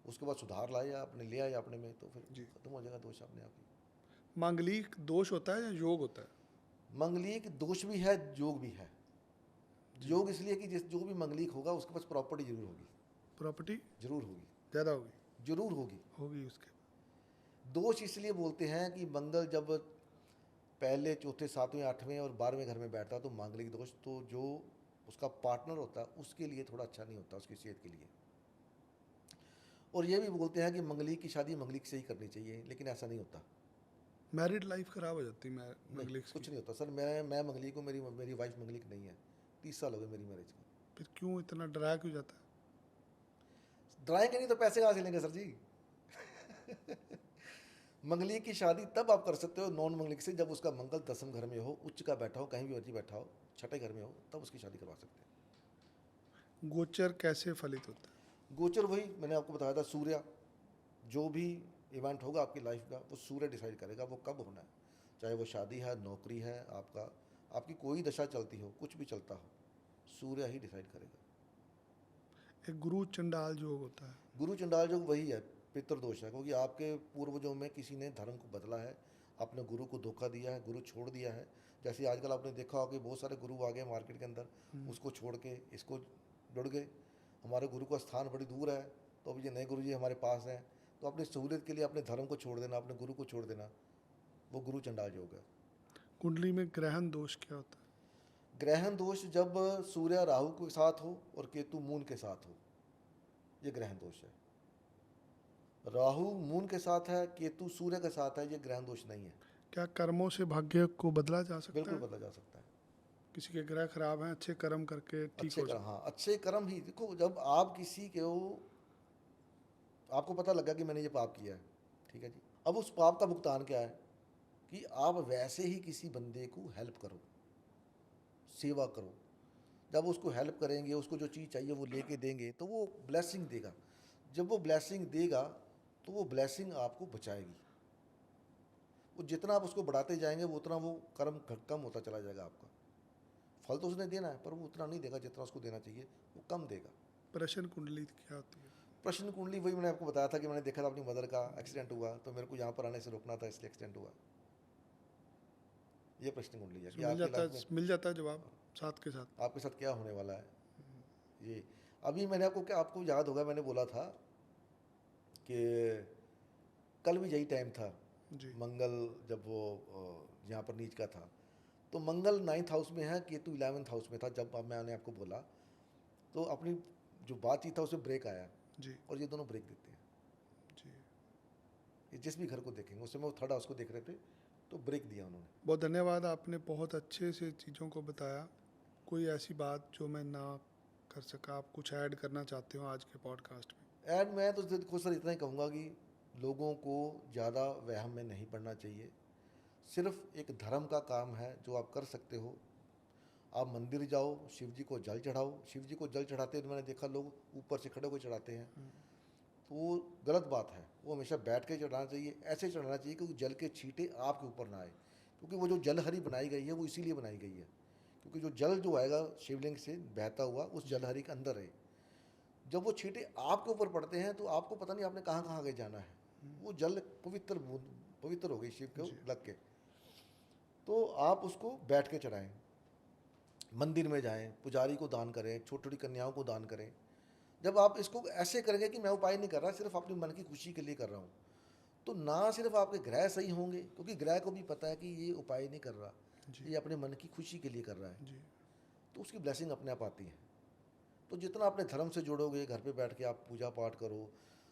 उसके बाद सुधार लाए या आपने ले आए अपने में, तो फिर खत्म हो जाएगा दोष अपने आप ही। मांगलिक दोष होता है या योग होता है? मंगलिक दोष भी है, योग भी है। योग इसलिए कि जो भी मंगलिक होगा उसके पास प्रॉपर्टी जरूर होगी। प्रॉपर्टी जरूर होगी, ज़्यादा होगी? जरूर होगी। होगी उसके। दोष इसलिए बोलते हैं कि मंगल जब पहले, चौथे, 7वें, 8वें और 12वें घर में बैठता है तो मांगलिक दोष, तो जो उसका पार्टनर होता है उसके लिए थोड़ा अच्छा नहीं होता, उसकी सेहत के लिए। और ये भी बोलते हैं कि मंगलिक की शादी मंगलिक से ही करनी चाहिए, लेकिन ऐसा नहीं होता। मैरिड लाइफ खराब हो जाती है मंगलिक कुछ नहीं होता सर। मैं मंगलिक हूँ, मेरी वाइफ मंगलिक नहीं है, 30 साल हो गए मेरी मैरिज को। फिर क्यों इतना डराया क्यों जाता है? डराएंगे नहीं तो पैसे कहाँ से लेंगे सर जी। मंगलिक की शादी तब आप कर सकते हो नॉन मंगलिक से, जब उसका मंगल 10वें घर में हो, उच्च का बैठा हो, कहीं भी मर्जी बैठा हो, 6ठे घर में हो, तब उसकी शादी करवा सकते हैं। गोचर कैसे फलित होता है? गोचर वही मैंने आपको बताया था, सूर्य, जो भी इवेंट होगा आपकी लाइफ का वो सूर्य डिसाइड करेगा वो कब होना है। चाहे वो शादी है, नौकरी है, आपकी कोई दशा चलती हो, कुछ भी चलता हो, सूर्य ही डिसाइड करेगा। एक गुरु चंडाल योग होता है। गुरु चंडाल योग वही है, पितृदोष है, क्योंकि आपके पूर्वजों में किसी ने धर्म को बदला है, अपने गुरु को धोखा दिया है, गुरु छोड़ दिया है। जैसे आजकल आपने देखा होगा कि बहुत सारे गुरु आ गए मार्केट के अंदर, उसको छोड़ के इसको जुड़ गए। हमारे गुरु का स्थान बड़ी दूर है, तो अब ये नए गुरु जी हमारे पास हैं, तो अपनी सहूलियत के लिए अपने धर्म को छोड़ देना, अपने गुरु को छोड़ देना, वो गुरु चंडाल योग है। कुंडली में ग्रहण दोष क्या होता है? ग्रहण दोष जब सूर्य राहु के साथ हो और केतु मून के साथ हो, ये ग्रहण दोष है। राहु मून के साथ है, केतु सूर्य के साथ है, ये ग्रहण दोष नहीं है। क्या कर्मों से भाग्य को बदला जा सकता बिल्कुल है? बदला जा सकता है। किसी के ग्रह खराब हैं, अच्छे कर्म करके ठीक अच्छे हो कर्म, सकता हाँ अच्छे कर्म ही। देखो, जब आप किसी के हो, आपको पता लगा कि मैंने ये पाप किया है, ठीक है जी, अब उस पाप का भुगतान क्या है कि आप वैसे ही किसी बंदे को हेल्प करो, सेवा करो। जब उसको हेल्प करेंगे, उसको जो चीज़ चाहिए वो लेके देंगे, तो वो ब्लेसिंग देगा। जब वो ब्लेसिंग देगा तो वो ब्लेसिंग आपको बचाएगी। वो जितना आप उसको बढ़ाते जाएंगे वो उतना वो कर्म कम होता चला जाएगा आपका। फल तो उसने देना है, पर वो उतना नहीं देगा जितना उसको देना चाहिए, वो कम देगा। प्रश्न कुंडली क्या होती है? प्रश्न कुंडली वही मैंने आपको बताया था कि मैंने देखा था अपनी मदर का एक्सीडेंट हुआ, तो मेरे को यहाँ पर आने से रोकना था, इसलिए एक्सीडेंट हुआ। ये प्रश्न कुंडली है कि आपकी लाइफ में मिल जाता है जवाब साथ के साथ। आपके साथ क्या होने वाला है। ये अभी मैंने आपको याद होगा, मैंने बोला था कि कल भी यही टाइम था जी। मंगल जब वो यहाँ पर नीच का था, तो मंगल 9th हाउस में है, केतु 11th हाउस में था। जब मैंने आपको बोला तो अपनी जो बातचीत था उसमें ब्रेक आया जी। और ये दोनों ब्रेक देते हैं जी। ये जिस भी घर को देखेंगे। उस समय वो 3rd हाउस को देख रहे थे, तो ब्रेक दिया उन्होंने। बहुत धन्यवाद, आपने बहुत अच्छे से चीज़ों को बताया। कोई ऐसी बात जो मैं ना कर सका, आप कुछ ऐड करना चाहते हो आज के पॉडकास्ट में? ऐड मैं तो खुद सर इतना ही कहूँगा कि लोगों को ज़्यादा वहम में नहीं पड़ना चाहिए। सिर्फ एक धर्म का काम है जो आप कर सकते हो। आप मंदिर जाओ, शिव जी को जल चढ़ाओ। शिव जी को जल चढ़ाते हुए मैंने देखा लोग ऊपर से खड़े होकर चढ़ाते हैं, तो वो गलत बात है। वो हमेशा बैठ के चढ़ाना चाहिए, ऐसे चढ़ाना चाहिए क्योंकि जल के छींटे आपके ऊपर ना आए। क्योंकि वो जो जलहरी बनाई गई है वो इसीलिए बनाई गई है क्योंकि जो जल जो आएगा शिवलिंग से बहता हुआ उस जलहरी के अंदर है। जब वो छींटे आपके ऊपर पड़ते हैं तो आपको पता नहीं आपने कहाँ कहाँ आगे जाना है। वो जल पवित्र हो गई शिव को लग के। तो आप उसको बैठ के चढ़ाएं, मंदिर में जाएं, पुजारी को दान करें, छोटी छोटी कन्याओं को दान करें। जब आप इसको ऐसे करेंगे कि मैं उपाय नहीं कर रहा, सिर्फ अपनी मन की खुशी के लिए कर रहा हूँ, तो ना सिर्फ आपके ग्रह सही होंगे, क्योंकि ग्रह को भी पता है कि ये उपाय नहीं कर रहा, ये अपने मन की खुशी के लिए कर रहा है, तो उसकी ब्लेसिंग अपने आप आती है। तो जितना अपने धर्म से जुड़ोगे, घर पे बैठ के आप पूजा पाठ करो।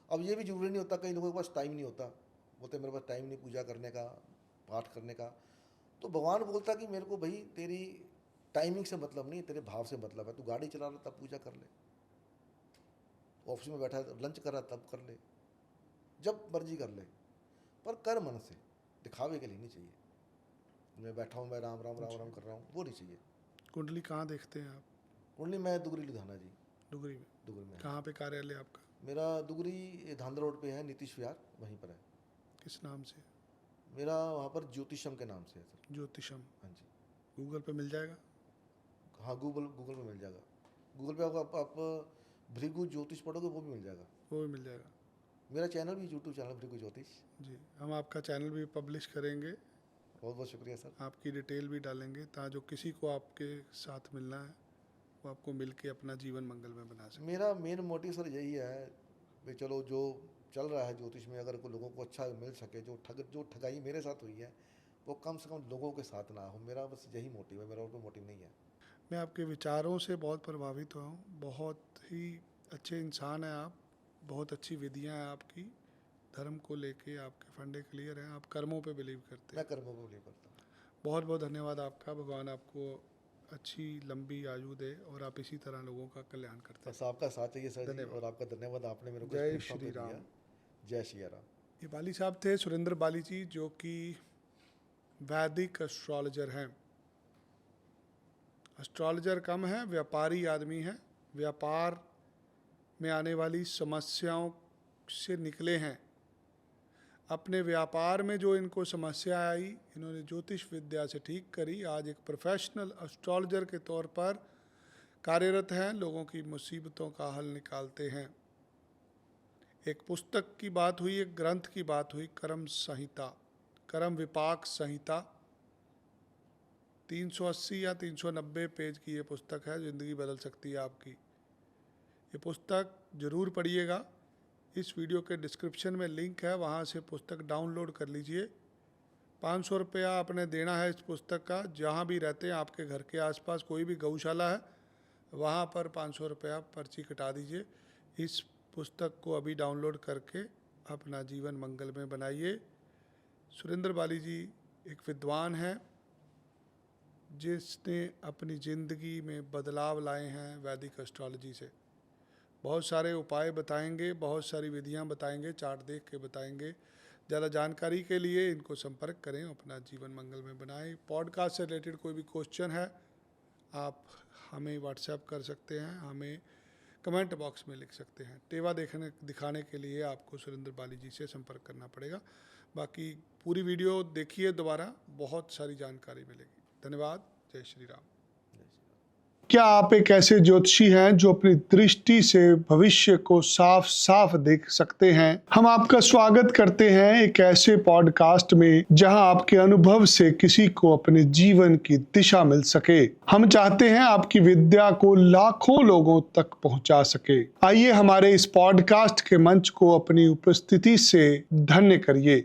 अब ये भी जरूरी नहीं होता, कई लोगों के पास टाइम नहीं होता, बोलते मेरे पास टाइम नहीं पूजा करने का, पाठ करने का। तो भगवान बोलता कि मेरे को भाई तेरी टाइमिंग से मतलब नहीं, तेरे भाव से मतलब है। तू गाड़ी चला रहा तब पूजा कर ले, ऑफिस में बैठा है लंच कर रहा तब कर ले, जब मर्जी कर ले, पर कर मन से, दिखावे के लिए नहीं चाहिए। मैं बैठा हूँ, मैं राम राम राम राम कर रहा हूँ, वो नहीं चाहिए। कुंडली कहाँ देखते हैं आप? कुंडली मैं दुगरी लुधियाना जी। डुगरी में? दुगरी में। कहाँ पे कार्यालय आपका? मेरा दुगरी धांधर रोड पे है, नीतीश विहार, वहीं पर है। किस नाम से? मेरा वहाँ पर ज्योतिषम के नाम से है सर। ज्योतिषम? हाँ जी। गूगल पे मिल जाएगा? हाँ, गूगल पे मिल जाएगा। गूगल पे आप भृगु ज्योतिष पढ़ोगे वो भी मिल जाएगा। वो भी मिल जाएगा। मेरा चैनल भी यूट्यूब चैनल भृगु ज्योतिष जी, हम आपका चैनल भी पब्लिश करेंगे। बहुत बहुत शुक्रिया सर। आपकी डिटेल भी डालेंगे ताकि जो किसी को आपके साथ मिलना है वो आपको मिल के अपना जीवन मंगलमय बना सके। मेरा मेन मोटिव सर यही है कि चलो जो चल रहा है ज्योतिष में, अगर कोई लोगों को अच्छा मिल सके, जो ठगाई मेरे साथ हुई है वो कम से कम लोगों के साथ ना हो। मेरा बस यही मोटिव है, मेरा और कोई मोटिव नहीं है। मैं आपके विचारों से बहुत प्रभावित हुआ हूँ। बहुत ही अच्छे इंसान हैं आप, बहुत अच्छी विधियाँ हैं आपकी, धर्म को लेके आपके फंडे क्लियर हैं, आप कर्मों पे बिलीव करते हैं। मैं कर्मों को बिलीव करता हूँ। बहुत बहुत धन्यवाद आपका। भगवान आपको अच्छी लंबी आयु दे और आप इसी तरह लोगों का कल्याण करते हैं। बस आपका साथ चाहिए सर जी, और आपका धन्यवाद, आपने मेरे को जय इस प्लेटफॉर्म श्री पे राम। दिया। जय श्री राम। ये बाली साहब थे, सुरेंद्र बाली जी, जो कि वैदिक एस्ट्रोलॉजर हैं। एस्ट्रोलॉजर कम है, व्यापारी आदमी है, व्यापार में आने वाली समस्याओं से निकले हैं। अपने व्यापार में जो इनको समस्या आई, इन्होंने ज्योतिष विद्या से ठीक करी। आज एक प्रोफेशनल एस्ट्रोलॉजर के तौर पर कार्यरत हैं, लोगों की मुसीबतों का हल निकालते हैं। एक पुस्तक की बात हुई, एक ग्रंथ की बात हुई, कर्म संहिता, कर्म विपाक संहिता। 380 या 390 पेज की ये पुस्तक है, ज़िंदगी बदल सकती है आपकी। ये पुस्तक ज़रूर पढ़िएगा। इस वीडियो के डिस्क्रिप्शन में लिंक है, वहाँ से पुस्तक डाउनलोड कर लीजिए। 500 रुपया आपने देना है इस पुस्तक का। जहाँ भी रहते हैं, आपके घर के आसपास कोई भी गौशाला है, वहाँ पर 500 रुपया पर्ची कटा दीजिए। इस पुस्तक को अभी डाउनलोड करके अपना जीवन मंगलमय बनाइए। सुरेंद्र बाली जी एक विद्वान हैं जिसने अपनी ज़िंदगी में बदलाव लाए हैं वैदिक एस्ट्रोलॉजी से। बहुत सारे उपाय बताएंगे, बहुत सारी विधियां बताएंगे, चार्ट देख के बताएंगे। ज़्यादा जानकारी के लिए इनको संपर्क करें, अपना जीवन मंगलमय बनाएं। पॉडकास्ट से रिलेटेड कोई भी क्वेश्चन है, आप हमें व्हाट्सएप कर सकते हैं, हमें कमेंट बॉक्स में लिख सकते हैं। टेवा दिखाने के लिए आपको सुरेंद्र बाली जी से संपर्क करना पड़ेगा। बाकी पूरी वीडियो देखिए दोबारा, बहुत सारी जानकारी मिलेगी। धन्यवाद। जय श्री राम। क्या आप एक ऐसे ज्योतिषी हैं जो अपनी दृष्टि से भविष्य को साफ साफ देख सकते हैं? हम आपका स्वागत करते हैं एक ऐसे पॉडकास्ट में जहां आपके अनुभव से किसी को अपने जीवन की दिशा मिल सके। हम चाहते हैं आपकी विद्या को लाखों लोगों तक पहुंचा सके। आइए हमारे इस पॉडकास्ट के मंच को अपनी उपस्थिति से धन्य करिए।